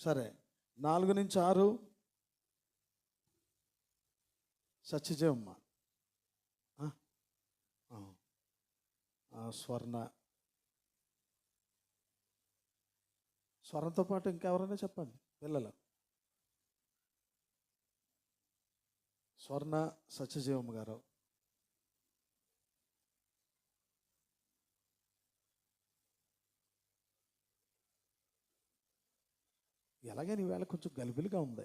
సరే, 4-6 సత్యజయమ్మ, స్వర్ణతో పాటు ఇంకెవరైనా చెప్పండి పిల్లలు. స్వర్ణ, సత్యజీవమ్మ గారు. ఎలాగని ఈవేళ కొంచెం గలిబిలిగా ఉంది.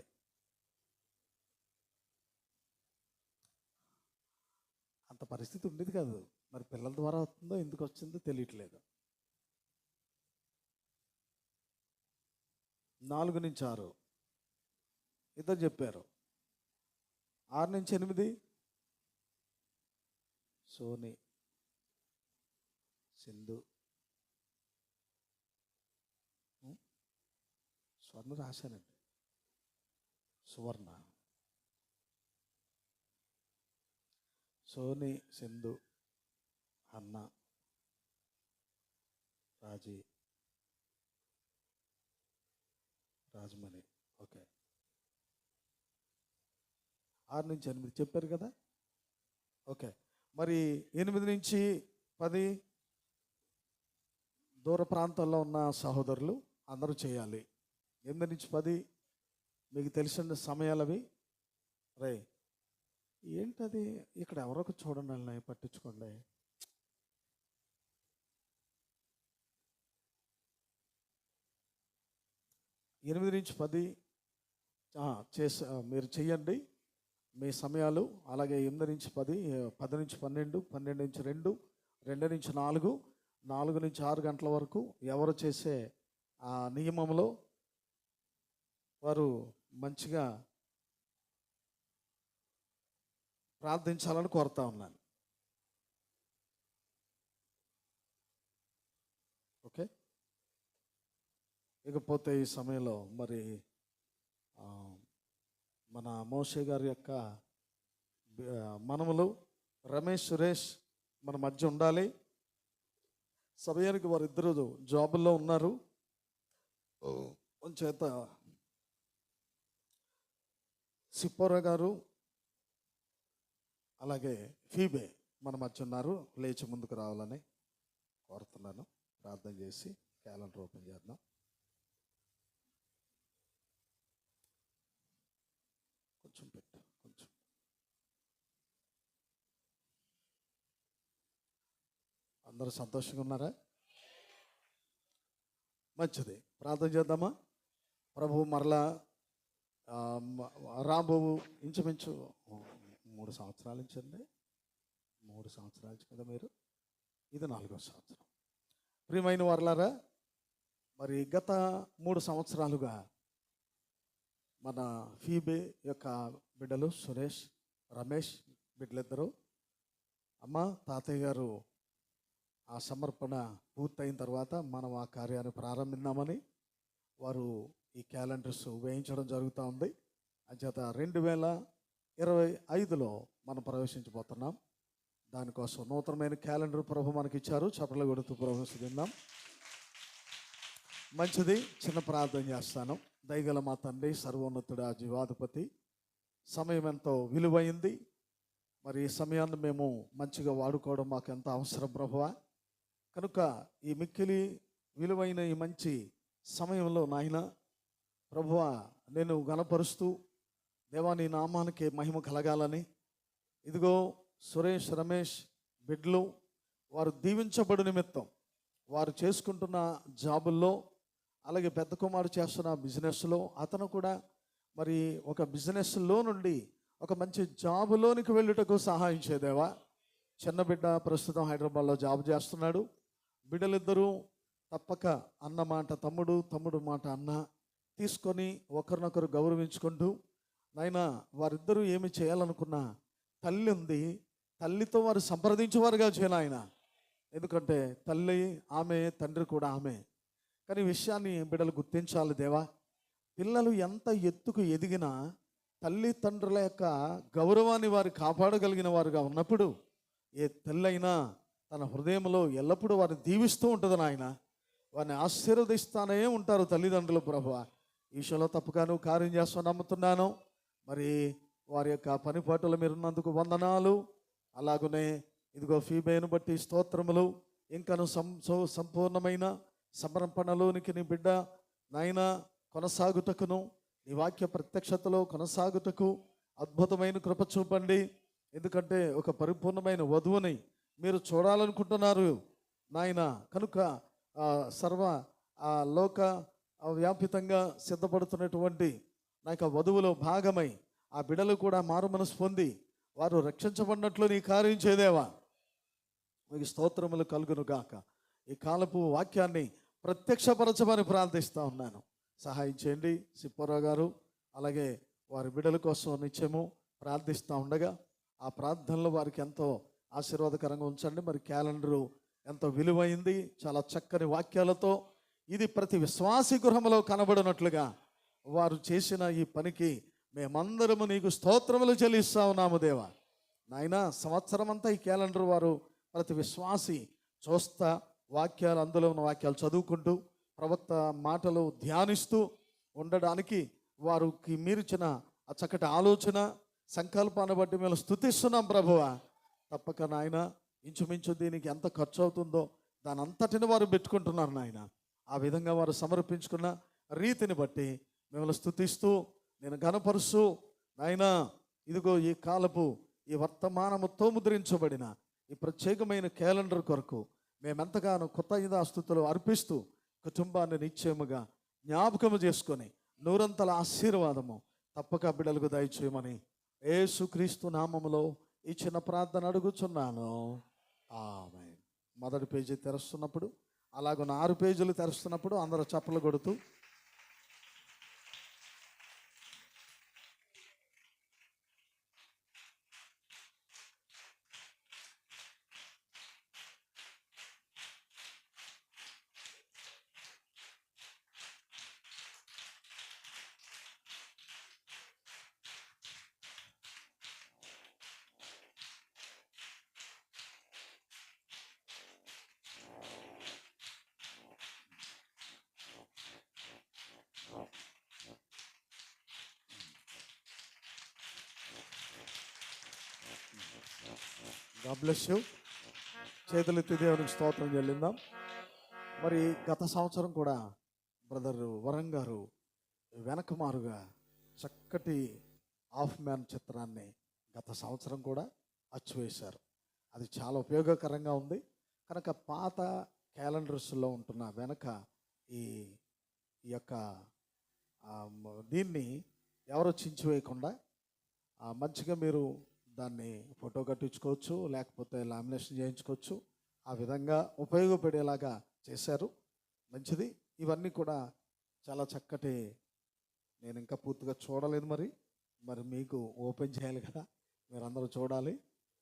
అంత పరిస్థితి ఉండేది కాదు. మరి పిల్లల ద్వారా వస్తుందో ఎందుకు వచ్చిందో తెలియట్లేదు. 4-6 ఇద్దరు చెప్పారు. 6-8 సోని, సింధు, స్వర్ణ రాశానండి, సువర్ణ, సోని, సింధు, అన్న, రాజీ, రాజమణి. ఓకే, 6-8 చెప్పారు కదా. ఓకే, మరి 8-10 దూర ప్రాంతాల్లో ఉన్న సహోదరులు అందరూ చేయాలి. 8-10 మీకు తెలిసిన సమయాలు అవి. రే ఏంటది, ఇక్కడ ఎవరొక చూడండి, వాళ్ళని పట్టించుకోండి. ఎనిమిది నుంచి 10 మీరు చెయ్యండి మీ సమయాలు. అలాగే 8-10, 10-12, 12-2, 2-4, 4-6 గంటల వరకు ఎవరు చేసే ఆ నియమంలో వారు మంచిగా ప్రార్థించాలని కోరుతా ఉన్నాను. ఓకే, ఇకపోతే ఈ సమయంలో మరి మన మోషే గారి యొక్క మనములు రమేష్, సురేష్ మన మధ్య ఉండాలి. సమయానికి వారిద్దరూ జాబుల్లో ఉన్నారు. చేత సిప్పోరా గారు అలాగే ఫీబే మన మధ్య ఉన్నారు. లేచి ముందుకు రావాలని కోరుతున్నాను. ప్రార్థన చేసి క్యాలెండర్ ఓపెన్ చేద్దాం. కొంచెం పెట్టు, కొంచెం. అందరూ సంతోషంగా ఉన్నారా? మంచిది, ప్రార్థన చేద్దామా? ప్రభు మరలా రాబో ఇంచుమించు 3 సంవత్సరాల నుంచి అండి, 3 సంవత్సరాల నుంచి కదా మీరు, ఇది 4వ సంవత్సరం. ప్రియమైన వారలారా, మరి గత 3 సంవత్సరాలుగా మన ఫీబే యొక్క బిడ్డలు సురేష్, రమేష్ బిడ్డలిద్దరూ అమ్మ తాతయ్య గారు ఆ సమర్పణ పూర్తయిన తర్వాత మనం ఆ కార్యాన్ని ప్రారంభిద్దామని వారు ఈ క్యాలెండర్స్ వేయించడం జరుగుతూ ఉంది. అంచేత 2025లో మనం ప్రవేశించబోతున్నాం. దానికోసం నూతనమైన క్యాలెండర్ ప్రభు మనకి ఇచ్చారు. చప్పట్లు కొడుతూ ప్రవేశిద్దాం. మంచిది, చిన్న ప్రార్థన చేస్తాను. దయగల మా తండ్రి, సర్వోన్నతుడా, జీవాధిపతి, సమయం ఎంతో విలువైంది. మరి ఈ సమయాన్ని మేము మంచిగా వాడుకోవడం మాకు ఎంత అవసరం ప్రభువా. కనుక ఈ మిక్కిలి విలువైన ఈ మంచి సమయంలో నాయన ప్రభువా నేను గణపరుస్తూ దేవా నీ నామానికి మహిమ కలగాలని, ఇదిగో సురేష్, రమేష్ బిడ్డలు వారు దీవించబడు నిమిత్తం వారు చేసుకుంటున్న జాబుల్లో, అలాగే పెద్ద కుమారుడు చేస్తున్న బిజినెస్లో, అతను కూడా మరి ఒక బిజినెస్లో నుండి ఒక మంచి జాబులోనికి వెళ్ళుటకు సహాయం చేయదేవా. చిన్న బిడ్డ ప్రస్తుతం హైదరాబాద్లో జాబ్ చేస్తున్నాడు. బిడ్డలిద్దరూ తప్పక అన్న మాట తమ్ముడు, తమ్ముడు మాట అన్న తీసుకొని ఒకరినొకరు గౌరవించుకుంటూ నాయనా వారిద్దరూ ఏమి చేయాలనుకున్నా తల్లి ఉంది, తల్లితో వారు సంప్రదించేవారుగా చేయాలి ఆయన. ఎందుకంటే తల్లి ఆమె, తండ్రి కూడా ఆమె. కానీ విషయాన్ని బిడ్డలు గుర్తించాలి దేవా. పిల్లలు ఎంత ఎత్తుకు ఎదిగినా తల్లిదండ్రుల యొక్క గౌరవాన్ని వారు కాపాడగలిగిన వారుగా ఉన్నప్పుడు ఏ తల్లైనా తన హృదయంలో ఎల్లప్పుడూ వారిని దీవిస్తూ ఉంటుంది నాయన. వారిని ఆశీర్వదిస్తానే ఉంటారు తల్లిదండ్రులు ప్రభువా. ఈ విషయంలో తప్పుగా నువ్వు కార్యం చేస్తావు నమ్ముతున్నాను. మరి వారి యొక్క పనిపాటులు మీరున్నందుకు వందనాలు. అలాగనే ఇదిగో ఫీబేను బట్టి స్తోత్రములు. ఇంకను సంపూర్ణమైన సమర్పణలోనికి నీ బిడ్డ నాయన కొనసాగుటకును, నీ వాక్య ప్రత్యక్షతలో కొనసాగుటకు అద్భుతమైన కృప చూపండి. ఎందుకంటే ఒక పరిపూర్ణమైన వధువుని మీరు చూడాలనుకుంటున్నారు నాయన. కనుక సర్వ లోక వ్యాపితంగా సిద్ధపడుతున్నటువంటి నా యొక్క వధువులో భాగమై ఆ బిడ్డలు కూడా మారు మనసు పొంది వారు రక్షించబడినట్లు నీ కార్యం చేయదేవా. మీకు స్తోత్రములు కలుగును గాక. ఈ కాలపు వాక్యాన్ని ప్రత్యక్షపరచమని ప్రార్థిస్తూ ఉన్నాను. సహాయం చేయండి సిప్పోరావు గారు, అలాగే వారి బిడ్డల కోసం నిత్యము ప్రార్థిస్తూ ఉండగా ఆ ప్రార్థనలో వారికి ఎంతో ఆశీర్వాదకరంగా ఉంచండి. మరి క్యాలెండరు ఎంతో విలువైంది, చాలా చక్కని వాక్యాలతో ఇది ప్రతి విశ్వాసి గృహంలో కనబడినట్లుగా వారు చేసిన ఈ పనికి మేమందరము నీకు స్తోత్రములు చెల్లిస్తా ఉన్నాము దేవా. నాయన సంవత్సరం అంతా ఈ క్యాలెండర్ వారు ప్రతి విశ్వాసి చూస్తా వాక్యాలు, అందులో ఉన్న వాక్యాలు చదువుకుంటూ ప్రవక్త మాటలు ధ్యానిస్తూ ఉండడానికి వారికి మీరిచ్చిన ఆ చక్కటి ఆలోచన సంకల్పాన్ని బట్టి మేము స్తుతిస్తున్నాం ప్రభువా. తప్పక నాయన ఇంచుమించు దీనికి ఎంత ఖర్చు అవుతుందో దాని అంతటిని వారు పెట్టుకుంటున్నారు నాయన. ఆ విధంగా వారు సమర్పించుకున్న రీతిని బట్టి మిమ్మల్ని స్తుతిస్తూ నేను ఘనపరుస్తూ నాయన ఇదిగో ఈ కాలపు ఈ వర్తమానముతో ముద్రించబడిన ఈ ప్రత్యేకమైన క్యాలెండర్ కొరకు మేమెంతగానో కృతజ్ఞతాస్తుతులు అర్పిస్తూ కుటుంబాన్ని నిశ్చయముగా జ్ఞాపకము చేసుకొని నూరంతల ఆశీర్వాదము తప్పక బిడ్డలకు దయచేయమని యేసుక్రీస్తు నామములో ఈ చిన్న ప్రార్థన అడుగుచున్నాను. ఆమేన్. మొదటి పేజీ తెరుస్తున్నప్పుడు, అలాగే 6 పేజీలు తెరుస్తున్నప్పుడు అందరూ చప్పలు కొడుతూ గాడ్ బ్లెస్ యూ. చేతులెత్తి దేవునికి స్తోత్రం చెల్లిందాం. మరి గత సంవత్సరం కూడా బ్రదర్ వరం గారు వెనకమారుగా చక్కటి హాఫ్ మ్యాన్ చిత్రాన్ని గత సంవత్సరం కూడా అచ్చువేశారు. అది చాలా ఉపయోగకరంగా ఉంది. కనుక పాత క్యాలెండర్స్లో ఉంటున్న వెనక ఈ యొక్క దీన్ని ఎవరో చించివేయకుండా మంచిగా మీరు దాన్ని ఫోటో కట్టించుకోవచ్చు, లేకపోతే లామినేషన్ చేయించుకోవచ్చు. ఆ విధంగా ఉపయోగపడేలాగా చేశారు. మంచిది. ఇవన్నీ కూడా చాలా చక్కటి, నేను ఇంకా పూర్తిగా చూడలేదు, మరి మీకు ఓపెన్ చేయాలి కదా, మీరందరూ చూడాలి.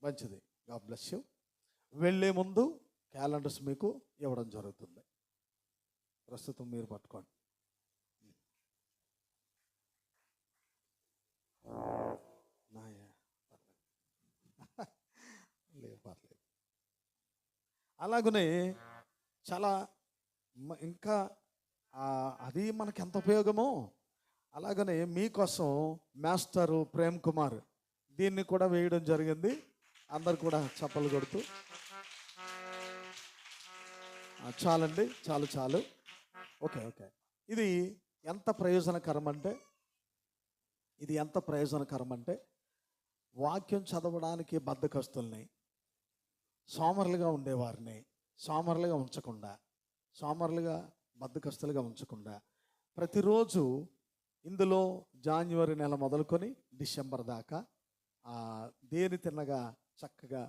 మంచిది. God bless you. వెళ్ళే ముందు క్యాలెండర్స్ మీకు ఇవ్వడం జరుగుతుంది. ప్రస్తుతం మీరు పట్టుకోండి. పర్లేదు. అలాగనే చాలా ఇంకా అది మనకి ఎంత ఉపయోగమో అలాగనే మీకోసం మాస్టరు ప్రేమ్ కుమార్ దీన్ని కూడా వేయడం జరిగింది. అందరు కూడా చప్పలు కొడుతూ చాలండి, చాలు. ఓకే. ఇది ఎంత ప్రయోజనకరం అంటే వాక్యం చదవడానికి బద్ధకస్తుల్ని, సోమరులుగా ఉండేవారిని బద్ధకస్తులుగా ఉంచకుండా ప్రతిరోజు ఇందులో జాన్యువరి నెల మొదలుకొని డిసెంబర్ దాకా దేని తిన్నగా చక్కగా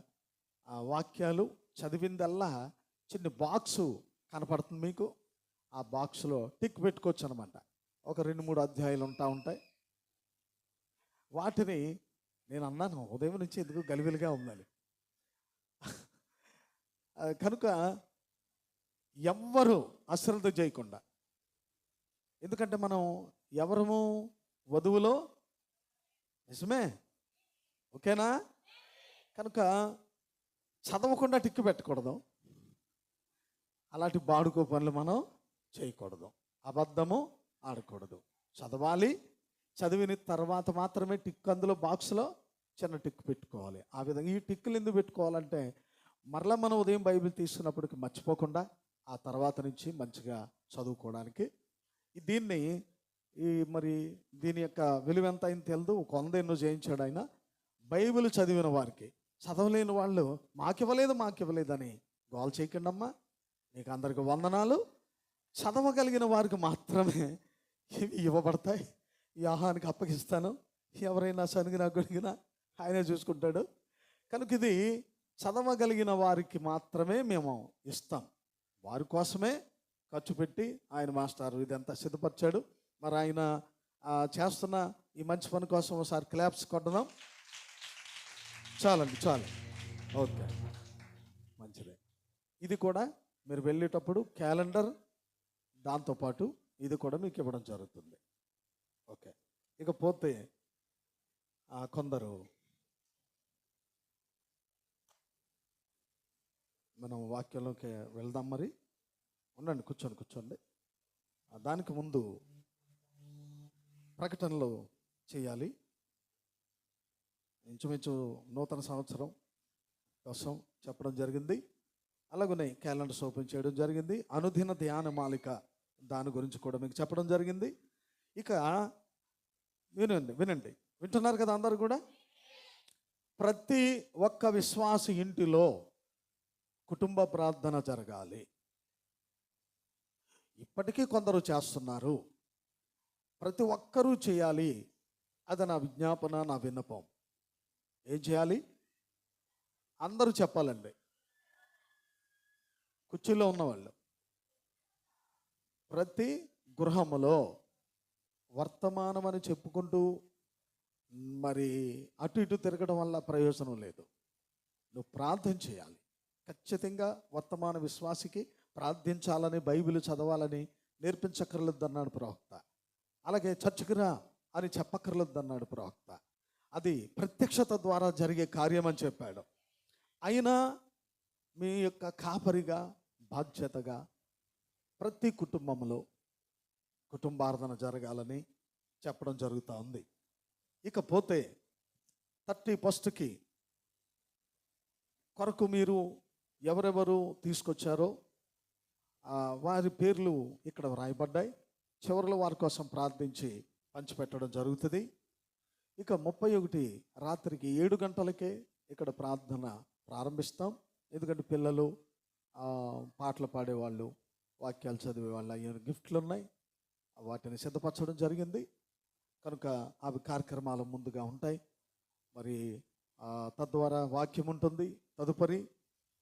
వాక్యాలు చదివిందల్లా చిన్న బాక్సు కనపడుతుంది మీకు. ఆ బాక్స్లో టిక్ పెట్టుకోవచ్చు అనమాట. ఒక 2-3 అధ్యాయాలు ఉంటాయి. వాటిని నేను అన్నాను ఉదయం నుంచి ఎందుకు గలిబిలిగా ఉందని. కనుక ఎవ్వరు అశ్రద్ధ చేయకుండా, ఎందుకంటే మనం ఎవరము వధువులో నిజమే, ఓకేనా? కనుక చదవకుండా టిక్కు పెట్టకూడదు, అలాంటి బాడుకో పనులు మనం చేయకూడదు, అబద్ధము ఆడకూడదు. చదవాలి, చదివిన తర్వాత మాత్రమే టిక్ అందులో బాక్స్లో చిన్న టిక్ పెట్టుకోవాలి. ఆ విధంగా ఈ టిక్కులు ఎందుకు పెట్టుకోవాలంటే మరలా మనం ఉదయం బైబిల్ తీసుకున్నప్పటికి మర్చిపోకుండా ఆ తర్వాత నుంచి మంచిగా చదువుకోవడానికి. దీన్ని మరి దీని యొక్క విలువ ఎంత అయింది తెలియదు. 100 ఎన్నో జయించాడు ఆయన. బైబిల్ చదివిన వారికి, చదవలేని వాళ్ళు మాకివ్వలేదని గోల చేయకండి అమ్మా. మీకు అందరికి వందనాలు. చదవగలిగిన వారికి మాత్రమే ఇవి ఇవ్వబడతాయి. ఈ ఆహానికి అప్పగిస్తాను. ఎవరైనా సనిగినా గొడిగినా ఆయనే చూసుకుంటాడు. కనుక ఇది చదవగలిగిన వారికి మాత్రమే మేము ఇస్తాం. వారి కోసమే ఖర్చు పెట్టి ఆయన మాస్టారు ఇదంతా సిద్ధపరిచాడు. మరి ఆయన చేస్తున్న ఈ మంచి పని కోసం ఒకసారి క్లాప్స్ కొట్టదాం. చాలండి, చాలు. ఓకే, మంచిదే. ఇది కూడా మీరు వెళ్ళేటప్పుడు క్యాలెండర్ దాంతోపాటు ఇది కూడా మీకు ఇవ్వడం జరుగుతుంది. ఓకే, ఇకపోతే కొందరు మనం వాక్యంలోకి వెళ్దాం. మరి ఉండండి, కూర్చోండి. దానికి ముందు ప్రకటనలు చేయాలి. ఇంచుమించు నూతన సంవత్సరం కోసం చెప్పడం జరిగింది. అలాగనే క్యాలెండర్స్ ఓపెన్ చేయడం జరిగింది. అనుదిన ధ్యాన మాలిక దాని గురించి కూడా మీకు చెప్పడం జరిగింది. ఇక వినండి, వింటున్నారు కదా అందరు కూడా. ప్రతి ఒక్క విశ్వాసి ఇంటిలో కుటుంబ ప్రార్థన జరగాలి. ఇప్పటికీ కొందరు చేస్తున్నారు. ప్రతి ఒక్కరూ చేయాలి. అది నా విజ్ఞాపన, నా విన్నపం. ఏం చేయాలి? అందరూ చెప్పాలండి. కుర్చీలో ఉన్నవాళ్ళు ప్రతి గృహములో వర్తమానం అని చెప్పుకుంటూ మరి అటు ఇటు తిరగడం వల్ల ప్రయోజనం లేదు. నువ్వు ప్రార్థన చేయాలి. ఖచ్చితంగా వర్తమాన విశ్వాసికి ప్రార్థించాలని, బైబిల్ చదవాలని నేర్పించక్కర్లేదు అన్నాడు ప్రవక్త. అలాగే చర్చికి రా అని చెప్పక్కర్లేదు అన్నాడు ప్రవక్త. అది ప్రత్యక్షత ద్వారా జరిగే కార్యం అని చెప్పాడు. అయినా మీ యొక్క కాపరిగా, బాధ్యతగా ప్రతి కుటుంబంలో కుటుంబార్థన జరగాలని చెప్పడం జరుగుతూ ఉంది. ఇకపోతే 31కి కొరకు మీరు ఎవరెవరు తీసుకొచ్చారో వారి పేర్లు ఇక్కడ వ్రాయబడ్డాయి. చివరిలో వారి కోసం ప్రార్థించి పంచిపెట్టడం జరుగుతుంది. ఇక 31 రాత్రికి 7 గంటలకే ఇక్కడ ప్రార్థన ప్రారంభిస్తాం. ఎందుకంటే పిల్లలు, పాటలు పాడేవాళ్ళు, వాక్యాలు చదివేవాళ్ళు అయ్యే గిఫ్ట్లు ఉన్నాయి. వాటిని సిద్ధపరచడం జరిగింది. కనుక అవి కార్యక్రమాలు ముందుగా ఉంటాయి. మరి తద్వారా వాక్యం ఉంటుంది తదుపరి.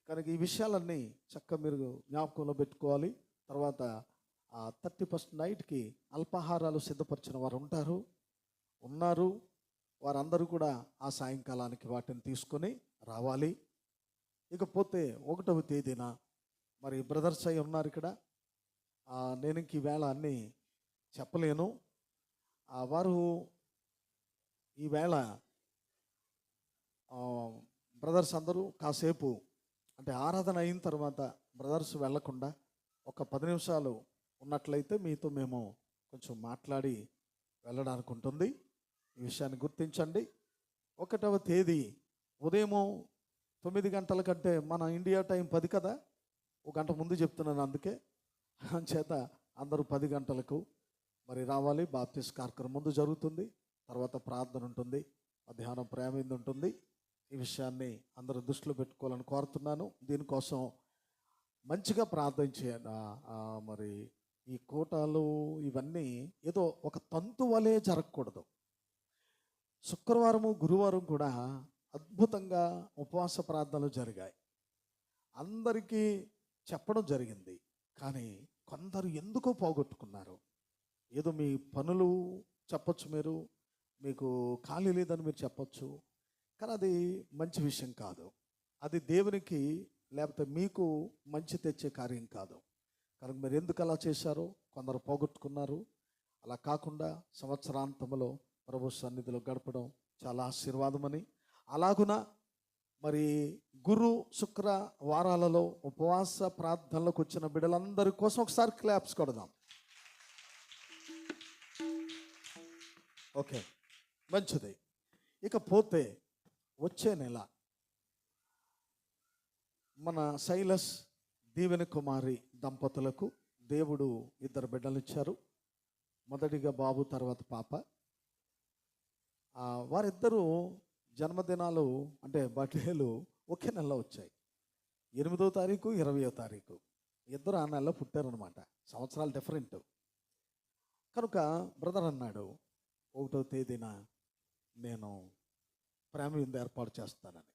కనుక ఈ విషయాలన్నీ చక్కగా మీరు జ్ఞాపకంలో పెట్టుకోవాలి. తర్వాత 31st నైట్కి అల్పాహారాలు సిద్ధపరిచిన వారు ఉన్నారు. వారందరూ కూడా ఆ సాయంకాలానికి వాటిని తీసుకొని రావాలి. ఇకపోతే 1వ తేదీన మరి బ్రదర్స్ అయి ఉన్నారు ఇక్కడ. నేను ఇంక ఈవేళ అన్నీ చెప్పలేను. వారు ఈవేళ బ్రదర్స్ అందరూ కాసేపు అంటే ఆరాధన అయిన తర్వాత బ్రదర్స్ వెళ్లకుండా ఒక 10 నిమిషాలు ఉన్నట్లయితే మీతో మేము కొంచెం మాట్లాడి వెళ్ళడానికి ఉంటుంది. ఈ విషయాన్ని గుర్తించండి. 1వ తేదీ ఉదయం 9 గంటల కంటే మన ఇండియా టైం 10 కదా, 1 గంట ముందు చెప్తున్నాను. అందుకే చేత అందరూ 10 గంటలకు మరి రావాలి. బాప్టిస్ట్ కార్యక్రమం ముందు జరుగుతుంది. తర్వాత ప్రార్థన ఉంటుంది. మధ్యాహ్నం ప్రేమింది ఉంటుంది. ఈ విషయాన్ని అందరూ దృష్టిలో పెట్టుకోవాలని కోరుతున్నాను. దీనికోసం మంచిగా ప్రార్థన చేయాలి. మరి ఈ కూటాలు ఇవన్నీ ఏదో ఒక తంతు వలె జరగకూడదు. శుక్రవారము, గురువారం కూడా అద్భుతంగా ఉపవాస ప్రార్థనలు జరిగాయి. అందరికీ చెప్పడం జరిగింది. కానీ కొందరు ఎందుకో పోగొట్టుకున్నారు. ఏదో మీ పనులు చెప్పొచ్చు, మీకు ఖాళీ లేదని మీరు చెప్పొచ్చు. కానీ అది మంచి విషయం కాదు. అది దేవునికి లేకపోతే మీకు మంచి తెచ్చే కార్యం కాదు. కనుక మీరు ఎందుకు అలా చేశారో కొందరు పోగొట్టుకున్నారు. అలా కాకుండా సంవత్సరాంతంలో ప్రభు సన్నిధిలో గడపడం చాలా ఆశీర్వాదమని, అలాగున మరి గురు శుక్ర వారాలలో ఉపవాస ప్రార్థనలకు వచ్చిన బిడ్డలందరి కోసం ఒకసారి క్లాప్స్ కొడదాం. ఓకే, మంచిది. ఇకపోతే వచ్చే నెల మన సైలస్ దీవెన కుమారి దంపతులకు దేవుడు ఇద్దరు బిడ్డలు ఇచ్చారు. మొదటిగా బాబు, తర్వాత పాప. వారిద్దరూ జన్మదినాలు అంటే బర్త్డేలు ఒకే నెలలో వచ్చాయి. 8వ తారీఖు, 20వ తారీఖు. ఇద్దరు ఆ నెలలో పుట్టారనమాట. సంవత్సరాలు డిఫరెంట్. కనుక బ్రదర్ అన్నాడు 1వ తేదీన నేను ప్రేమ విందు ఏర్పాటు చేస్తానని.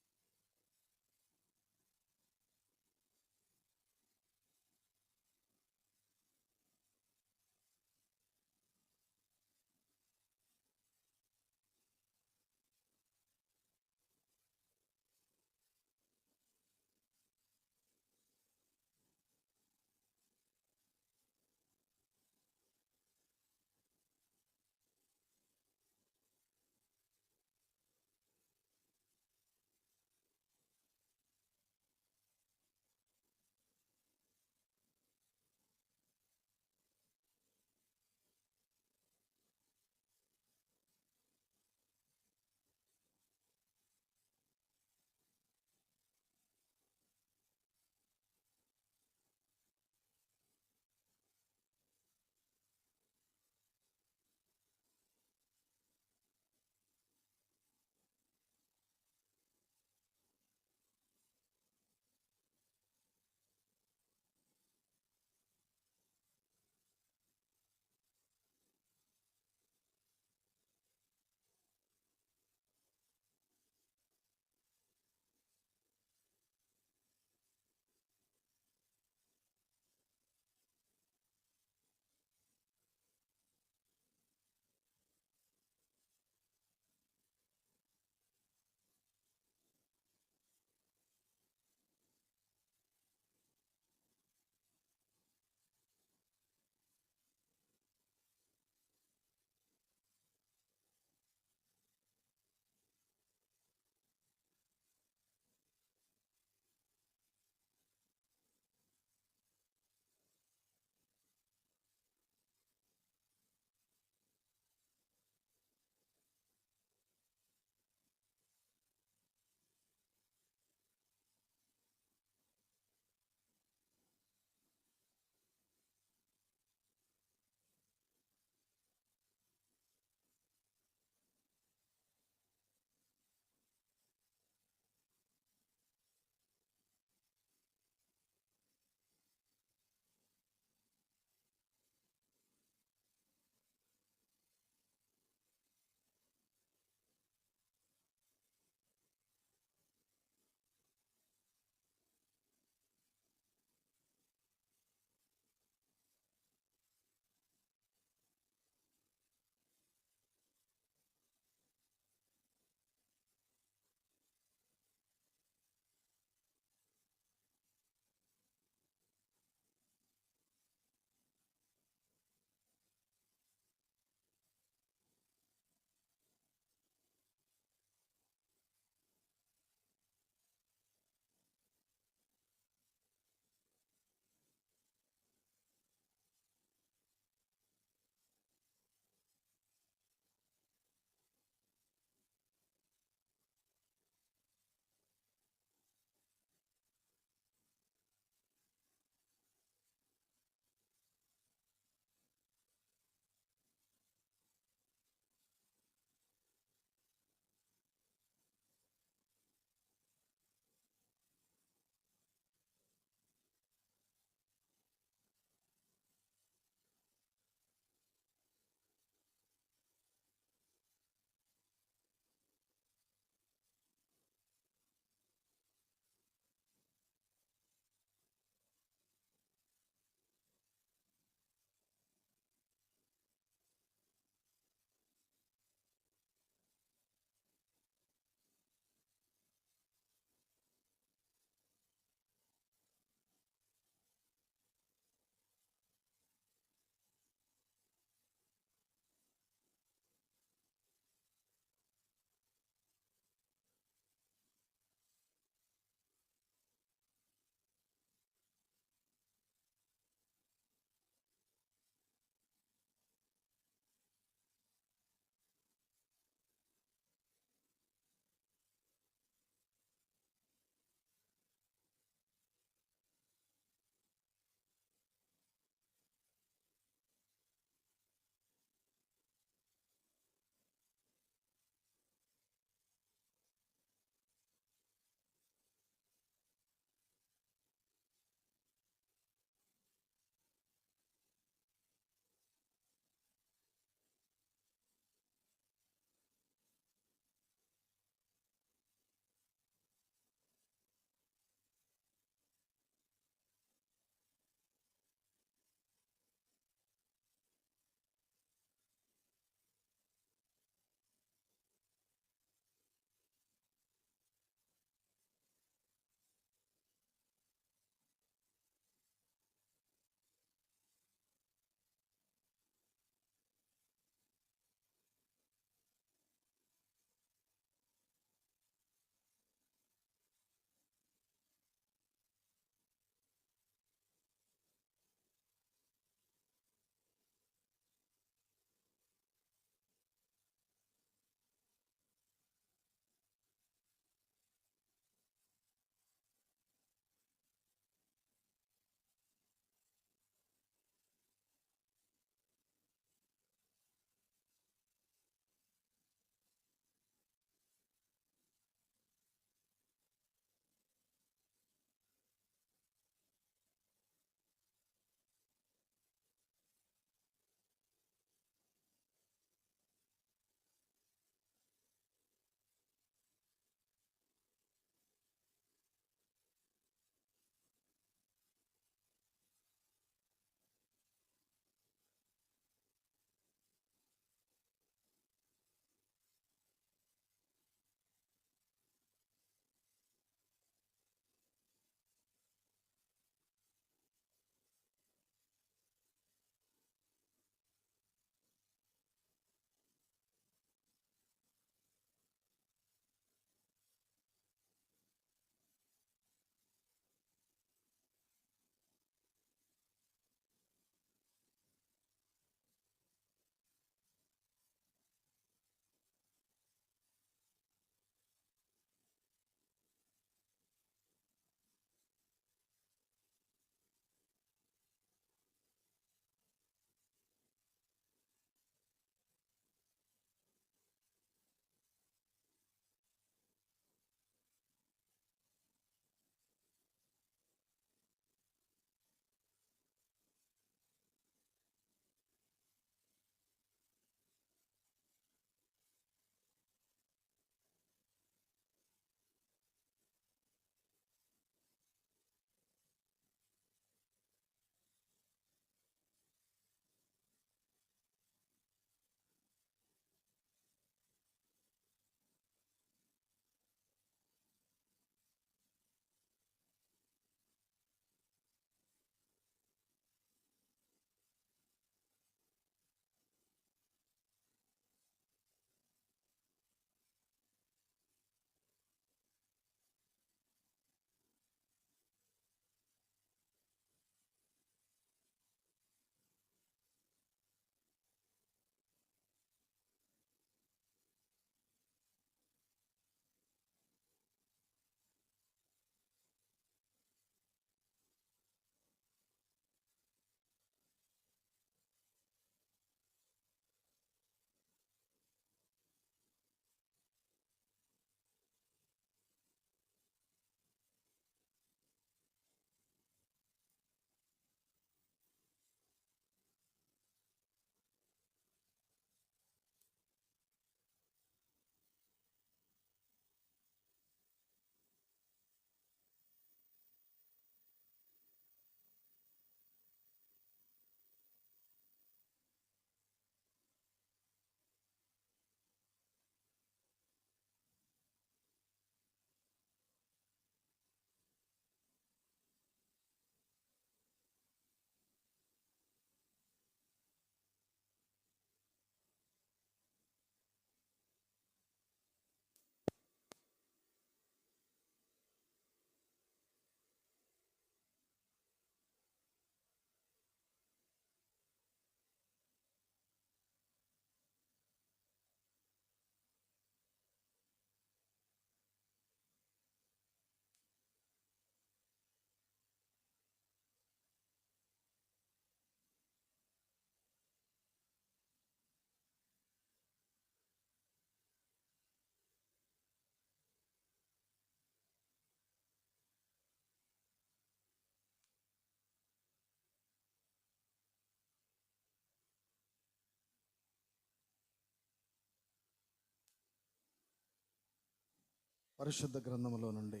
పరిశుద్ధ గ్రంథములో నుండి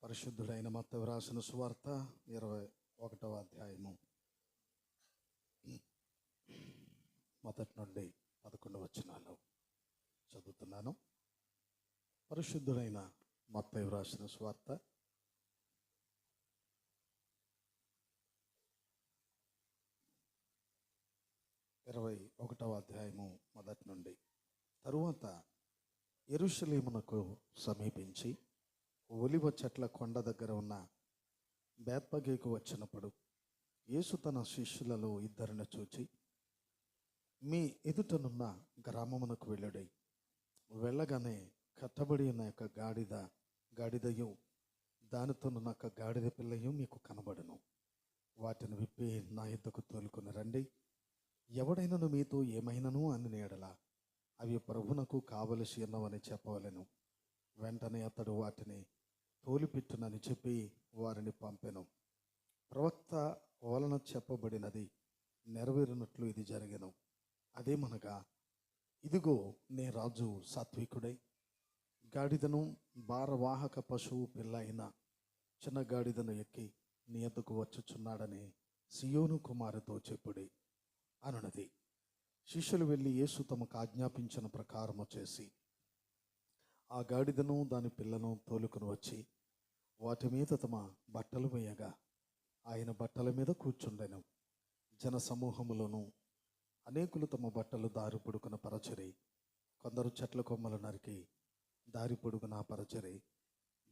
పరిశుద్ధుడైన మత్తయి వ్రాసిన సువార్త 21వ అధ్యాయము మొదటి నుండి 11 వచనాలు చదువుతున్నాను. పరిశుద్ధుడైన మత్తయి వ్రాసిన సువార్త 21వ అధ్యాయము మొదటి నుండి. తరువాత యెరూషలేమునకు సమీపించి ఒలివ చెట్ల కొండ దగ్గర ఉన్న బేత్పగేకు వచ్చినప్పుడు యేసు తన శిష్యులలో ఇద్దరిని చూచి, మీ ఎదుటనున్న గ్రామమునకు వెళ్ళుడి. వెళ్ళగానే కట్టబడి ఉన్న యొక్క గాడిదయు దానితోనున్న ఒక గాడిద పిల్లయు మీకు కనబడును. వాటిని విప్పి నా యొద్దకు తోలుకొని రండి. ఎవడైనను మీతో ఏమైనను అని ఎడల అవి ప్రభునకు కావలసి ఉన్నవని చెప్పవలెను. వెంటనే అతడు వాటిని తోలిపెట్టునని చెప్పి వారిని పంపెను. ప్రవక్త వలన చెప్పబడినది నెరవేరినట్లు ఇది జరిగెను. అదేమనగా, ఇదిగో నే రాజు సాత్వికుడై గాడిదను భారవాహక పశువు పిల్ల అయిన చిన్న గాడిదను ఎక్కి నీ యొద్దకు వచ్చుచున్నాడని సియోను కుమారుతో చెప్పుడి అనునది. శిష్యులు వెళ్ళి యేసు తమకు ఆజ్ఞాపించిన ప్రకారము చేసి ఆ గాడిదను దాని పిల్లను తోలుకొని వచ్చి వాటి మీద తమ బట్టలు వేయగా ఆయన బట్టల మీద కూర్చుండెను. జన సమూహములోను అనేకులు తమ బట్టలు దారి పొడుగున పరచరి, కొందరు చెట్ల కొమ్మలు నరికి దారి పొడుగున పరచరి.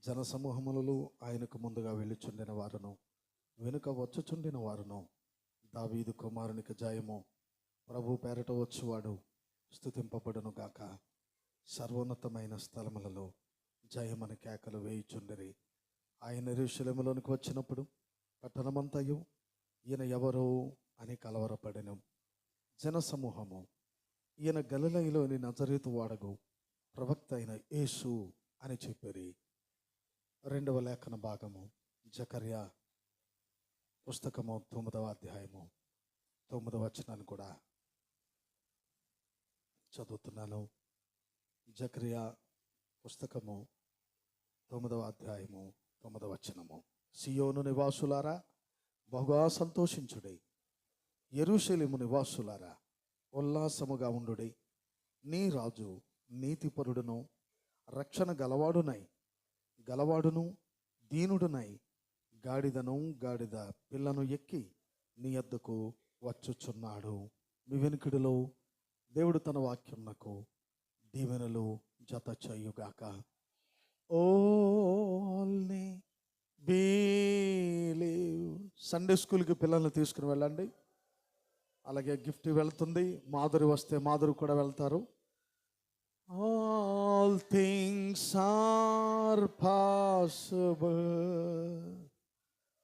జన సమూహములలో ఆయనకు ముందుగా వెళ్ళుచుండిన వారును వెనుక వచ్చుచుండిన వారును, దావీదు కుమారునికి జయము, ప్రభు పేరట వచ్చువాడు స్తుతింపబడును గాక, సర్వోన్నతమైన స్థలములలో జయమని కేకలు వేయుచుండిరి. ఆయన యెరూషలేములోనికి వచ్చినప్పుడు పట్టణమంతయు ఈయన ఎవరో అని కలవరపడెను. జనసమూహము ఈయన గలిలయలోని నజరేతు వాడగు ప్రవక్త అయిన యేసు అని చెప్పిరి. 2వ లేఖన భాగము జకర్యా పుస్తకము 9వ అధ్యాయము 9వ వచనాన్ని కూడా చదువుతున్నాను. జకర్యా పుస్తకము 9వ అధ్యాయము 9వ వచనము. సియోను నివాసులారా బహుగా సంతోషించుడి, యెరూషలేము నివాసులారా ఉల్లాసముగా ఉండుడి. నీ రాజు నీతిపరుడును రక్షణ గలవాడును దీనుడునై గాడిద పిల్లను ఎక్కి నీ యొద్దకు వచ్చుచున్నాడు. మీ వెనుకడిలో దేవుడు తన వాక్యమునకు దీవెనలు జత చేయుగాక. Only believe. సండే స్కూల్కి పిల్లల్ని తీసుకుని వెళ్ళండి. అలాగే గిఫ్ట్ వెళ్తుంది. మాధురి వస్తే మాధురి కూడా వెళ్తారు. All things are possible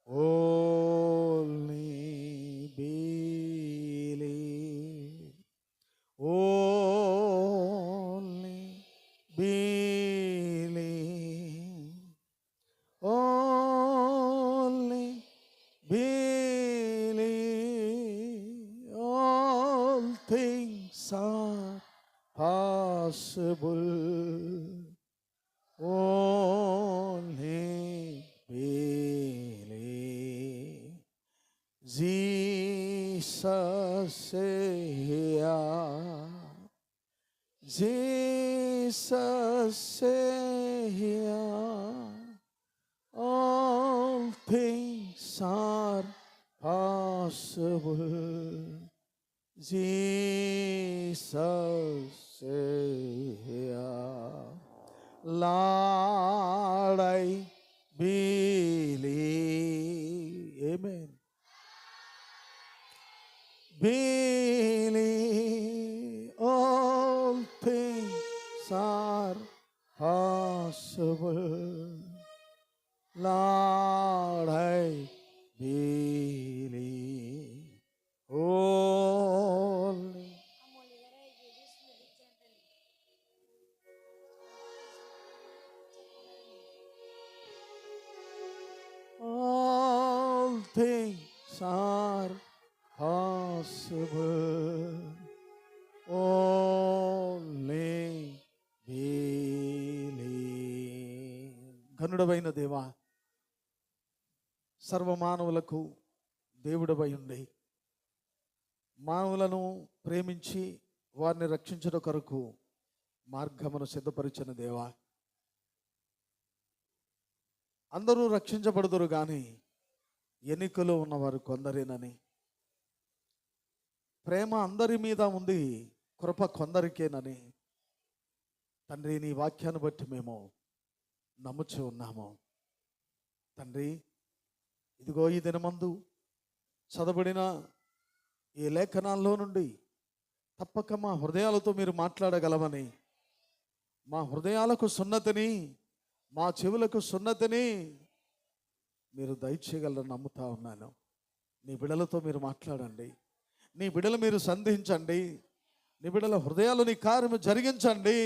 only believe. Only believe, only believe, all things are possible, only believe. Jesus say, all things are possible. Jesus say, Lord, I believe. Amen. Believe, all things are possible. Lord, I believe. Only all things are possible. Only believe. పరిపూర్ణుడవైన దేవా, సర్వమానవులకు దేవుడవై ఉండి మానవులను ప్రేమించి వారిని రక్షించడం కొరకు మార్గమును సిద్ధపరిచిన దేవా, అందరూ రక్షించబడుదురు కానీ ఎన్నికలో ఉన్నవారు కొందరేనని, ప్రేమ అందరి మీద ఉంది, కృప కొందరికేనని తండ్రి నీ వాక్యాన్ని బట్టి మేము నమ్ముచూ ఉన్నాము. తండ్రి, ఇదిగో ఈ దినమందు చదవబడిన ఈ లేఖనాల్లో నుండి తప్పక మా హృదయాలతో మీరు మాట్లాడగలమని, మా హృదయాలకు సున్నతిని, మా చెవులకు సున్నతిని మీరు దయచేయగలరని నమ్ముతా ఉన్నాను. నీ బిడలతో మీరు మాట్లాడండి, నీ బిడలు మీరు సంధించండి, నీ బిడల హృదయాలు నీ కార్యము జరిగించండి.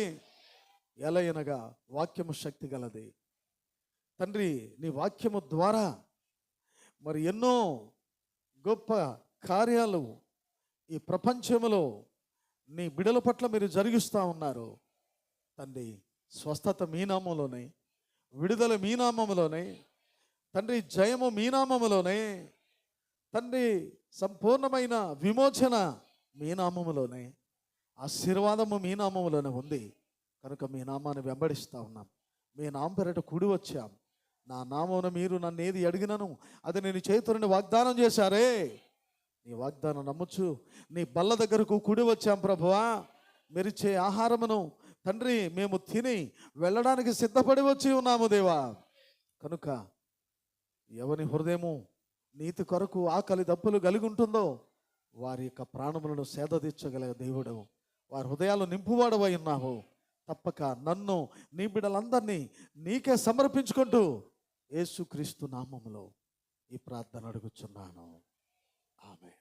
ఎలయనగా వాక్యము శక్తి గలది తండ్రి. నీ వాక్యము ద్వారా మరి ఎన్నో గొప్ప కార్యాలు ఈ ప్రపంచంలో నీ బిడల పట్ల మీరు జరిగిస్తూ ఉన్నారు తండ్రి. స్వస్థత మీ నామములోనే, విడుదల మీ నామములోనే తండ్రి, జయము మీ నామములోనే తండ్రి, సంపూర్ణమైన విమోచన మీ నామములోనే, ఆశీర్వాదము మీ నామములోనే ఉంది కనుక మీ నామాన్ని వెంబడిస్తూ ఉన్నాం. మీ నామ పేరట కూడి వచ్చాం. నా నామమున మీరు నన్ను ఏది అడిగినను అది నేను చేతులని వాగ్దానం చేశారే. నీ వాగ్దానం నమ్ముచు నీ బల్ల దగ్గరకు కూడి వచ్చాం ప్రభువా. మెరిచే ఆహారమును తండ్రి మేము తిని వెళ్ళడానికి సిద్ధపడి వచ్చి ఉన్నాము దేవా. కనుక ఎవని హృదయము నీతి కొరకు ఆకలి దప్పులు కలిగి ఉంటుందో వారి యొక్క ప్రాణములను సేద తీర్చగల దేవుడు, వారి హృదయాలు నింపువాడవై ఉన్నావు. తప్పక నన్ను నీ బిడ్డలందరినీ నీకే సమర్పించుకుంటూ యేసుక్రీస్తు నామములో ఈ ప్రార్థన అడుగుచున్నాను. ఆమేన్.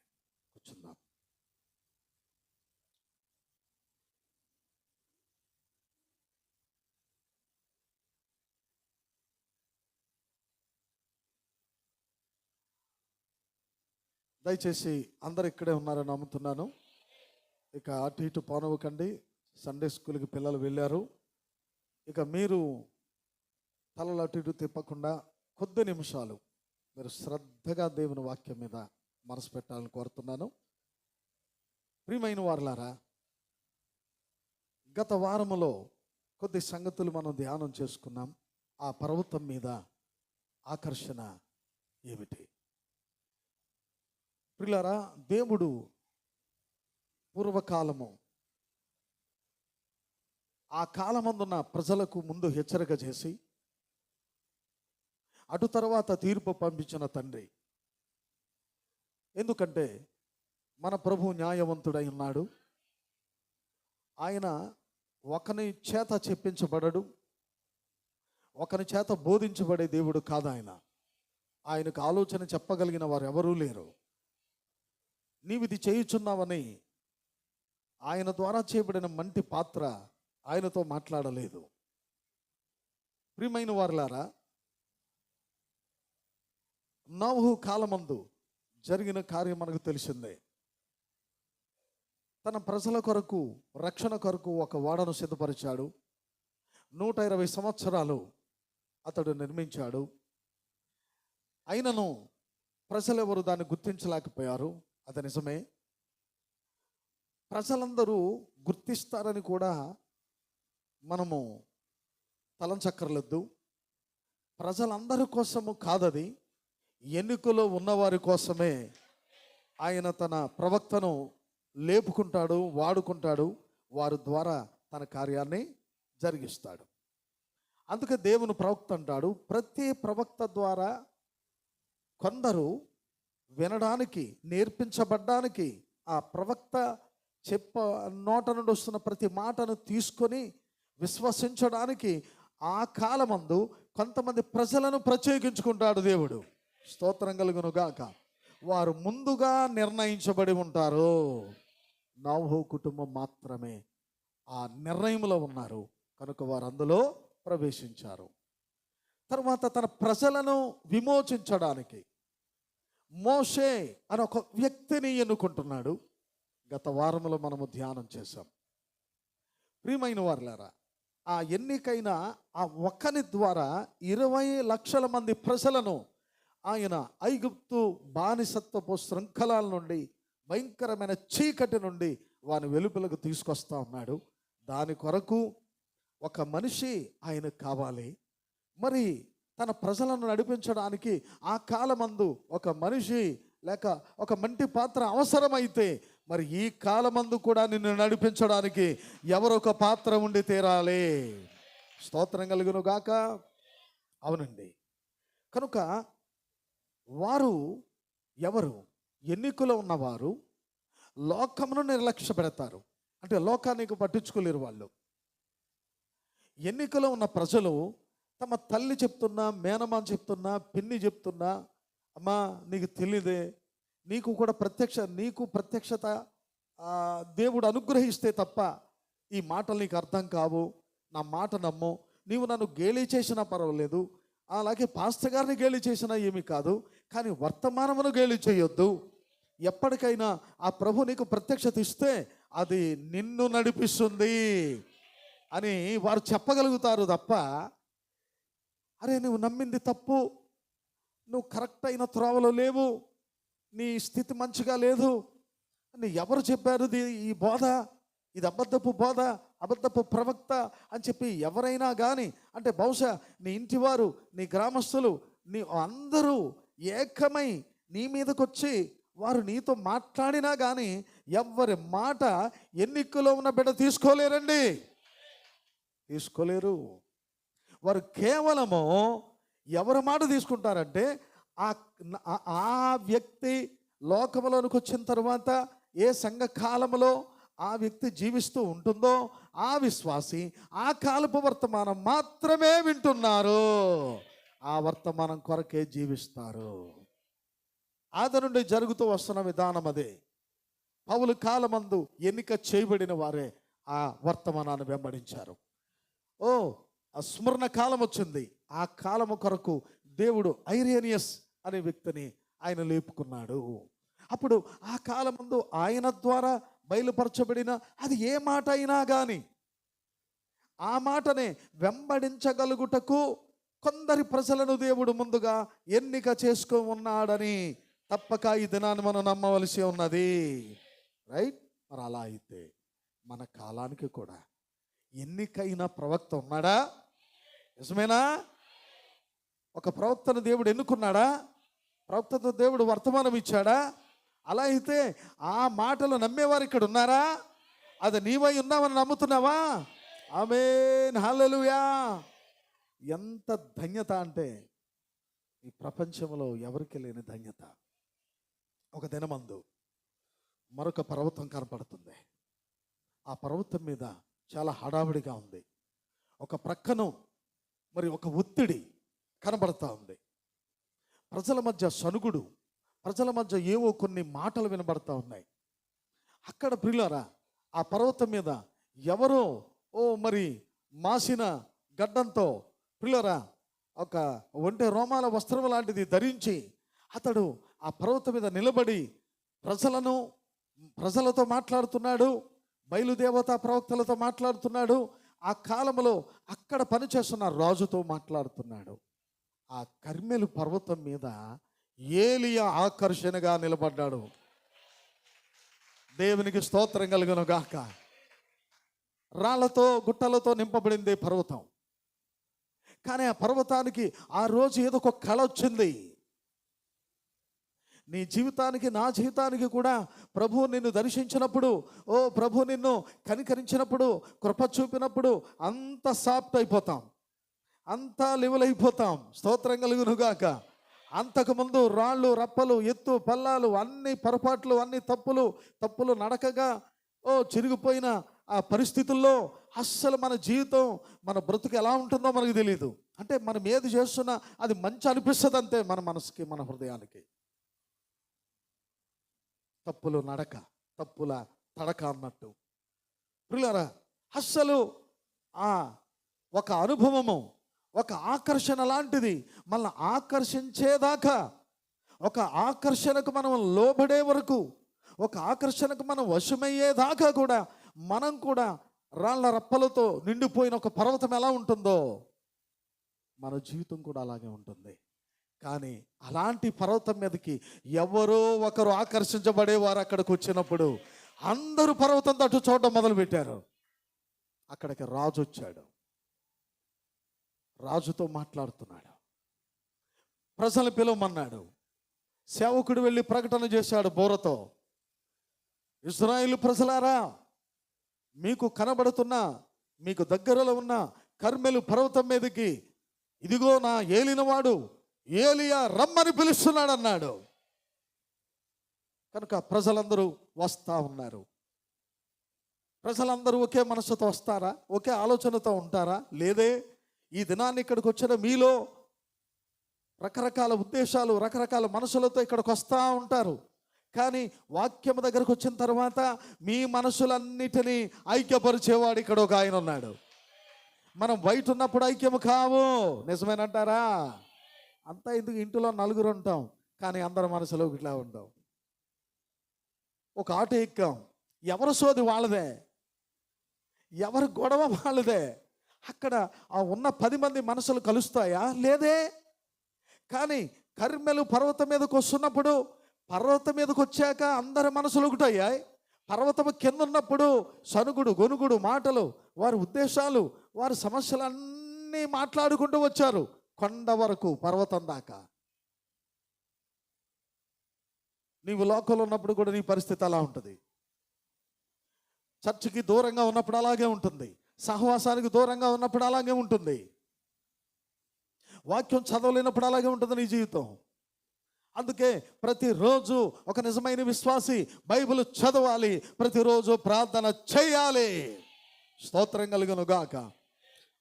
కూర్చుందాం. దయచేసి అందరు ఇక్కడే ఉన్నారని నమ్ముతున్నాను. ఇక అటు ఇటు పోనవకండి. సండే స్కూల్కి పిల్లలు వెళ్ళారు. ఇక మీరు తలలు అటు ఇటు తిప్పకుండా కొద్ది నిమిషాలు మీరు శ్రద్ధగా దేవుని వాక్యం మీద మనసు పెట్టాలని కోరుతున్నాను. ప్రియమైన వారలారా, గత వారములో కొద్ది సంగతులు మనం ధ్యానం చేసుకున్నాం. ఆ పర్వతం మీద ఆకర్షణ ఏమిటి? ప్రియులారా, దేవుడు పూర్వకాలము ఆ కాలమందున్న ప్రజలకు ముందు హెచ్చరిక చేసి అటు తర్వాత తీర్పు పంపించిన తండ్రి. ఎందుకంటే మన ప్రభు న్యాయవంతుడై ఉన్నాడు. ఆయన ఒకని చేత చెప్పించబడడు, ఒకని చేత బోధించబడే దేవుడు కాదు. ఆయనకు ఆలోచన చెప్పగలిగిన వారు ఎవరూ లేరు. నీవిది చేయుచున్నావని ఆయన ద్వారా చేయబడిన మంటి పాత్ర ఆయనతో మాట్లాడలేదు. ప్రియమైన వారలారా, నోవహు కాలమందు జరిగిన కార్యం మనకు తెలిసిందే. తన ప్రజల కొరకు, రక్షణ కొరకు ఒక ఓడను సిద్ధపరిచాడు. 120 సంవత్సరాలు అతడు నిర్మించాడు. అయినను ప్రజలెవరు దాన్ని గుర్తించలేకపోయారు. అది నిజమే. ప్రజలందరూ గుర్తిస్తారని కూడా మనము తలంచక్కర్లేదు. ప్రజలందరి కోసము కాదది, ఎన్నికలో ఉన్నవారి కోసమే ఆయన తన ప్రవక్తను లేపుకుంటాడు, వాడుకుంటాడు. వారి ద్వారా తన కార్యాన్ని జరిగిస్తాడు. అందుకే దేవుని ప్రవక్త అంటాడు, ప్రతి ప్రవక్త ద్వారా కొందరు వినడానికి, నేర్పించబడ్డానికి, ఆ ప్రవక్త నోట నుండి వస్తున్న ప్రతి మాటను తీసుకొని విశ్వసించడానికి ఆ కాలమందు కొంతమంది ప్రజలను ప్రత్యేకించుకుంటాడు దేవుడు. స్తోత్రం కలుగును గాక. వారు ముందుగా నిర్ణయించబడి ఉంటారు. నోవహు కుటుంబం మాత్రమే ఆ నిర్ణయంలో ఉన్నారు కనుక వారు అందులో ప్రవేశించారు. తర్వాత తన ప్రజలను విమోచించడానికి మోషే అని ఒక వ్యక్తిని ఎన్నుకుంటున్నాడు. గత వారంలో మనము ధ్యానం చేశాం. ప్రియమైన వారలారా, ఆ ఎన్నికైన ఆ ఒక్కని ద్వారా 20 లక్షల మంది ప్రజలను ఆయన ఐగుప్తు బానిసత్వపు శృంఖలాల నుండి, భయంకరమైన చీకటి నుండి వాని వెలుపలకు తీసుకొస్తా ఉన్నాడు. దాని కొరకు ఒక మనిషి ఆయనకు కావాలి. మరి తన ప్రజలను నడిపించడానికి ఆ కాలమందు ఒక మనిషి లేక ఒక మంటి పాత్ర అవసరమైతే, మరి ఈ కాలమందు కూడా నిన్ను నడిపించడానికి ఎవరొక పాత్ర ఉండి తీరాలి. స్తోత్రం కలుగును గాక. అవునండి. కనుక వారు ఎవరు? ఎన్నికలో ఉన్నవారు లోకమును నిర్లక్ష్య పెడతారు. అంటే లోకానికి పట్టించుకోలేరు వాళ్ళు. ఎన్నికలో ఉన్న ప్రజలు తమ తల్లి చెప్తున్నా, మేనమామ చెప్తున్నా, పిన్ని చెప్తున్నా, అమ్మా నీకు తెలియదే, నీకు ప్రత్యక్షత దేవుడు అనుగ్రహిస్తే తప్ప ఈ మాటలు నీకు అర్థం కావు, నా మాట నమ్ము, నీవు నన్ను గేలి చేసినా పర్వాలేదు, అలాగే పాస్టర్ గారిని గేలి చేసినా ఏమీ కాదు, కానీ వర్తమానమును గేలి చేయొద్దు. ఎప్పటికైనా ఆ ప్రభు నీకు ప్రత్యక్షత ఇస్తే అది నిన్ను నడిపిస్తుంది అని వారు చెప్పగలుగుతారు తప్ప, అరే నువ్వు నమ్మింది తప్పు, నువ్వు కరెక్ట్ అయిన త్రోవలో లేవు, నీ స్థితి మంచిగా లేదు అని ఎవరు చెప్పారు? ఈ బోధ, ఇది అబద్ధపు బోధ, అబద్ధపు ప్రవక్త అని చెప్పి ఎవరైనా కానీ, అంటే బహుశా నీ ఇంటివారు, నీ గ్రామస్తులు, నీ అందరూ ఏకమై నీ మీదకి వచ్చి వారు నీతో మాట్లాడినా కానీ ఎవరి మాట ఎన్నికలో ఉన్న బిడ్డ తీసుకోలేరండి, తీసుకోలేరు. వారు కేవలము ఎవరి మాట తీసుకుంటారంటే ఆ వ్యక్తి లోకములోనికి వచ్చిన తర్వాత ఏ సంఘ కాలంలో ఆ వ్యక్తి జీవిస్తూ ఉంటుందో ఆ విశ్వాసి ఆ కాలపు వర్తమానం మాత్రమే వింటున్నారు, ఆ వర్తమానం కొరకే జీవిస్తారు. ఆది నుండి జరుగుతూ వస్తున్న విధానం అదే. పౌలు కాలమందు ఎన్నిక చేయబడిన వారే ఆ వర్తమానాన్ని వెంబడించారు. ఆ స్మరణ కాలం వచ్చింది. ఆ కాలము కొరకు దేవుడు ఐరేనియస్ అనే వ్యక్తిని ఆయన లేపుకున్నాడు. అప్పుడు ఆ కాలమందు ఆయన ద్వారా బయలుపరచబడిన అది ఏ మాట అయినా కానీ ఆ మాటనే వెంబడించగలుగుటకు కొందరి ప్రజలను దేవుడు ముందుగా ఎన్నిక చేసుకొని ఉన్నాడని తప్పక ఈ దినాన్ని మనం నమ్మవలసి ఉన్నది. రైట్? మరి అలా అయితే మన కాలానికి కూడా ఎన్నికైన ప్రవక్త ఉన్నాడా? నిజమేనా? ఒక ప్రవక్తను దేవుడు ఎన్నుకున్నాడా? ప్రవక్తతో దేవుడు వర్తమానం ఇచ్చాడా? అలా అయితే ఆ మాటలు నమ్మేవారు ఇక్కడ ఉన్నారా? అది నీవై ఉన్నావని నమ్ముతున్నావా? ఆమేన్, హల్లెలూయా. ఎంత ధన్యత అంటే ఈ ప్రపంచంలో ఎవరికి లేని ధన్యత. ఒక దినమందు మరొక పర్వతం కనపడుతుంది. ఆ పర్వతం మీద చాలా హడావిడిగా ఉంది. ఒక ప్రక్కను మరి ఒక ఒత్తిడి కనబడతా ఉంది. ప్రజల మధ్య సనుగుడు, ప్రజల మధ్య ఏవో కొన్ని మాటలు వినబడతా ఉన్నాయి. అక్కడ ప్రియులారా ఆ పర్వతం మీద ఎవరో మరి మాసిన గడ్డంతో ప్రియులారా ఒక ఒంటె రోమాల వస్త్రం లాంటిది ధరించి అతడు ఆ పర్వతం మీద నిలబడి ప్రజలతో మాట్లాడుతున్నాడు. బయలుదేవతా ప్రవక్తలతో మాట్లాడుతున్నాడు. ఆ కాలంలో అక్కడ పనిచేస్తున్న రాజుతో మాట్లాడుతున్నాడు. ఆ కర్మెలు పర్వతం మీద ఏలియా ఆకర్షణగా నిలబడ్డాడు. దేవునికి స్తోత్రం కలుగును గాక. రాళ్లతో గుట్టలతో నింపబడింది పర్వతం. కానీ ఆ పర్వతానికి ఆ రోజు ఏదో ఒక కళ వచ్చింది. నీ జీవితానికి, నా జీవితానికి కూడా ప్రభువు నిన్ను దర్శించినప్పుడు, ప్రభు నిన్ను కనికరించినప్పుడు, కృప చూపినప్పుడు అంత సాఫ్ట్ అయిపోతాం, అంతా లెవెల్ అయిపోతాం. స్తోత్రం కలుగునుగాక. అంతకుముందు రాళ్ళు, రప్పలు, ఎత్తు పల్లాలు, అన్ని పొరపాట్లు, అన్ని తప్పులు నడకగా చిరిగిపోయిన ఆ పరిస్థితుల్లో అస్సలు మన జీవితం, మన బ్రతుకు ఎలా ఉంటుందో మనకు తెలియదు. అంటే మనం ఏది చేస్తున్నా అది మంచి అనిపిస్తుంది అంతే మన మనసుకి, మన హృదయానికి. తప్పుల తడక అన్నట్టు ప్రియులారా, అస్సలు ఒక అనుభవము, ఒక ఆకర్షణ లాంటిది మనల్ని ఆకర్షించేదాకా, ఒక ఆకర్షణకు మనం లోబడే వరకు, ఒక ఆకర్షణకు మనం వశమయ్యేదాకా కూడా మనం కూడా రాళ్ల రప్పలతో నిండిపోయిన ఒక పర్వతం ఎలా ఉంటుందో మన జీవితం కూడా అలాగే ఉంటుంది. కానీ అలాంటి పర్వతం మీదకి ఎవరో ఒకరు ఆకర్షించబడేవారు అక్కడికి వచ్చినప్పుడు అందరూ పర్వతం తట్టు చూడడం మొదలుపెట్టారు. అక్కడికి రాజు వచ్చాడు. రాజుతో మాట్లాడుతున్నాడు. ప్రజలు పిలవమన్నాడు. సేవకుడు వెళ్ళి ప్రకటన చేశాడు బోరతో, ఇశ్రాయేలు ప్రజలారా, మీకు కనబడుతున్న, మీకు దగ్గరలో ఉన్న కర్మెలు పర్వతం మీదకి ఇదిగో నా ఏలినవాడు ఏలియా రమ్మని పిలుస్తున్నాడు అన్నాడు. కనుక ప్రజలందరూ వస్తూ ఉన్నారు. ప్రజలందరూ ఒకే మనసుతో వస్తారా? ఒకే ఆలోచనతో ఉంటారా? లేదే. ఈ దినాన్ని ఇక్కడికి వచ్చిన మీలో రకరకాల ఉద్దేశాలు, రకరకాల మనసులతో ఇక్కడికి వస్తూ ఉంటారు. కానీ వాక్యం దగ్గరకు వచ్చిన తర్వాత మీ మనసులన్నిటినీ ఐక్యపరిచేవాడు ఇక్కడ ఒక ఆయన ఉన్నాడు. మనం బయట ఉన్నప్పుడు ఐక్యము కావు, నిజమేనంటారా? అంతా ఎందుకు, ఇంటిలో నలుగురు ఉంటాం కానీ అందరి మనసులో ఇట్లా ఉంటాం. ఒక ఆటో ఎక్కాం, ఎవరి సోది వాళ్ళదే, ఎవరి గొడవ వాళ్ళదే. అక్కడ ఆ ఉన్న 10 మంది మనసులు కలుస్తాయా? లేదే. కానీ కర్మెలు పర్వతం మీదకి వస్తున్నప్పుడు, పర్వతం మీదకి వచ్చాక అందరి మనసులు ఒకటయ్యాయి. పర్వతం కింద ఉన్నప్పుడు సనుగుడు, గొనుగుడు మాటలు, వారి ఉద్దేశాలు, వారి సమస్యలన్నీ మాట్లాడుకుంటూ వచ్చారు కొండ వరకు, పర్వతం దాకా. నీవు లోకంలో ఉన్నప్పుడు కూడా నీ పరిస్థితి అలా ఉంటుంది. చర్చికి దూరంగా ఉన్నప్పుడు అలాగే ఉంటుంది. సహవాసానికి దూరంగా ఉన్నప్పుడు అలాగే ఉంటుంది. వాక్యం చదవలేనప్పుడు అలాగే ఉంటుంది నీ జీవితం. అందుకే ప్రతిరోజు ఒక నిజమైన విశ్వాసి బైబిల్ చదవాలి, ప్రతిరోజు ప్రార్థన చేయాలి. స్తోత్రం కలుగును గాక.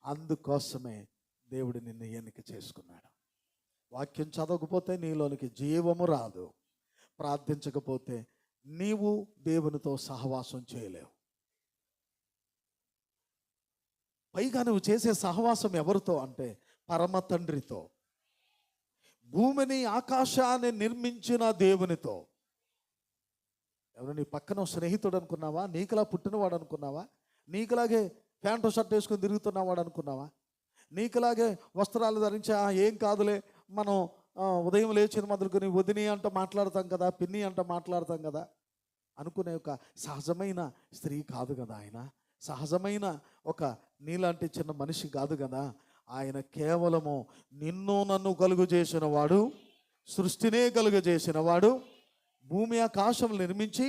అందుకోసమే దేవుడు నిన్ను ఎన్నిక చేసుకున్నాడు. వాక్యం చదవకపోతే నీలోనికి జీవము రాదు. ప్రార్థించకపోతే నీవు దేవునితో సహవాసం చేయలేవు. పైగా నువ్వు చేసే సహవాసం ఎవరితో అంటే పరమ తండ్రితో, భూమిని ఆకాశాన్ని నిర్మించిన దేవునితో. ఎవరు నీ పక్కన స్నేహితుడు అనుకున్నావా? నీకులా పుట్టినవాడు అనుకున్నావా? నీకులాగే ప్యాంటు షర్ట్ వేసుకుని తిరుగుతున్నవాడు అనుకున్నావా? నీకులాగే వస్త్రాలు ధరించి ఏం కాదులే, మనం ఉదయం లేచిన మొదలుకొని వదిని అంట మాట్లాడతాం కదా, పిన్ని అంట మాట్లాడతాం కదా అనుకునే ఒక సహజమైన స్త్రీ కాదు కదా ఆయన. సహజమైన ఒక నీలాంటి చిన్న మనిషి కాదు కదా ఆయన. కేవలము నిన్ను నన్ను కలుగు చేసిన వాడు, సృష్టినే కలుగ చేసిన వాడు, భూమి ఆకాశములు నిర్మించి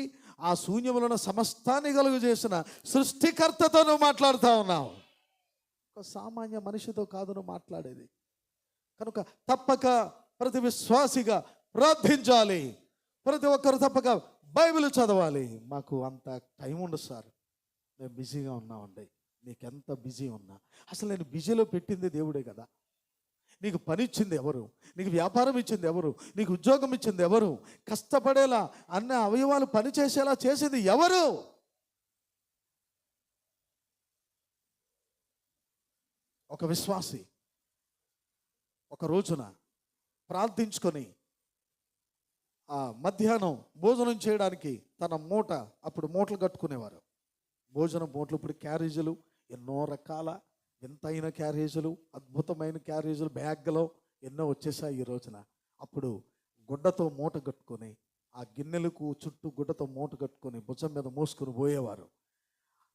ఆ శూన్యములను సమస్తాన్ని కలుగు చేసిన సృష్టికర్తతో నువ్వు మాట్లాడుతూ ఉన్నావు. ఒక సామాన్య మనిషితో కాదు నువ్వు మాట్లాడేది. కనుక తప్పక ప్రతి విశ్వాసిగా ప్రార్థించాలి. ప్రతి ఒక్కరు తప్పక బైబిల్ చదవాలి. మాకు అంత టైం ఉండదు సార్, మేము బిజీగా ఉన్నామండి. నీకెంత బిజీ ఉన్నా అసలు నేను బిజీలో పెట్టింది దేవుడే కదా. నీకు పని ఇచ్చింది ఎవరు? నీకు వ్యాపారం ఇచ్చింది ఎవరు? నీకు ఉద్యోగం ఇచ్చింది ఎవరు? కష్టపడేలా అన్న అవయవాలు పనిచేసేలా చేసింది ఎవరు? ఒక విశ్వాసి ఒక రోజున ప్రార్థించుకొని ఆ మధ్యాహ్నం భోజనం చేయడానికి తన మూట, అప్పుడు మూటలు కట్టుకునేవారు, భోజనం మూటలు. ఇప్పుడు క్యారేజీలు ఎన్నో రకాల వింతైన క్యారేజీలు, అద్భుతమైన క్యారేజీలు, బ్యాగ్లో ఎన్నో వచ్చేసాయి ఈ రోజున. అప్పుడు గుడ్డతో మూట కట్టుకొని, ఆ గిన్నెలకు చుట్టూ గుడ్డతో మూట కట్టుకొని భుజం మీద మోసుకొని పోయేవారు.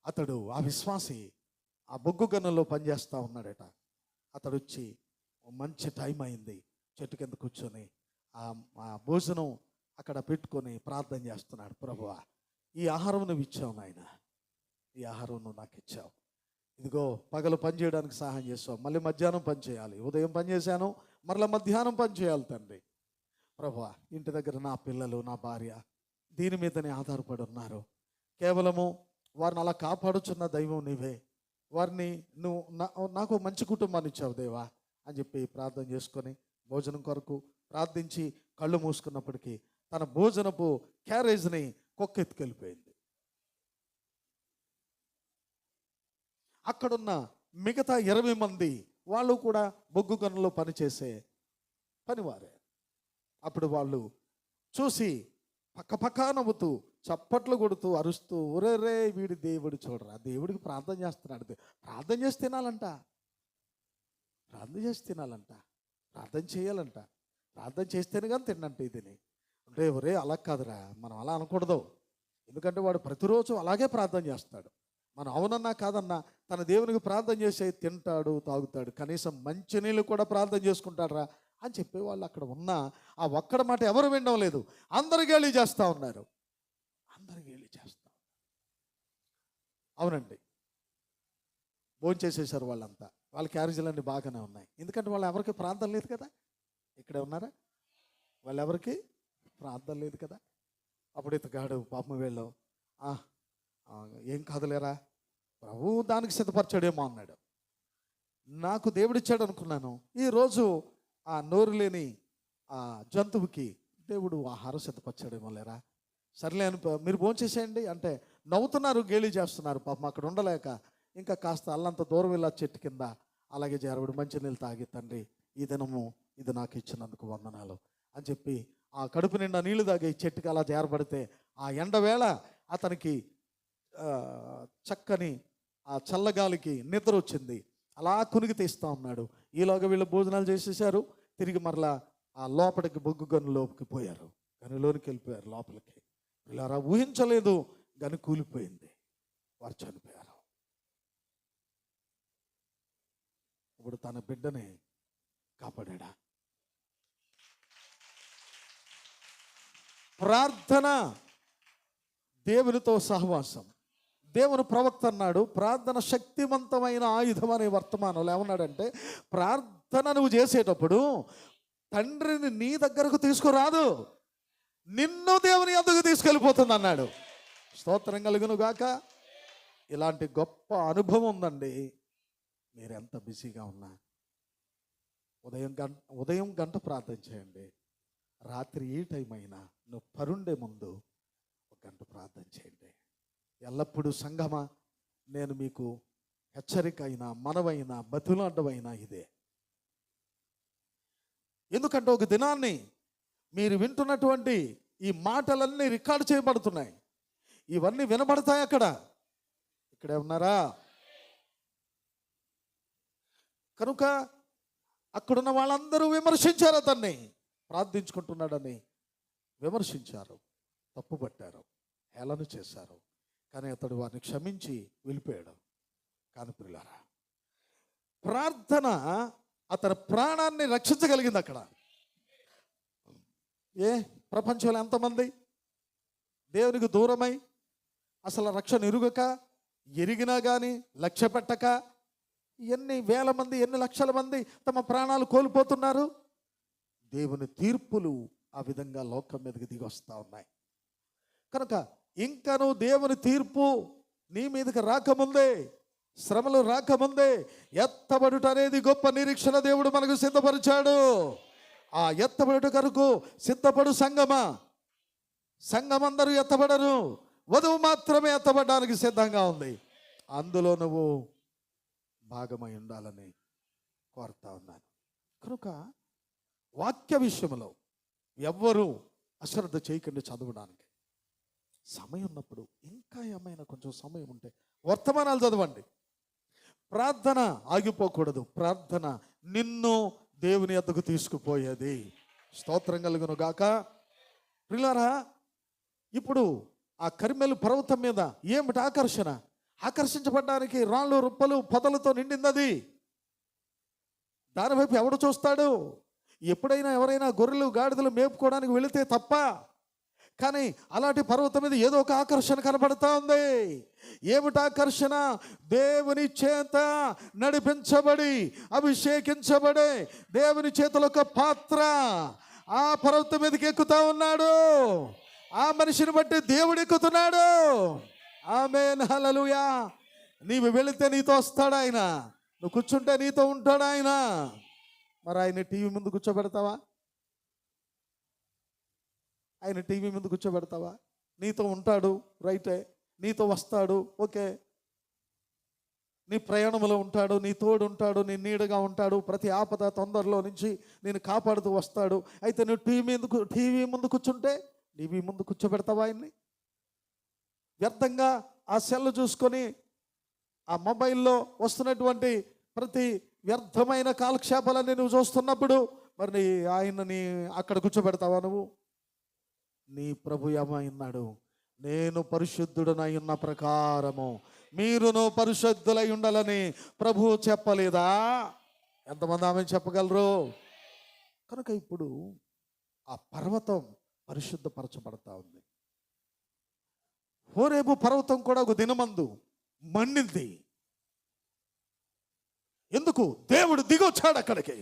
అతడు, ఆ విశ్వాసి, ఆ బొగ్గు గన్నులో పనిచేస్తూ ఉన్నాడట. అతడు వచ్చి మంచి టైం అయింది, చెట్టు కింద కూర్చొని ఆ భోజనం అక్కడ పెట్టుకొని ప్రార్థన చేస్తున్నాడు. ప్రభువా, ఈ ఆహారం నువ్వు ఇచ్చావు నాయన, ఈ ఆహారం నువ్వు నాకు ఇచ్చావు. ఇదిగో పగలు పని చేయడానికి సహాయం చేస్తావు, మళ్ళీ మధ్యాహ్నం పని చేయాలి. ఉదయం పని చేశాను, మరలా మధ్యాహ్నం పని చేయాలి తండ్రి. ప్రభువా, ఇంటి దగ్గర నా పిల్లలు, నా భార్య దీని మీదనే ఆధారపడి ఉన్నారు. కేవలము వారిని అలా కాపాడుచున్న దైవం నీవే. వారిని నువ్వు నాకు మంచి కుటుంబాన్ని ఇచ్చావు దేవా అని చెప్పి ప్రార్థన చేసుకొని భోజనం కొరకు ప్రార్థించి కళ్ళు మూసుకున్నప్పటికీ తన భోజనపు క్యారేజ్ని కుక్క ఎత్తుకెళ్ళిపోయింది. అక్కడున్న మిగతా 20 మంది వాళ్ళు కూడా బొగ్గు గనులో పనిచేసే పనివారే. అప్పుడు వాళ్ళు చూసి పక్క నవ్వుతూ చప్పట్లు కొడుతూ అరుస్తూ ఒరే వీడి దేవుడు చూడరా, దేవుడికి ప్రార్థన చేస్తున్నాడు. ప్రార్థన చేసి తినాలంట, ప్రార్థన చేసి తినాలంట, ప్రార్థన చేయాలంట, ప్రార్థన చేస్తేనే కానీ తిన్నంట ఇదిని. అంటే ఒరే అలా కాదురా, మనం అలా అనకూడదు. ఎందుకంటే వాడు ప్రతిరోజు అలాగే ప్రార్థన చేస్తాడు. మనం అవునన్నా కాదన్నా తన దేవునికి ప్రార్థన చేసి తింటాడు, తాగుతాడు, కనీసం మంచినీళ్ళు కూడా ప్రార్థన చేసుకుంటాడురా అని చెప్పేవాళ్ళు అక్కడ ఉన్న ఆ ఒక్కడ మాట ఎవరు వినడం లేదు. అందరు గేలి చేస్తూ ఉన్నారు, అందరు గేలి చేస్తా. అవునండి, భోజనం చేసేసారు వాళ్ళంతా. వాళ్ళ క్యారేజీలన్నీ బాగానే ఉన్నాయి, ఎందుకంటే వాళ్ళు ఎవరికి ప్రార్థన లేదు కదా. ఇక్కడే ఉన్నారా, వాళ్ళు ఎవరికి ప్రార్థన లేదు కదా. అప్పుడు ఇతగాడు పాపం వీళ్ళు ఏం కాదులేరా, ప్రభు దానికి సిద్ధపరచాడేమో అన్నాడు. నాకు దేవుడిచ్చాడు అనుకున్నాను, ఈరోజు ఆ నోరు లేని ఆ జంతువుకి దేవుడు ఆహారం సిద్ధపరచాడేమో లేరా, సర్లే అని మీరు భోంచేసేయండి అంటే నవ్వుతున్నారు, గేలి చేస్తున్నారు. పాపం అక్కడ ఉండలేక ఇంకా కాస్త అల్లంత దూరం వెళ్ళా చెట్టు కింద అలాగే జారబడి మంచినీళ్ళు తాగి, తండ్రి ఈ దినము ఇది నాకు ఇచ్చినందుకు వందనాలు అని చెప్పి ఆ కడుపు నిండా నీళ్లు తాగి చెట్టుకి అలా జారబడితే ఆ ఎండవేళ అతనికి చక్కని ఆ చల్లగాలికి నిద్ర వచ్చింది. అలా కునిగి తీస్తూ ఉన్నాడు. ఈలోగా వీళ్ళు భోజనాలు చేసేసారు. తిరిగి మరలా ఆ లోపలికి బొగ్గు గనులోకి పోయారు, గనిలోనికి వెళ్ళిపోయారు లోపలికి. వీళ్ళారా ఊహించలేదు, గని కూలిపోయింది, వారు చనిపోయారు. ఇప్పుడు తన బిడ్డని కాపాడా. ప్రార్థన, దేవునితో సహవాసం. దేవుని ప్రవక్త అన్నాడు, ప్రార్థన శక్తివంతమైన ఆయుధం అనే వర్తమానంలో ఏమన్నాడంటే, ప్రార్థన నువ్వు చేసేటప్పుడు తండ్రిని నీ దగ్గరకు తీసుకురాదు, నిన్ను దేవుని యొద్దకు తీసుకెళ్ళిపోతుంది అన్నాడు. స్తోత్రం కలుగును గాక. ఇలాంటి గొప్ప అనుభవం ఉందండి. మీరు ఎంత బిజీగా ఉన్నా ఉదయం గంట ప్రార్థన చేయండి, రాత్రి ఈ టైం అయినా నువ్వు పరుండే ముందు ఒక గంట ప్రార్థన చేయండి. ఎల్లప్పుడూ సంఘమా, నేను మీకు హెచ్చరిక అయినా మనవైనా బతులాడ్డమైనా ఇదే. ఎందుకంటే ఒక దినాన్ని మీరు వింటున్నటువంటి ఈ మాటలన్నీ రికార్డు చేయబడుతున్నాయి, ఇవన్నీ వినబడతాయి. ఇక్కడే ఉన్నారా? కనుక అక్కడున్న వాళ్ళందరూ విమర్శించారు, అతన్ని ప్రార్థించుకుంటున్నాడని విమర్శించారు, తప్పుపట్టారు, హేళన చేశారు. కానీ అతడు వారిని క్షమించి వెళ్ళిపోయాడు. కానీ ప్రియులారా, ప్రార్థన అతని ప్రాణాన్ని రక్షించగలిగింది. అక్కడ ప్రపంచంలో ఎంతమంది దేవునికి దూరమై అసలు రక్షణ ఎరిగినా కానీ లక్ష్య పెట్టక ఎన్ని వేల మంది, ఎన్ని లక్షల మంది తమ ప్రాణాలు కోల్పోతున్నారు. దేవుని తీర్పులు ఆ విధంగా లోకం మీదకి దిగి వస్తూ ఉన్నాయి. కనుక ఇంకను దేవుని తీర్పు నీ మీదకి రాకముందే, శ్రమలు రాకముందే ఎత్తబడుట అనేది గొప్ప నిరీక్షణ దేవుడు మనకు సిద్ధపరిచాడు. ఆ ఎత్తబడుట కొరకు సిద్ధపడు సంఘమా. సంఘమందరూ ఎత్తబడరు, వధువు మాత్రమే ఎత్తబడడానికి సిద్ధంగా ఉంది. అందులో నువ్వు భాగమై ఉండాలని కోరుతా ఉన్నాను. కనుక వాక్య విషయంలో ఎవ్వరూ అశ్రద్ధ చేయకండి. చదవడానికి సమయం ఉన్నప్పుడు, ఇంకా ఏమైనా కొంచెం సమయం ఉంటే వర్తమానాలు చదవండి. ప్రార్థన ఆగిపోకూడదు. ప్రార్థన నిన్ను దేవుని యొద్దకు తీసుకుపోయేది. స్తోత్రం కలుగును గాక. ప్రియులారా, ఇప్పుడు ఆ కర్మెలు పర్వతం మీద ఏమిటి ఆకర్షణ? ఆకర్షించబడడానికి రాళ్ళు, రుప్పలు, పొదలతో నిండింది. దానివైపు ఎవడు చూస్తాడు? ఎప్పుడైనా ఎవరైనా గొర్రెలు, గాడిదలు మేపుకోవడానికి వెళితే తప్ప. కానీ అలాంటి పర్వతం మీద ఏదో ఒక ఆకర్షణ కనబడతా ఉంది. ఏమిటి ఆకర్షణ? దేవుని చేత నడిపించబడి, అభిషేకించబడి, దేవుని చేతుల ఒక పాత్ర ఆ పర్వతం మీదకి ఎక్కుతా ఉన్నాడు. ఆ మనిషిని బట్టి దేవుడు ఎక్కుతున్నాడు. ఆమేన్, హల్లెలూయా. నీవు వెళితే నీతో వస్తాడు ఆయన, నువ్వు కూర్చుంటే నీతో ఉంటాడు ఆయన. మరి ఆయన టీవీ ముందు కూర్చోబెడతావా? ఆయన టీవీ ముందు కూర్చోబెడతావా? నీతో ఉంటాడు, రైటే. నీతో వస్తాడు, ఓకే. నీ ప్రయాణంలో ఉంటాడు, నీ తోడు ఉంటాడు, నీ నీడగా ఉంటాడు. ప్రతి ఆపద తొందరలో నుంచి నేను కాపాడుతూ వస్తాడు. అయితే నువ్వు టీవీ ముందు కూర్చుంటే టీవీ ముందు కూర్చోబెడతావా ఆయన్ని? వ్యర్థంగా ఆ సెల్ చూసుకొని ఆ మొబైల్లో వస్తున్నటువంటి ప్రతి వ్యర్థమైన కాలక్షేపాలన్నీ నువ్వు చూస్తున్నప్పుడు మరి ఆయనని అక్కడ కూర్చోబెడతావా నువ్వు? నీ ప్రభు ఏమైనాడు? నేను పరిశుద్ధుడనై ఉన్న ప్రకారము మీరును పరిశుద్ధులై ఉండాలని ప్రభువు చెప్పలేదా? ఎంతమంది ఆమె చెప్పగలరు? కనుక ఇప్పుడు ఆ పర్వతం పరిశుద్ధపరచబడతా ఉంది. హోరేబు పర్వతం కూడా ఒక దినమందు మండింది. ఎందుకు? దేవుడు దిగొచ్చాడు అక్కడికి.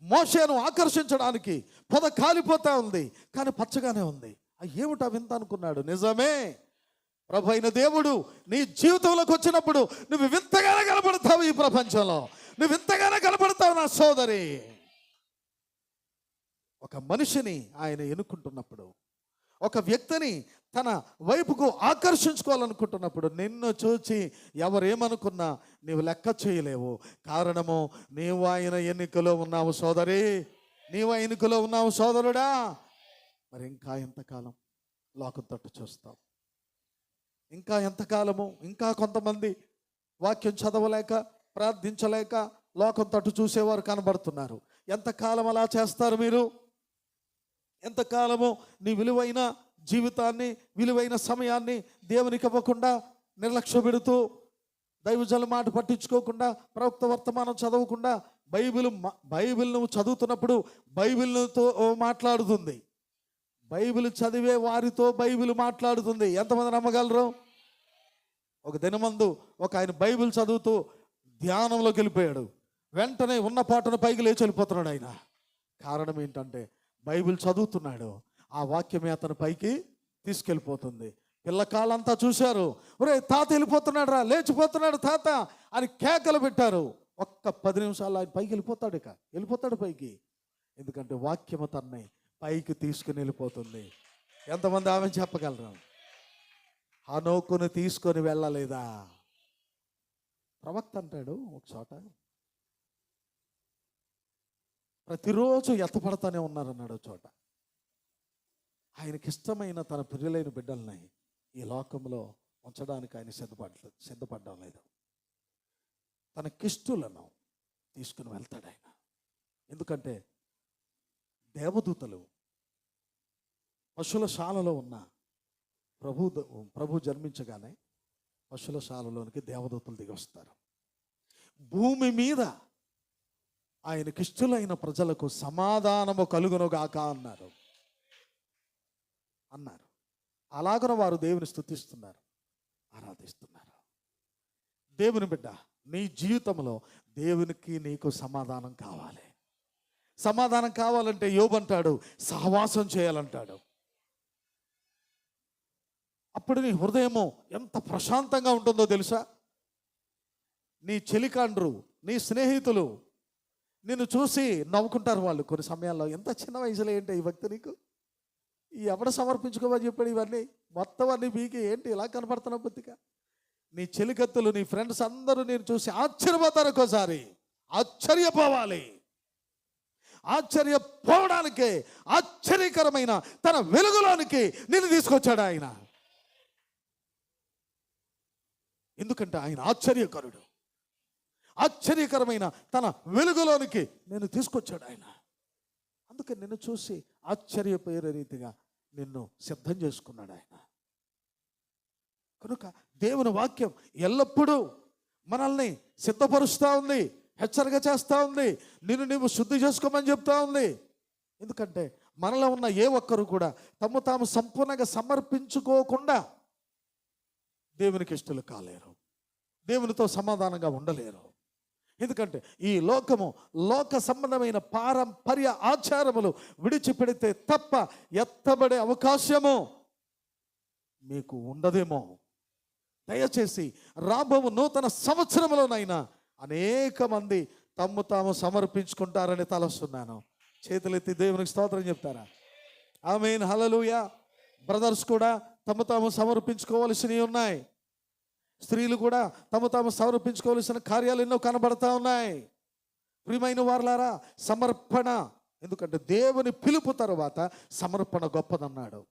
మోషేను ఆకర్షించడానికి పొద కాలిపోతా ఉంది, కానీ పచ్చగానే ఉంది. ఏమిటా వింత అనుకున్నాడు. నిజమే, ప్రభు అయిన దేవుడు నీ జీవితంలోకి వచ్చినప్పుడు నువ్వు వింతగానే కనపడతావు. ఈ ప్రపంచంలో నువ్వు వింతగానే కనపడతావు నా సోదరి. ఒక మనిషిని ఆయన ఎన్నుకుంటున్నప్పుడు, ఒక వ్యక్తిని తన వైపుకు ఆకర్షించుకోవాలనుకుంటున్నప్పుడు నిన్ను చూచి ఎవరేమనుకున్నా నీవు లెక్క చేయలేవు. కారణము, నీవు ఆయన ఎన్నికలో ఉన్నావు సోదరి, నీవు ఎన్నికలో ఉన్నావు సోదరుడా. మరి ఇంకా ఎంతకాలం లోకం తట్టు చూస్తావు? ఇంకా ఎంతకాలము? ఇంకా కొంతమంది వాక్యం చదవలేక ప్రార్థించలేక లోకం తట్టు చూసేవారు కనబడుతున్నారు. ఎంతకాలం అలా చేస్తారు మీరు? ఎంతకాలము నీ విలువైన జీవితాన్ని, విలువైన సమయాన్ని దేవునికి ఇవ్వకుండా నిర్లక్ష్య పెడుతూ, దైవజనుల మాట పట్టించుకోకుండా, ప్రవక్త వర్తమానం చదవకుండా, బైబిల్ నువ్వు చదువుతున్నప్పుడు బైబిల్తో మాట్లాడుతుంది. బైబిల్ చదివే వారితో బైబిల్ మాట్లాడుతుంది. ఎంతమంది నమ్మగలరు? ఒక దినమందు ఒక ఆయన బైబిల్ చదువుతూ ధ్యానంలోకి వెళ్ళిపోయాడు. వెంటనే ఉన్న పాటను పైకి లేచి వెళ్ళిపోతున్నాడు ఆయన. కారణం ఏంటంటే బైబిల్ చదువుతున్నాడు, ఆ వాక్యమే అతను పైకి తీసుకెళ్ళిపోతుంది. పిల్లకాళ్ళంతా చూశారు, ఒరే తాత వెళ్ళిపోతున్నాడు రా, లేచిపోతున్నాడు తాత అని కేకలు పెట్టారు. ఒక్క 10 నిమిషాలు ఆయన పైకి వెళ్ళిపోతాడు పైకి. ఎందుకంటే వాక్యము తన్నే పైకి తీసుకుని వెళ్ళిపోతుంది. ఎంతమంది ఆమె చెప్పగలరు? హనోకును తీసుకొని వెళ్ళలేదా? ప్రవక్త అంటాడు ఒక చోట, ప్రతిరోజు ఎత్తపడతానే ఉన్నారన్నాడు చోట. ఆయనకి ఇష్టమైన తన ప్రియులైన బిడ్డల్ని ఈ లోకంలో ఉంచడానికి ఆయన సిద్ధపడడం లేదు. తన కిష్టులను తీసుకుని వెళ్తాడు ఆయన. ఎందుకంటే దేవదూతలు పశువుల శాలలో ఉన్న ప్రభు జన్మించగానే పశువుల శాలలోనికి దేవదూతలు దిగి వస్తారు. భూమి మీద ఆయనకిష్టులైన ప్రజలకు సమాధానము కలుగునుగాక అన్నారు. అలాగన వారు దేవుని స్తుతిస్తున్నారు, ఆరాధిస్తున్నారు. దేవుని బిడ్డ, నీ జీవితంలో దేవునికి నీకు సమాధానం కావాలి. సమాధానం కావాలంటే యోబు అంటాడు, సహవాసం చేయాలంటాడు. అప్పుడు నీ హృదయము ఎంత ప్రశాంతంగా ఉంటుందో తెలుసా? నీ చెలికాండ్రు, నీ స్నేహితులు నిన్ను చూసి నవ్వుకుంటారు. వాళ్ళు కొన్ని సమయాల్లో, ఎంత చిన్న వయసులో ఏంటి ఈ భక్తి నీకు, ఈ ఎవడ సమర్పించుకోమని చెప్పాడు, ఇవన్నీ మొత్తం అన్నీ మీకు ఏంటి ఇలా కనపడుతున్నావు బుద్ధిగా? నీ చెలికత్తులు, నీ ఫ్రెండ్స్ అందరూ నేను చూసి ఆశ్చర్యపోతారు. ఒక్కోసారి ఆశ్చర్యపోవాలి. ఆశ్చర్యపోవడానికే ఆశ్చర్యకరమైన తన వెలుగులోనికి నిన్ను తీసుకొచ్చాడు ఆయన. ఎందుకంటే ఆయన ఆశ్చర్యకరుడు. ఆశ్చర్యకరమైన తన వెలుగులోనికి నేను తీసుకొచ్చాడు ఆయన. అందుకే నిన్ను చూసి ఆశ్చర్యపోయే రీతిగా నిన్ను సిద్ధం చేసుకున్నాడు ఆయన. కనుక దేవుని వాక్యం ఎల్లప్పుడూ మనల్ని సిద్ధపరుస్తూ ఉంది, హెచ్చరిక చేస్తూ ఉంది, నిన్ను నీవు శుద్ధి చేసుకోమని చెప్తా ఉంది. ఎందుకంటే మనలో ఉన్న ఏ ఒక్కరు కూడా తాము సంపూర్ణంగా సమర్పించుకోకుండా దేవునికి ఇష్టలు కాలేరు, దేవునితో సమాధానంగా ఉండలేరు. ఎందుకంటే ఈ లోకము, లోక సంబంధమైన పారంపర్య ఆచారములు విడిచిపెడితే తప్ప ఎత్తబడే అవకాశము మీకు ఉండదేమో. దయచేసి రాబో నూతన సంవత్సరంలోనైనా అనేక మంది తాము సమర్పించుకుంటారని తలస్తున్నాను. చేతులెత్తి దేవునికి స్తోత్రం చెప్తారా? ఆమేన్, హల్లెలూయా. బ్రదర్స్ కూడా తాము సమర్పించుకోవలసినవి ఉన్నాయి. స్త్రీలు కూడా తాము సమర్పించుకోవలసిన కార్యాలు ఎన్నో కనబడతా ఉన్నాయి. ప్రియమైన వారలారా, సమర్పణ, ఎందుకంటే దేవుని పిలుపు తర్వాత సమర్పణ గొప్పదన్నాడు.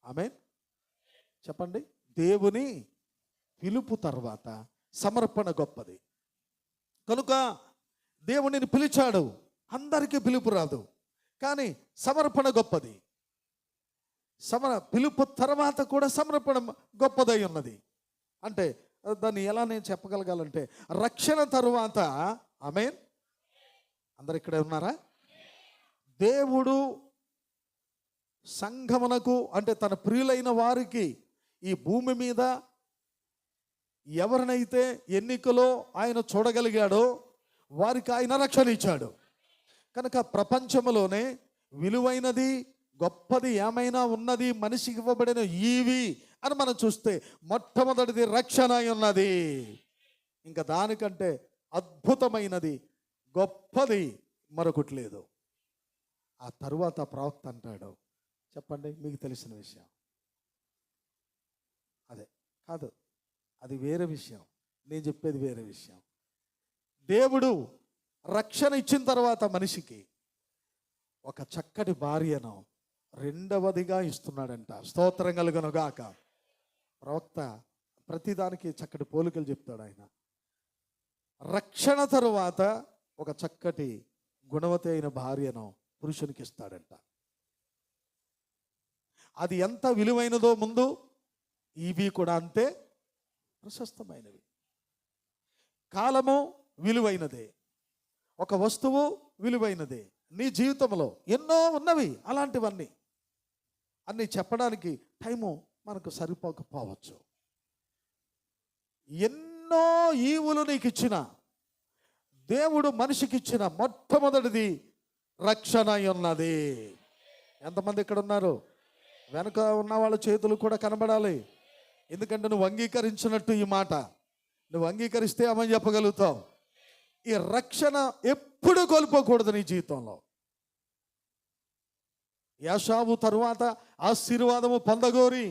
ఆమేన్. చెప్పండి. దేవుని పిలుపు తర్వాత సమర్పణ గొప్పది. కనుక దేవునిని పిలిచాడు. అందరికీ పిలుపు రాదు, కానీ సమర్పణ గొప్పది. పిలుపు తర్వాత కూడా సమర్పణ గొప్పదై ఉన్నది. అంటే దాన్ని ఎలా నేను చెప్పగలగాలంటే, రక్షణ తరువాత, ఆమేన్, అందరు ఇక్కడే ఉన్నారా? దేవుడు సంఘమునకు, అంటే తన ప్రియులైన వారికి ఈ భూమి మీద ఎవరినైతే ఎన్నికలో ఆయన చూడగలిగాడో వారికి ఆయన రక్షణ ఇచ్చాడు. కనుక ప్రపంచంలోనే విలువైనది గొప్పది ఏమైనా ఉన్నది మనిషికి ఇవ్వబడిన ఈవి అని మనం చూస్తే మొట్టమొదటిది రక్షణ అయి ఉన్నది. ఇంకా దానికంటే అద్భుతమైనది గొప్పది మరొకటి లేదు. ఆ తరువాత ప్రవక్త అంటాడు, చెప్పండి, మీకు తెలిసిన విషయం అదే కాదు, అది వేరే విషయం. నేను చెప్పేది వేరే విషయం. దేవుడు రక్షణ ఇచ్చిన తర్వాత మనిషికి ఒక చక్కటి భార్యను రెండవదిగా ఇస్తున్నాడంట. స్తోత్రం కలుగును గాక. ప్రవక్త ప్రతిదానికి చక్కటి పోలికలు చెప్తాడు. ఆయన రక్షణ తరువాత ఒక చక్కటి గుణవతి అయిన భార్యను పురుషునికి ఇస్తాడంట. అది ఎంత విలువైనదో ముందు, ఇవి కూడా అంతే ప్రశస్తమైనవి. కాలము విలువైనదే, ఒక వస్తువు విలువైనదే. నీ జీవితంలో ఎన్నో ఉన్నవి అలాంటివన్నీ. అన్నీ చెప్పడానికి టైము మనకు సరిపోకపోవచ్చు. ఎన్నో ఈవులు నీకు ఇచ్చిన దేవుడు మనిషికి ఇచ్చిన మొట్టమొదటిది రక్షణ ఉన్నది. ఎంతమంది ఇక్కడ ఉన్నారు? వెనక ఉన్న వాళ్ళ చేతులు కూడా కనబడాలి. ఎందుకంటే నువ్వు అంగీకరించినట్టు ఈ మాట నువ్వు అంగీకరిస్తే అమని చెప్పగలుగుతావు. ఈ రక్షణ ఎప్పుడు కోల్పోకూడదు నీ జీవితంలో. యాషావు తరువాత ఆశీర్వాదము పొందగోరి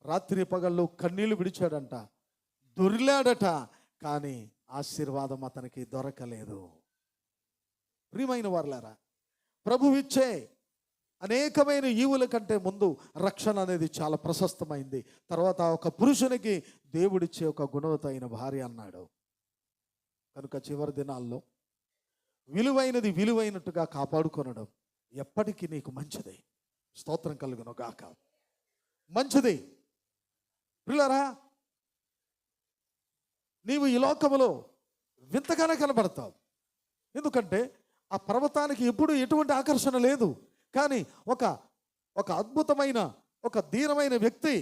రాత్రి పగళ్ళు కన్నీళ్లు విడిచాడంట, దొర్లాడట, కానీ ఆశీర్వాదం అతనికి దొరకలేదు. ప్రియమైన వారలారా, ప్రభువిచ్చే అనేకమైన ఈవుల కంటే ముందు రక్షణ అనేది చాలా ప్రశస్తమైంది. తర్వాత ఒక పురుషునికి దేవుడిచ్చే ఒక గుణవతి అయిన భార్య అన్నాడు. కనుక చివరి దినాల్లో విలువైనది విలువైనట్టుగా కాపాడుకొనడం ఎప్పటికీ నీకు మంచిది. స్తోత్రం కలుగును గాక. మంచిది. ప్రియులారా, నీవు ఈ లోకములో వింతగానే కనబడతావు. ఎందుకంటే ఆ పర్వతానికి ఎప్పుడు ఎటువంటి ఆకర్షణ లేదు, కానీ ఒక అద్భుతమైన ఒక దీనమైన వ్యక్తి,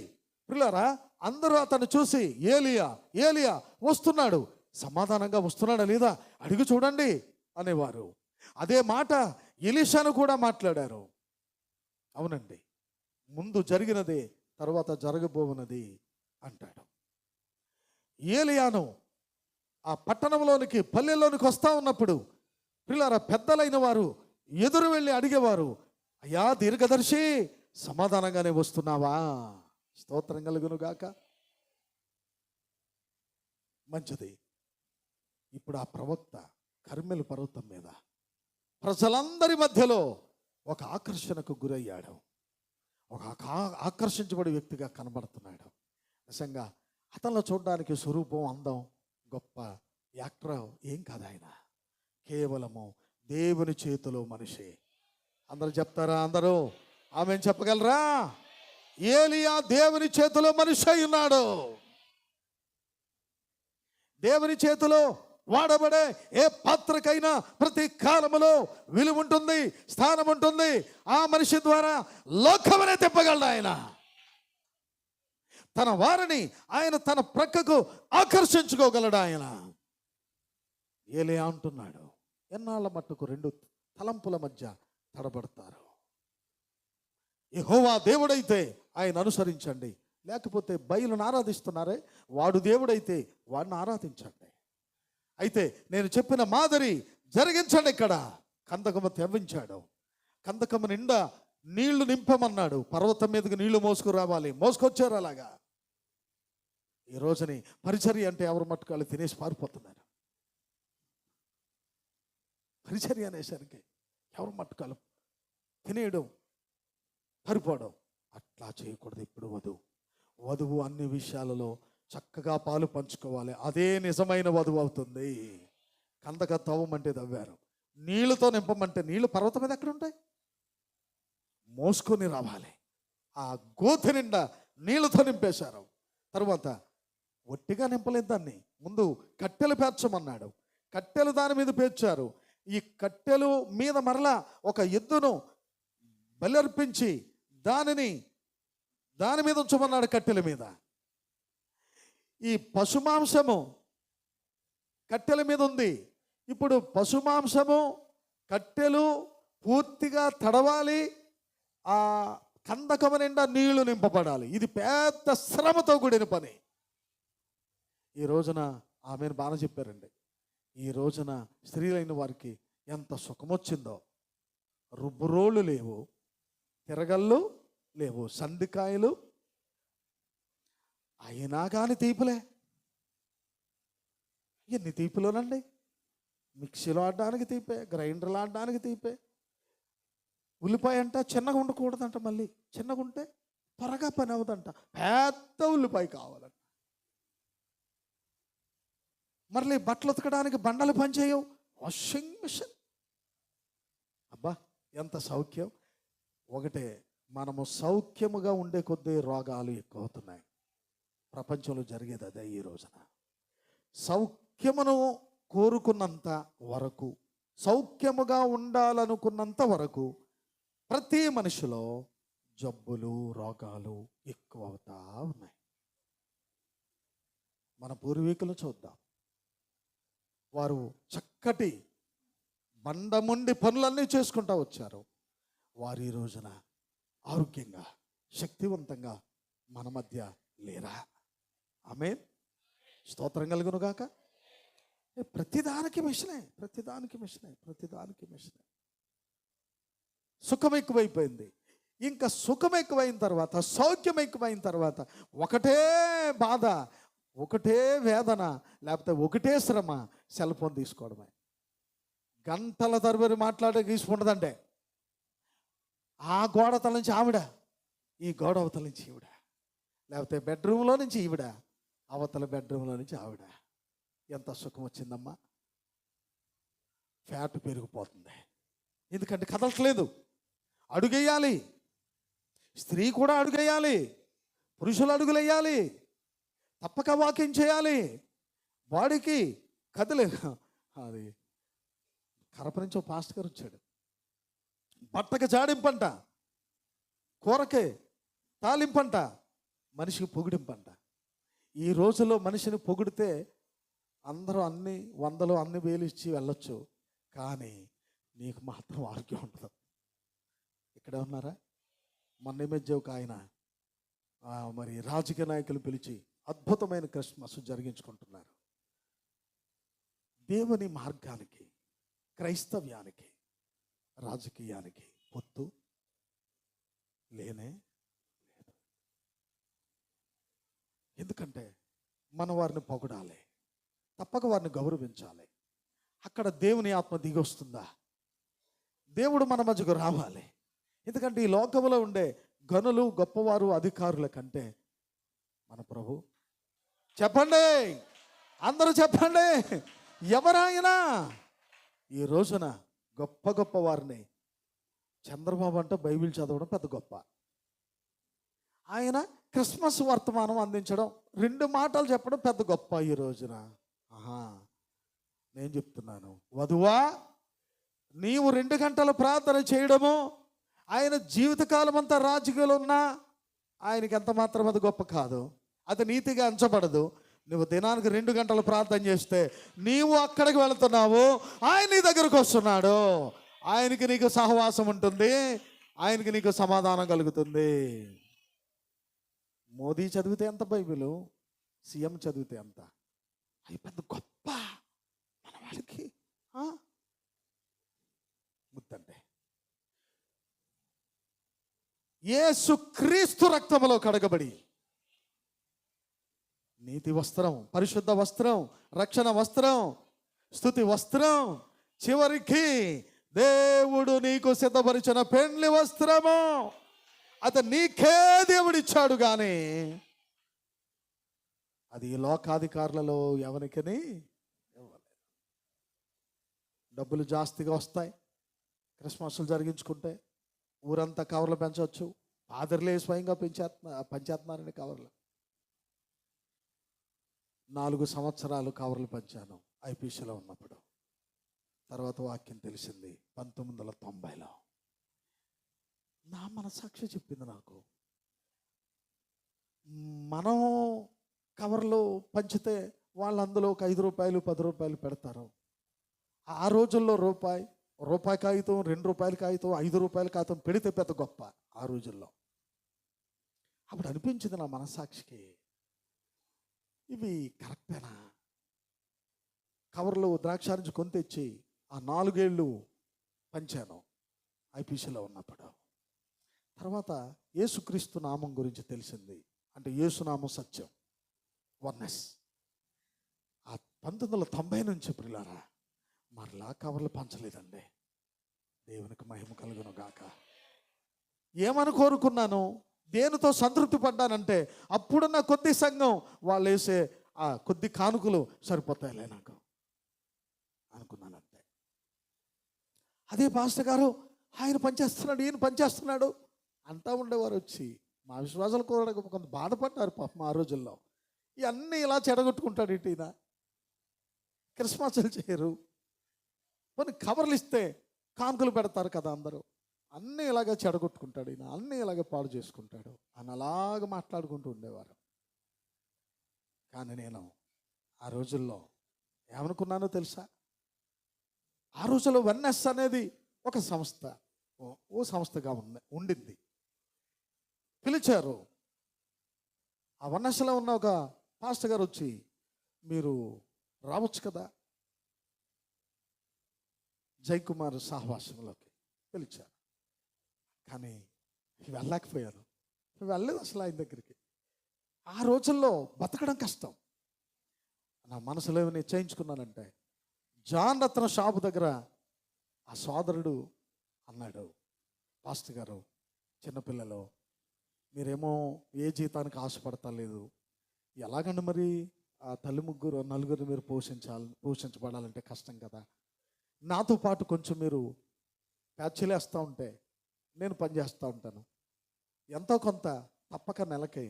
ప్రియులారా, అందరూ అతన్ని చూసి ఏలియా ఏలియా వస్తున్నాడు, సమాధానంగా వస్తున్నాడా లేదా అడిగి చూడండి అనేవారు. అదే మాట ఎలీషాను కూడా మాట్లాడారు. అవునండి, ముందు జరిగినదే తర్వాత జరగబోవునది అంటాడు. ఏలియాను ఆ పట్టణంలోనికి పల్లెల్లోనికి వస్తా ఉన్నప్పుడు ప్రియులారా, పెద్దలైన వారు ఎదురు వెళ్ళి అడిగేవారు, అయ్యా దీర్ఘదర్శి, సమాధానంగానే వస్తున్నావా? స్తోత్రం కలుగును గాక. మంచిది. ఇప్పుడు ఆ ప్రవక్త కర్మెలు పర్వతం మీద ప్రజలందరి మధ్యలో ఒక ఆకర్షణకు గురయ్యాడు. ఒక ఆకర్షించబడే వ్యక్తిగా కనబడుతున్నాడు. నిజంగా అతనిలో చూడడానికి స్వరూపం, అందం, గొప్ప యాక్టర్ ఏం కాదు. ఆయన కేవలము దేవుని చేతిలో మనిషి. అందరూ చెప్తారా? అందరూ ఆమె చెప్పగలరా? ఏలియా దేవుని చేతిలో మనిషి అయి ఉన్నాడు. దేవుని చేతిలో వాడబడే ఏ పాత్రకైనా ప్రతి కాలములో విలువ ఉంటుంది, స్థానం ఉంటుంది. ఆ మనిషి ద్వారా లోకమనే తిప్పగలడు. ఆయన తన వారిని ఆయన తన ప్రక్కకు ఆకర్షించుకోగలడు. ఆయన ఏలియా అంటున్నాడు, ఎన్నాళ్ళ మట్టుకు రెండు తలంపుల మధ్య తడబడతారు. యెహోవా దేవుడైతే ఆయన అనుసరించండి, లేకపోతే బయలును ఆరాధిస్తున్నారే, వాడు దేవుడైతే వాడిని ఆరాధించండి. అయితే నేను చెప్పిన మాదిరి జరిగించండి. ఇక్కడ కందకము తెవ్వించాడు. కందకము నిండా నీళ్లు నింపమన్నాడు. పర్వతం మీదకి నీళ్లు మోసుకురావాలి, మోసుకొచ్చారు. అలాగా ఈ రోజుని పరిచర్య అంటే ఎవరు మట్టుకాళ్ళు తినేసి పారిపోతున్నారు. పరిచర్య అనేసరికి ఎవరు మట్టుకాలు తినేయడం, పారిపోవడం. అట్లా చేయకూడదు. ఇప్పుడు వధువు అన్ని విషయాలలో చక్కగా పాలు పంచుకోవాలి. అదే నిజమైన వధువు అవుతుంది. కందక తవ్వమంటే తవ్వారు, నీళ్ళతో నింపమంటే నీళ్లు పర్వతం మీద ఎక్కడ ఉంటాయి? మోసుకొని రావాలి. ఆ గోతి నిండా నీళ్ళతో నింపేశారు. తర్వాత ఒట్టిగా నింపలేదు దాన్ని, ముందు కట్టెలు పేర్చమన్నాడు. కట్టెలు దాని మీద పేర్చారు. ఈ కట్టెలు మీద మరలా ఒక ఎద్దును బలర్పించి దాని మీద ఉంచమన్నాడు. కట్టెల మీద ఈ పశుమాంసము కట్టెల మీద ఉంది. ఇప్పుడు పశుమాంసము కట్టెలు పూర్తిగా తడవాలి, ఆ కందకము నిండా నీళ్లు నింపబడాలి. ఇది పెద్ద శ్రమతో కూడిన పని. ఈ రోజున ఆమెను బాగా చెప్పారండి. ఈ రోజున స్త్రీలైన వారికి ఎంత సుఖమొచ్చిందో. రుబ్బురోళ్ళు లేవు, తిరగళ్ళు లేవు, సందికాయలు అయినా కానీ తీపులే. ఎన్ని తీపులోనండి? మిక్సీలో ఆడడానికి తీపే, గ్రైండర్లో ఆడడానికి తీపే. ఉల్లిపాయ అంట చిన్నగా ఉండకూడదంట, మళ్ళీ చిన్నగా ఉంటే త్వరగా పని అవుదంట, పెద్ద ఉల్లిపాయ కావాలంట. మళ్ళీ బట్టలు ఉతకడానికి బండలు పనిచేయవు, వాషింగ్ మిషన్. అబ్బా ఎంత సౌఖ్యం! ఒకటే, మనము సౌఖ్యముగా ఉండే కొద్దీ రోగాలు ఎక్కువ అవుతున్నాయి. ప్రపంచంలో జరిగేది అదే. ఈ రోజున సౌఖ్యమును కోరుకున్నంత వరకు, సౌఖ్యముగా ఉండాలనుకున్నంత వరకు ప్రతి మనిషిలో జబ్బులు, రోగాలు ఎక్కువ అవుతా ఉన్నాయి. మన పూర్వీకులు చూద్దాం, వారు చక్కటి బండముండి పనులన్నీ చేసుకుంటూ వచ్చారు. వారు ఈ రోజున ఆరోగ్యంగా, శక్తివంతంగా మన మధ్య లేరా? ఆమేన్. స్తోత్రం కలుగునుగాక. ప్రతిదానికి మిషనే. సుఖం ఎక్కువైపోయింది. ఇంకా సుఖం ఎక్కువైన తర్వాత, సౌఖ్యం ఎక్కువైన తర్వాత ఒకటే బాధ, ఒకటే వేదన, లేకపోతే ఒకటే శ్రమ. సెల్ ఫోన్ తీసుకోవడమే. గంటల తరబడి మాట్లాడే తీసుకుంటుందంటే ఆ గోడ తల నుంచి ఆవిడ, ఈ గోడ అవతల నుంచి ఈవిడ, లేకపోతే బెడ్రూమ్లో నుంచి ఈవిడ, అవతల బెడ్రూమ్లో నుంచి ఆవిడ. ఎంత సుఖం వచ్చిందమ్మా! ఫ్యాట్ పెరిగిపోతుంది. ఎందుకంటే కదలట్లేదు. అడుగేయాలి, స్త్రీ కూడా అడుగేయాలి, పురుషులు అడుగులేయాలి, తప్పక వాకింగ్ చేయాలి. బాడీకి కదిలే. అది కరప నుంచి ఒక పాస్టర్ గారు వచ్చాడు. బట్టకి జాడింపంట, కూరకే తాలింపంట, మనిషికి పొగిడింపంట. ఈ రోజుల్లో మనిషిని పొగిడితే అందరూ అన్ని వందలు అన్ని వేలు ఇచ్చి వెళ్ళొచ్చు, కానీ నీకు మాత్రం ఆరోగ్యం ఉండదు. ఇక్కడే ఉన్నారా? మొన్న మధ్య ఒక ఆయన మరి రాజకీయ నాయకులు పిలిచి అద్భుతమైన క్రిస్మస్ జరిగించుకుంటున్నారు. దేవుని మార్గానికి, క్రైస్తవ్యానికి, రాజకీయానికి పొత్తు లేనే లేదు. ఎందుకంటే మన వారిని పొగడాలి, తప్పక వారిని గౌరవించాలి. అక్కడ దేవుని ఆత్మ దిగొస్తుందా? దేవుడు మన మధ్యకు రావాలి. ఎందుకంటే ఈ లోకంలో ఉండే గనులు, గొప్పవారు, అధికారుల కంటే మన ప్రభు, చెప్పండి అందరూ చెప్పండి, ఎవరైనా ఈ రోజున గొప్ప గొప్ప వారిని, చంద్రబాబు అంటే బైబిల్ చదవడం పెద్ద గొప్ప, ఆయన క్రిస్మస్ వర్తమానం అందించడం, 2 మాటలు చెప్పడం పెద్ద గొప్ప ఈ రోజున. నేను చెప్తున్నాను, వధువా నీవు 2 గంటలు ప్రార్థన చేయడము, ఆయన జీవితకాలం అంతా రాజకీయాలు ఉన్నా ఆయనకి ఎంత మాత్రం అది గొప్ప కాదు, అది నీతిగా ఎంచబడదు. నువ్వు దినానికి 2 గంటలు ప్రార్థన చేస్తే నీవు అక్కడికి వెళుతున్నావు, ఆయన నీ దగ్గరకు వస్తున్నాడు. ఆయనకి నీకు సహవాసం ఉంటుంది, ఆయనకి నీకు సమాధానం కలుగుతుంది. మోదీ చదివితే ఎంత బైబిలు, సీఎం చదివితే ఎంత, అవి పెద్ద గొప్ప మన వాళ్ళకి ముద్దంటే. యేసు క్రీస్తు రక్తములో కడగబడి నీతి వస్త్రం, పరిశుద్ధ వస్త్రం, రక్షణ వస్త్రం, స్తుతి వస్త్రం, చివరికి దేవుడు నీకు సిద్ధపరిచిన పెండ్లి వస్త్రము, అది నీకే దేవుడిచ్చాడు కానీ అది ఈ లోకాధికారులలో ఎవరికని ఇవ్వలేదు. డబ్బులు జాస్తిగా వస్తాయి. క్రిస్మస్లు జరిగించుకుంటే ఊరంతా కవర్లు పెంచవచ్చు. పాదర్లే స్వయంగా పంచేస్తున్నారండి కవర్లు. 4 సంవత్సరాలు కవర్లు పంచాను ఐపీసీలో ఉన్నప్పుడు. తర్వాత వాక్యం తెలిసింది 1990లో. నా మనసాక్షి చెప్పింది నాకు, మనం కవర్లు పంచితే వాళ్ళు అందులో ఒక 5 రూపాయలు 10 రూపాయలు పెడతారు. ఆ రోజుల్లో రూపాయి కాగితం, 2 రూపాయల కాగితం, 5 రూపాయల కాగితం పెడితే పెద్ద గొప్ప ఆ రోజుల్లో. అప్పుడు అనిపించింది నా మనసాక్షికి, ఇవి కరెక్టేనా? కవర్లు ద్రాక్షారించి కొని తెచ్చి ఆ 4 ఏళ్ళు పంచాను ఐపీసీలో ఉన్నప్పుడు. తర్వాత యేసుక్రీస్తు నామం గురించి తెలిసింది. అంటే యేసునామం సత్యం, వన్నెస్. ఆ 1990 నుంచి ప్రియులారా మరలా కవర్లు పంచలేదండి. దేవునికి మహిమ కలుగును గాక. ఏమని కోరుకున్నాను, దేనితో సంతృప్తి పడ్డానంటే అప్పుడున్న కొద్ది సంఘం వాళ్ళు వేసే ఆ కొద్ది కానుకలు సరిపోతాయిలే నాకు అనుకున్నానంతే. అదే పాస్టర్ గారు ఆయన పనిచేస్తున్నాడు, ఈయన పనిచేస్తున్నాడు అంటూ ఉండేవారు. వచ్చి మా విశ్వాసాలు కూడా కొంత బాధపడ్డారు పాపం ఆ రోజుల్లో. ఇవన్నీ ఇలా చెడగొట్టుకుంటాడు ఇటు ఈయన. క్రిస్మస్లు చేయరు, కొన్ని కవర్లు ఇస్తే కానుకలు పెడతారు కదా అందరూ. అన్నీ ఇలాగే చెడగొట్టుకుంటాడు ఈయన, అన్నీ ఇలాగే పాడు చేసుకుంటాడు అని అలాగ మాట్లాడుకుంటూ ఉండేవారు. కానీ నేను ఆ రోజుల్లో ఏమనుకున్నానో తెలుసా? ఆ రోజుల్లో వన్నెస్ అనేది ఒక సంస్థ, ఓ సంస్థగా ఉండింది. పిలిచారు. ఆ వన్నెస్లో ఉన్న ఒక పాస్టర్ గారు వచ్చి, మీరు రావచ్చు కదా జయకుమార్ సహవాసంలోకి పిలిచారు. కానీ వెళ్ళలేకపోయాను, వెళ్ళలేదు అసలు ఆయన దగ్గరికి. ఆ రోజుల్లో బతకడం కష్టం. నా మనసులో ఏమి నిశ్చయించుకున్నానంటే, జాన్ రత్న షాపు దగ్గర ఆ సోదరుడు అన్నాడు, పాస్టర్ గారు చిన్నపిల్లలు మీరేమో ఏ జీతానికి ఆశపడతా లేదు, ఎలాగండి మరి ఆ తల్లి నలుగురు మీరు పోషించబడాలంటే కష్టం కదా. నాతో పాటు కొంచెం మీరు ప్యాచ్లు వేస్తూ ఉంటే నేను పనిచేస్తూ ఉంటాను, ఎంతో కొంత తప్పక నెలకి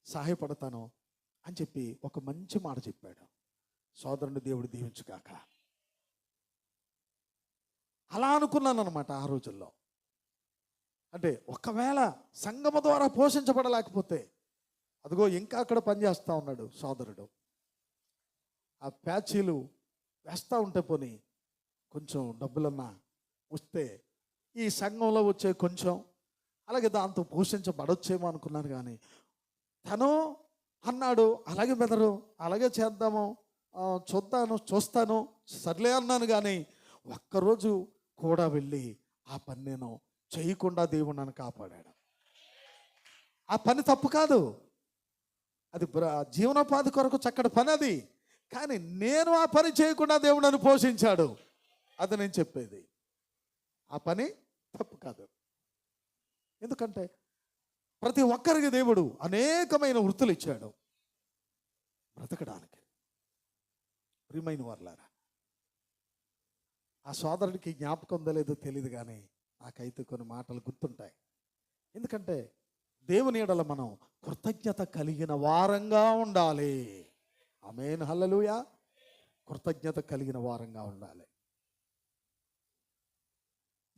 సహాయపడతాను అని చెప్పి ఒక మంచి మాట చెప్పాడు. సోదరుని దేవుడు దీవించుగాక. అలా అనుకున్నాను అనమాట ఆ రోజుల్లో. అంటే ఒకవేళ సంఘము ద్వారా పోషించబడలేకపోతే, అదిగో ఇంకా అక్కడ పనిచేస్తూ ఉన్నాడు సోదరుడు, ఆ ప్యాచీలు వేస్తూ ఉంటే పోనీ కొంచెం డబ్బులన్నా వస్తే ఈ సంఘంలో వచ్చే కొంచెం అలాగే దాంతో పోషించబడొచ్చేమో అనుకున్నాను. కానీ తను అన్నాడు, అలాగే బెదరు అలాగే చేద్దాము, చూస్తాను సర్లే అన్నాను. కానీ ఒక్కరోజు కూడా వెళ్ళి ఆ పని నేను చేయకుండా దేవుడు నన్ను కాపాడాడు. ఆ పని తప్పు కాదు, అది జీవనోపాధి కొరకు చక్కటి పని అది. కానీ నేను ఆ పని చేయకుండా దేవుడు నన్ను పోషించాడు, అది నేను చెప్పేది. ఆ పని తప్పు కాదు. ఎందుకంటే ప్రతి ఒక్కరికి దేవుడు అనేకమైన వృత్తులు ఇచ్చాడు బ్రతకడానికి. ప్రియమైన వారులారా, ఆ సోదరుడికి జ్ఞాపకం ఉందో లేదో తెలియదు, కానీ నాకైతే కొన్ని మాటలు గుర్తుంటాయి. ఎందుకంటే దేవుని ఎడల మనం కృతజ్ఞత కలిగిన వారంగా ఉండాలి. ఆమేన్, హల్లెలూయా. కృతజ్ఞత కలిగిన వారంగా ఉండాలి.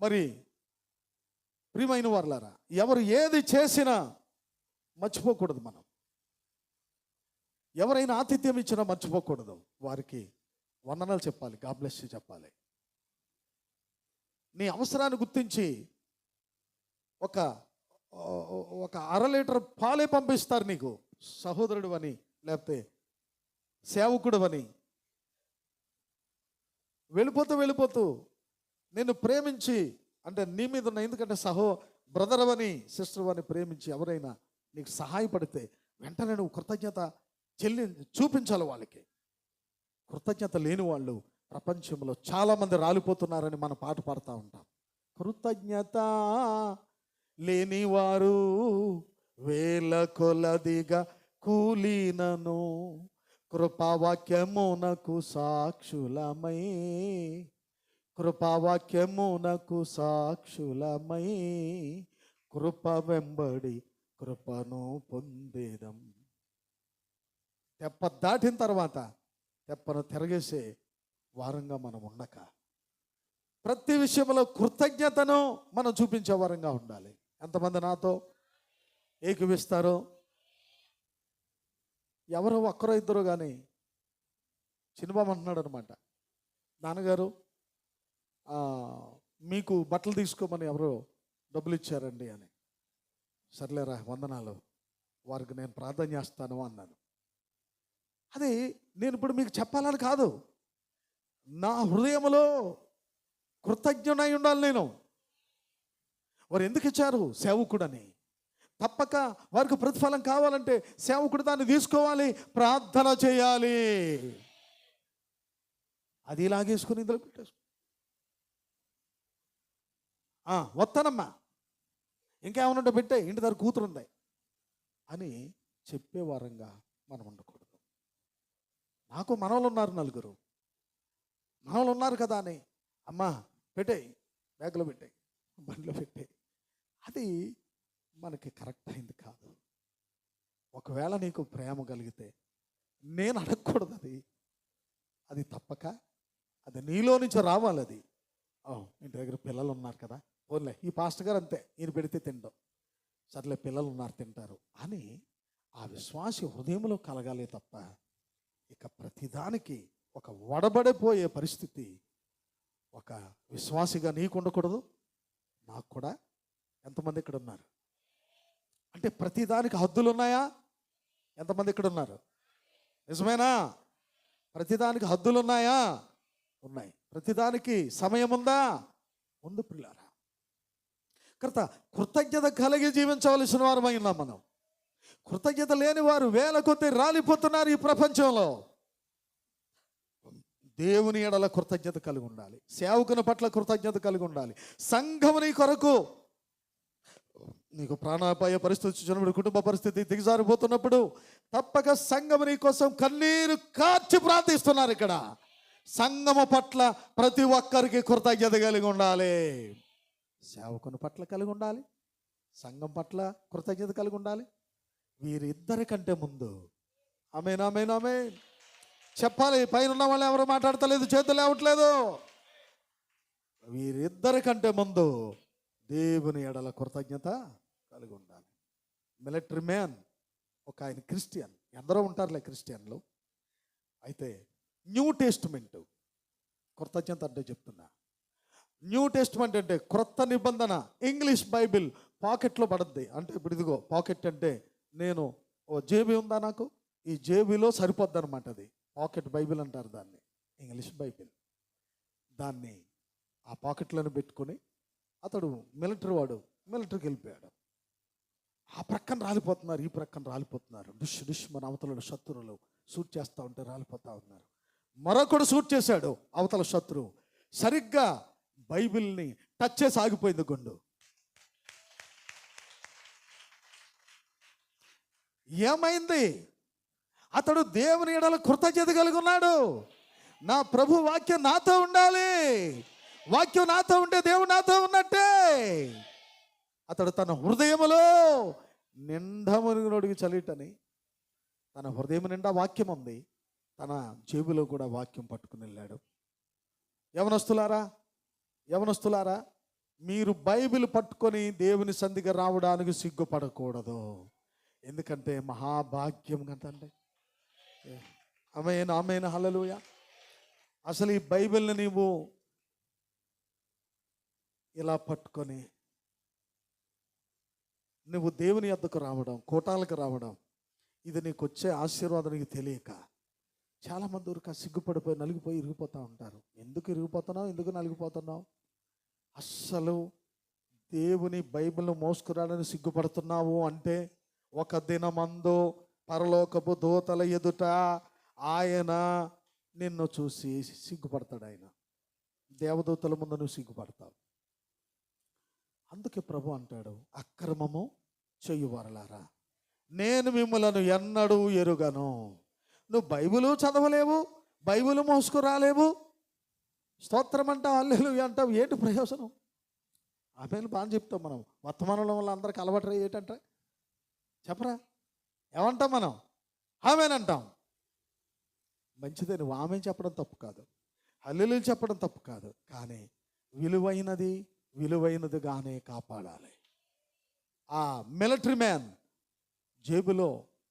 మరి ప్రియమైన వారులారా, ఎవరు ఏది చేసినా మర్చిపోకూడదు. మనం ఎవరైనా ఆతిథ్యం ఇచ్చినా మర్చిపోకూడదు. వారికి వందనాలు చెప్పాలి, గాడ్ బ్లెస్ యు చెప్పాలి. నీ అవసరాన్ని గుర్తించి ఒక 1/2 లీటర్ పాలే పంపిస్తారు నీకు, సహోదరుడు అని లేకపోతే సేవకుడు అని. వెళ్ళిపోతూ నిన్ను ప్రేమించి, అంటే నీ మీద ఉన్న, ఎందుకంటే బ్రదర్ అని సిస్టర్ అని ప్రేమించి ఎవరైనా నీకు సహాయపడితే వెంటనే నువ్వు కృతజ్ఞత చూపించాలి వాళ్ళకి. కృతజ్ఞత లేని వాళ్ళు ప్రపంచంలో చాలామంది రాలిపోతున్నారని మన పాట పాడుతూ ఉంటాం. కృతజ్ఞత లేనివారు వేల కొలదిగా కూలినను కృపావాక్యమునకు సాక్షులమై, కృపావాక్యమునకు సాక్షులమై, కృప వెంబడి కృపను పొందేదం. తెప్ప దాటిన తర్వాత తెప్పను తిరగేసే వారంగా మనం ఉండక, ప్రతి విషయంలో కృతజ్ఞతను మనం చూపించే వారంగా ఉండాలి. ఎంతమంది నాతో ఏకీవిస్తారో? ఎవరో ఒక్కరో ఇద్దరు కానీ చిన్నబాబు అంటున్నాడు అనమాట, నాన్నగారు మీకు బట్టలు తీసుకోమని ఎవరో డబ్బులు ఇచ్చారండి అని. సర్లేరా, వందనాలు, వారికి నేను ప్రార్థన చేస్తాను అన్నాను. అది నేను ఇప్పుడు మీకు చెప్పాలని కాదు, నా హృదయంలో కృతజ్ఞుడై ఉండాలి నేను. వారు ఎందుకు ఇచ్చారు? సేవకుడని. తప్పక వారికి ప్రతిఫలం కావాలంటే సేవకుడు దాన్ని తీసుకోవాలి, ప్రార్థన చేయాలి. అది ఇలాగేసుకుని ఇందులో పెట్టేసుకో, వస్తానమ్మా, ఇంకేమన్నా పెట్టే, ఇంటి దగ్గర కూతురుంది అని చెప్పే వారంగా మనం ఉండకూడదు. నాకు మనవలు ఉన్నారు, నలుగురు మనవలు ఉన్నారు కదా అని, అమ్మా పెట్టేయి, బ్యాగ్లో పెట్టాయి, బండిలో పెట్టాయి, అది మనకి కరెక్ట్ అయింది కాదు. ఒకవేళ నీకు ప్రేమ కలిగితే నేను అడగకూడదు, అది తప్పక అది నీలో నుంచి రావాలి. అది ఇంటి దగ్గర పిల్లలు ఉన్నారు కదా, పోన్లే ఈ పాస్టర్ గారు అంతే, ఈయన పెడితే తినడం, సర్లే పిల్లలు ఉన్నారు తింటారు అని ఆ విశ్వాసి హృదయంలో కలగాలి తప్ప ఇక ప్రతిదానికి ఒక వడబడిపోయే పరిస్థితి ఒక విశ్వాసిగా నీకు ఉండకూడదు, నాకు కూడా. ఎంతమంది ఇక్కడ ఉన్నారు అంటే ప్రతిదానికి హద్దులు ఉన్నాయా? ఎంతమంది ఇక్కడ ఉన్నారు? నిజమేనా? ప్రతిదానికి హద్దులు ఉన్నాయా? ఉన్నాయి. ప్రతిదానికి సమయం ఉందా? ఉంది పిల్లారా. కృతజ్ఞత కలిగి జీవించవలసిన వారమై ఉన్నాం మనం. కృతజ్ఞత లేని వారు వేల కొద్ది రాలిపోతున్నారు ఈ ప్రపంచంలో. దేవుని ఎడల కృతజ్ఞత కలిగి ఉండాలి, సేవకుని పట్ల కృతజ్ఞత కలిగి ఉండాలి. సంఘముని కొరకు నీకు ప్రాణాపాయ పరిస్థితి వచ్చినప్పుడు, కుటుంబ పరిస్థితి దిగజారిపోతున్నప్పుడు తప్పక సంఘముని కోసం కన్నీరు కార్చి ప్రార్థిస్తున్నారు. ఇక్కడ సంఘము పట్ల ప్రతి ఒక్కరికి కృతజ్ఞత కలిగి ఉండాలి. సేవకుని పట్ల కలిగి ఉండాలి, సంఘం పట్ల కృతజ్ఞత కలిగి ఉండాలి. వీరిద్దరి కంటే ముందు ఆమేన్ ఆమేన్ ఆమేన్ చెప్పాలి. పైన ఉన్న వాళ్ళు ఎవరు మాట్లాడతలేదు, చేతులు లేవట్లేదు. వీరిద్దరి కంటే ముందు దేవుని ఎడల కృతజ్ఞత కలిగి ఉండాలి. మిలిటరీ మ్యాన్ ఒక ఆయన క్రిస్టియన్, ఎందరో ఉంటారులే క్రిస్టియన్లు. అయితే న్యూ టెస్ట్మెంట్ కృతజ్ఞత అంటే చెప్తున్నా. న్యూ టెస్ట్మెంట్ అంటే క్రొత్త నిబంధన. ఇంగ్లీష్ బైబిల్ పాకెట్లో పడద్ది. అంటే ఇప్పుడు ఇదిగో పాకెట్ అంటే నేను జేబీ ఉందా, నాకు ఈ జేబీలో సరిపోద్ది అనమాట. అది పాకెట్ బైబిల్ అంటారు దాన్ని, ఇంగ్లీష్ బైబిల్. దాన్ని ఆ పాకెట్లను పెట్టుకొని అతడు మిలిటరీ వాడు మిలిటరీకి వెళ్ళిపోయాడు. ఆ ప్రక్కన రాలిపోతున్నారు, ఈ ప్రక్కన రాలిపోతున్నారు. డిష్ డిష్ మన అవతల శత్రువులు షూట్ చేస్తూ ఉంటే రాలిపోతూ ఉన్నారు. మరొకడు షూట్ చేశాడు, అవతల శత్రువు సరిగ్గా బైబిల్ని టచ్ చేసి ఆగిపోయింది గుండు. ఏమైంది? అతడు దేవుని ఎడల కృతజ్ఞత కలిగి ఉన్నాడు. నా ప్రభు వాక్యం నాతో ఉండాలి, వాక్యం నాతో ఉంటే దేవుడు నాతో ఉన్నట్టే. అతడు తన హృదయములో నిండా మునిగినోడికి చలిటని, తన హృదయం నిండా వాక్యం ఉంది, తన జేబులో కూడా వాక్యం పట్టుకుని వెళ్ళాడు. యవనస్తులారా, మీరు బైబిల్ పట్టుకొని దేవుని సంధిగా రావడానికి సిగ్గుపడకూడదు. ఎందుకంటే మహాభాగ్యం కదండి. ఆమేన్ ఆమేన్ హల్లెలూయా. అసలు ఈ బైబిల్ని నీవు ఇలా పట్టుకొని నువ్వు దేవుని యొద్దకు రావడం, కోటాలకు రావడం, ఇది నీకు వచ్చే ఆశీర్వాదం నీకు తెలియక చాలామంది ఊరిక సిగ్గుపడిపోయి నలిగిపోయి ఇరిగిపోతూ ఉంటారు. ఎందుకు ఇరిగిపోతున్నావు, ఎందుకు నలిగిపోతున్నావు? అస్సలు దేవుని బైబిల్ను మోసుకురాడని సిగ్గుపడుతున్నావు అంటే ఒక దినమందు పరలోకపు దూతల ఎదుట ఆయన నిన్ను చూసి సిగ్గుపడతాడు. ఆయన దేవదూతల ముందు నువ్వు సిగ్గుపడతావు. అందుకే ప్రభు అంటాడు, అక్రమము చెయ్యువారలారా నేను మిమ్మలను ఎన్నడూ ఎరుగను. నువ్వు బైబిలు చదవలేవు, బైబిలు మోసుకురాలేవు, స్తోత్రం అంటావు, హల్లెలూయా అంటావు, ఏంటి ప్రయోజనం? ఆమెను బాగా చెప్తాం మనం. వర్తమానంలో వల్ల అందరికి అలవాటు ఏంటంటే చెప్పరా, ఏమంటాం మనం? ఆమెనంటాం. మంచిదే, నువ్వు ఆమె చెప్పడం తప్పు కాదు, హల్లెలూయా చెప్పడం తప్పు కాదు, కానీ విలువైనదిగానే కాపాడాలి. ఆ మిలిటరీ మ్యాన్ జేబులో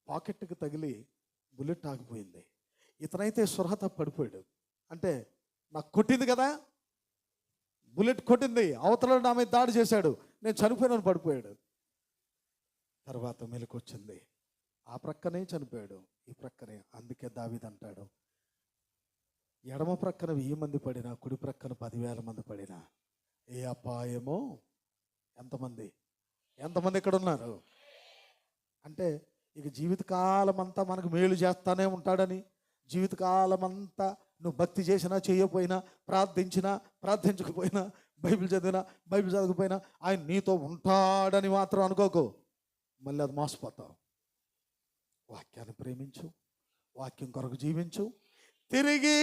పాకెట్కి తగిలి బుల్లెట్ ఆగిపోయింది. ఇతనైతే స్పృహత పడిపోయాడు. అంటే నాకు కొట్టింది కదా, బుల్లెట్ కొట్టింది, అవతల నా మీద దాడి చేశాడు, నేను చనిపోయినాను, పడిపోయాడు. తర్వాత మెలకొచ్చింది, ఆ ప్రక్కనే చనిపోయాడు, ఈ ప్రక్కనే. అందుకే దావీదు అంటాడు, ఎడమ ప్రక్కన 1000 మంది పడినా, కుడి ప్రక్కన 10,000 మంది పడినా ఏ అపాయమో. ఎంతమంది ఇక్కడ ఉన్నారు అంటే ఇక జీవితకాలం అంతా మనకు మేలు చేస్తానే ఉంటాడని, జీవితకాలం అంతా నువ్వు భక్తి చేసినా చేయకపోయినా, ప్రార్థించకపోయినా, బైబిల్ చదవకపోయినా ఆయన నీతో ఉంటాడని మాత్రం అనుకోకు, మళ్ళీ అది మోసపోతావు. వాక్యాన్ని ప్రేమించు, వాక్యం కొరకు జీవించు, తిరిగి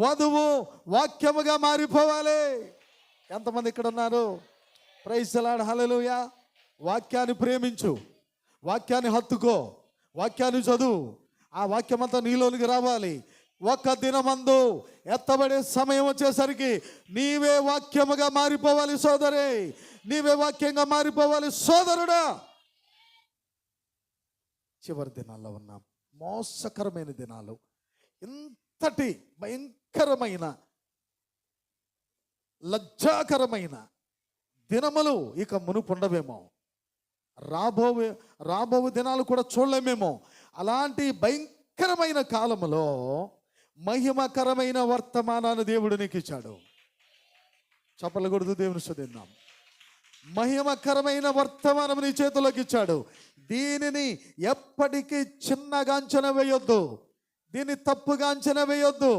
వధువు వాక్యముగా మారిపోవాలి. ఎంతమంది ఇక్కడ ఉన్నారు? ప్రైజ్ ది లార్డ్, హల్లెలూయా. వాక్యాన్ని ప్రేమించు, వాక్యాన్ని హత్తుకో, వాక్యాన్ని చదువు, ఆ వాక్యమంతా నీలోనికి రావాలి. ఒక్క దినమందు ఎత్తబడే సమయం వచ్చేసరికి నీవే వాక్యముగా మారిపోవాలి సోదరే, నీవే వాక్యంగా మారిపోవాలి సోదరుడా. చివరి దినాల్లో ఉన్నాం, మోసకరమైన దినాలు. ఇంతటి భయంకరమైన లజ్జాకరమైన దినములు ఇక మునుపుండవేమో, రాబో దినాలు కూడా చూడలేమేమో. అలాంటి భయంకరమైన కాలములో మహిమకరమైన వర్తమానాన్ని దేవుడు నీకు ఇచ్చాడు. చెప్పలకూడదు, దేవుని స్తుతిద్దాం. మహిమకరమైన వర్తమానం నీ చేతుల్లోకి ఇచ్చాడు. దీనిని ఎప్పటికీ చిన్నగా అంచనా వేయొద్దు, దీన్ని తప్పుగా అంచనా వేయొద్దు,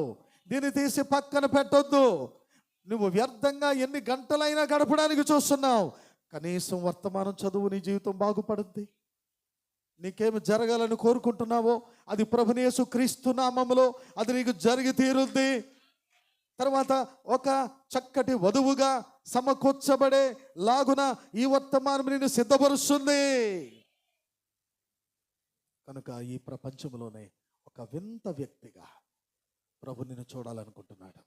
దీన్ని తీసి పక్కన పెట్టొద్దు. నువ్వు వ్యర్థంగా ఎన్ని గంటలైనా గడపడానికి చూస్తున్నావు, కనీసం వర్తమానం చదువు, నీ జీవితం బాగుపడుద్ది. నీకేమి జరగాలని కోరుకుంటున్నావో అది ప్రభువైన యేసు క్రీస్తు నామములో అది నీకు జరిగి తీరుద్ది. తర్వాత ఒక చక్కటి వధువుగా సమకూర్చబడే లాగున ఈ వర్తమానం నిన్ను సిద్ధపరుస్తుంది. కనుక ఈ ప్రపంచంలోనే ఒక వింత వ్యక్తిగా ప్రభు నిన్ను చూడాలనుకుంటున్నాడు.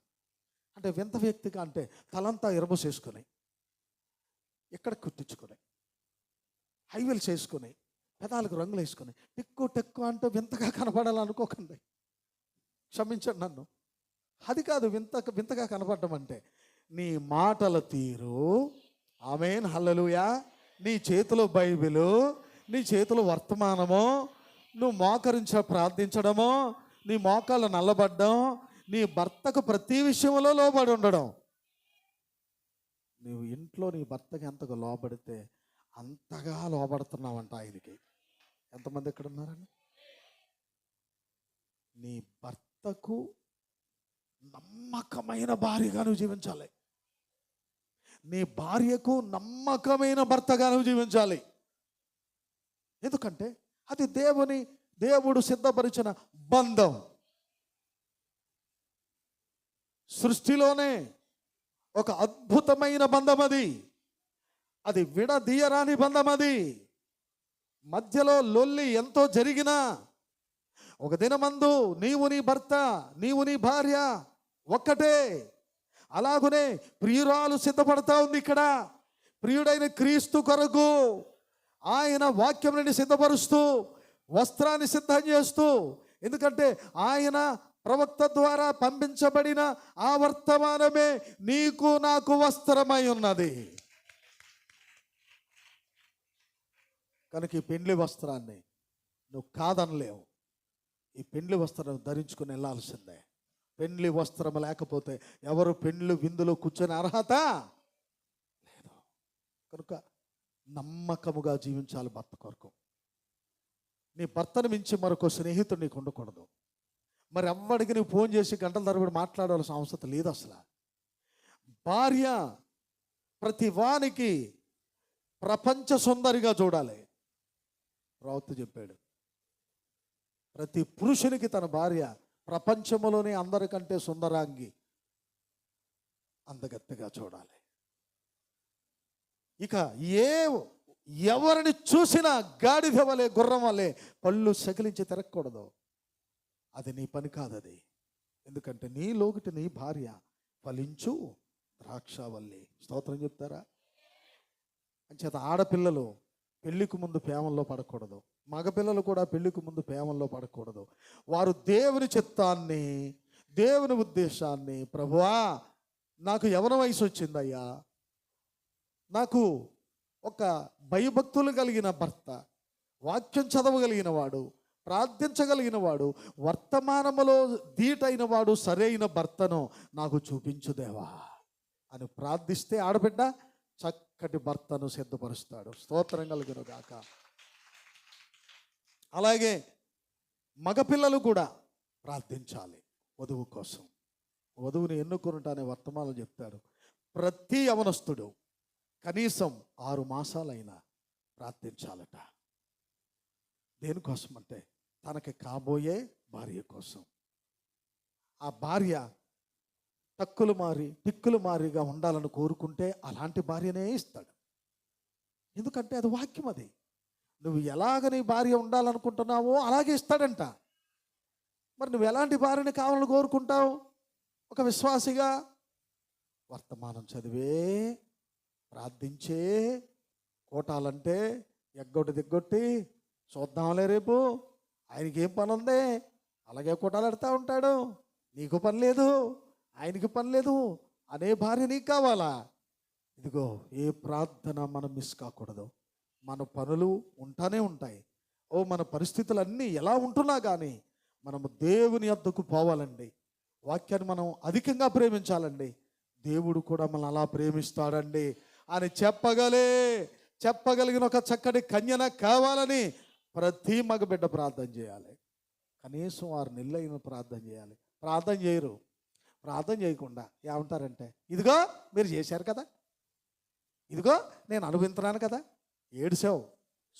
అంటే వింత వ్యక్తిగా అంటే తలంతా ఎరబోసేసుకొని, ఎక్కడ కుట్టించుకొని, హైవేలు చేసుకొని, పెదాలకు రంగులు వేసుకొని టెక్కు అంటూ వింతగా కనపడాలనుకోకండి. క్షమించండి నన్ను, అది కాదు వింతగా కనపడటం అంటే. నీ మాటల తీరు, ఆమేన్ హల్లెలూయా, నీ చేతిలో బైబిలు, నీ చేతిలో వర్తమానము, నువ్వు మోకరించి ప్రార్థించడము, నీ మోకాలు నల్లబడ్డం, నీ భర్తకు ప్రతి విషయంలో లోబడి ఉండడం. నువ్వు ఇంట్లో నీ భర్తకి ఎంతగా లోబడితే అంతగా లోబడుతున్నావంట ఆయనకి. ఎంతమంది ఇక్కడ ఉన్నారండి? నీ భర్తకు నమ్మకమైన భార్యగా నువ్వు జీవించాలి, నీ భార్యకు నమ్మకమైన భర్తగా నువ్వు జీవించాలి. ఎందుకంటే అది దేవుడు సిద్ధపరిచిన బంధం. సృష్టిలోనే ఒక అద్భుతమైన బంధం అది విడదీయరాని బంధం. అది మధ్యలో లొల్లి ఎంతో జరిగినా ఒక దినమందు నీవు నీ భర్త, నీవు నీ భార్య ఒక్కటే. అలాగునే ప్రియురాలు సిద్ధపడతా ఉంది ఇక్కడ, ప్రియుడైన క్రీస్తు కొరకు ఆయన వాక్యం నుండి సిద్ధపరుస్తూ, వస్త్రాన్ని సిద్ధం చేస్తూ. ఎందుకంటే ఆయన ప్రవక్త ద్వారా పంపించబడిన ఆ వర్తమానమే నీకు నాకు వస్త్రమై ఉన్నది. కనుక ఈ పెండ్లి వస్త్రాన్ని నువ్వు కాదనలేవు. ఈ పెండ్లి వస్త్రం ధరించుకుని వెళ్ళాల్సిందే. పెండ్లి వస్త్రం లేకపోతే ఎవరు పెండ్లి విందులో కూర్చొని అర్హత లేదు. కనుక నమ్మకముగా జీవించాలి భర్త కొరకు. నీ భర్తను మించి మరొక స్నేహితుడు నీకు ఉండకూడదు. మరి ఎవ్వడికి నువ్వు ఫోన్ చేసి గంటల తరబడి మాట్లాడాల్సిన అవసరం లేదు అసలు. భార్య ప్రతి వానికి ప్రపంచ సుందరిగా చూడాలి. ప్రవక్త చెప్పాడు, ప్రతి పురుషునికి తన భార్య ప్రపంచంలోనే అందరికంటే సుందరాంగి, అందగత్తెగా చూడాలి. ఇక ఎవరిని చూసినా గాడిద వలె గుర్రం వలె పళ్ళు సకిలించి తిరగకూడదు. అది నీ పని కాదది. ఎందుకంటే నీ లోగిటి నీ భార్య ఫలించు ద్రాక్షవల్లి. స్తోత్రం చెప్తారా? అంచేత ఆడపిల్లలు పెళ్లికి ముందు ప్రేమల్లో పడకూడదు. మగపిల్లలు కూడా పెళ్లికి ముందు ప్రేమల్లో పడకూడదు. వారు దేవుని చిత్తాన్ని, దేవుని ఉద్దేశాన్ని, ప్రభువా నాకు యవ్వన వయసు వచ్చిందయ్యా, నాకు ఒక భయభక్తులు కలిగిన భర్త, వాక్యం చదవగలిగిన వాడు, ప్రార్థించగలిగిన వాడు, వర్తమానములో ధీటైన వాడు, సరైన భర్తను నాకు చూపించు దేవా అని ప్రార్థిస్తే ఆడబిడ్డ చక్కటి భర్తను సిద్ధపరుస్తాడు. స్తోత్రం కలుగును గాక. అలాగే మగపిల్లలు కూడా ప్రార్థించాలి వధువు కోసం. వధువుని ఎన్నుకొనుటనే వర్తమానం చెప్తాడు. ప్రతి యవనస్తుడు కనీసం 6 మాసాలైనా ప్రార్థించాలట. దేనికోసం అంటే తనకి కాబోయే భార్య కోసం. ఆ భార్య టిక్కులు మారిగా ఉండాలని కోరుకుంటే అలాంటి భార్యనే ఇస్తాడు. ఎందుకంటే అది వాక్యం. అది నువ్వు ఎలాగ నీ భార్య ఉండాలనుకుంటున్నావో అలాగే ఇస్తాడంట. మరి నువ్వు ఎలాంటి భార్యని కావాలని కోరుకుంటావు? ఒక విశ్వాసిగా వర్తమానం చదివే, ప్రార్థించే, కోటాలంటే ఎగ్గొట్టి దిగ్గొట్టి చూద్దాంలే రేపు ఆయనకి ఏం పని ఉంది, అలాగే కోటాలాడుతూ ఉంటాడు, నీకు పని లేదు, ఆయనకి పని లేదు అనే భార్య నీకు కావాలా? ఇదిగో, ఏ ప్రార్థన మనం మిస్ కాకూడదు. మన పనులు ఉంటానే ఉంటాయి. మన పరిస్థితులన్నీ ఎలా ఉంటున్నా కానీ మనము దేవుని యొద్దకు పోవాలండి. వాక్యాన్ని మనం అధికంగా ప్రేమించాలండి. దేవుడు కూడా మనం అలా ప్రేమిస్తాడండి అని చెప్పగలిగిన ఒక చక్కటి కన్యన కావాలని ప్రతి మగబిడ్డ ప్రార్థన చేయాలి. కనీసం 6 నెలలు అయిన ప్రార్థన చేయాలి. ప్రార్థన చేయరు. ప్రార్థన చేయకుండా ఏమంటారంటే, ఇదిగో మీరు చేశారు కదా, ఇదిగో నేను అనుభవించున్నాను కదా, ఏడ్చావు.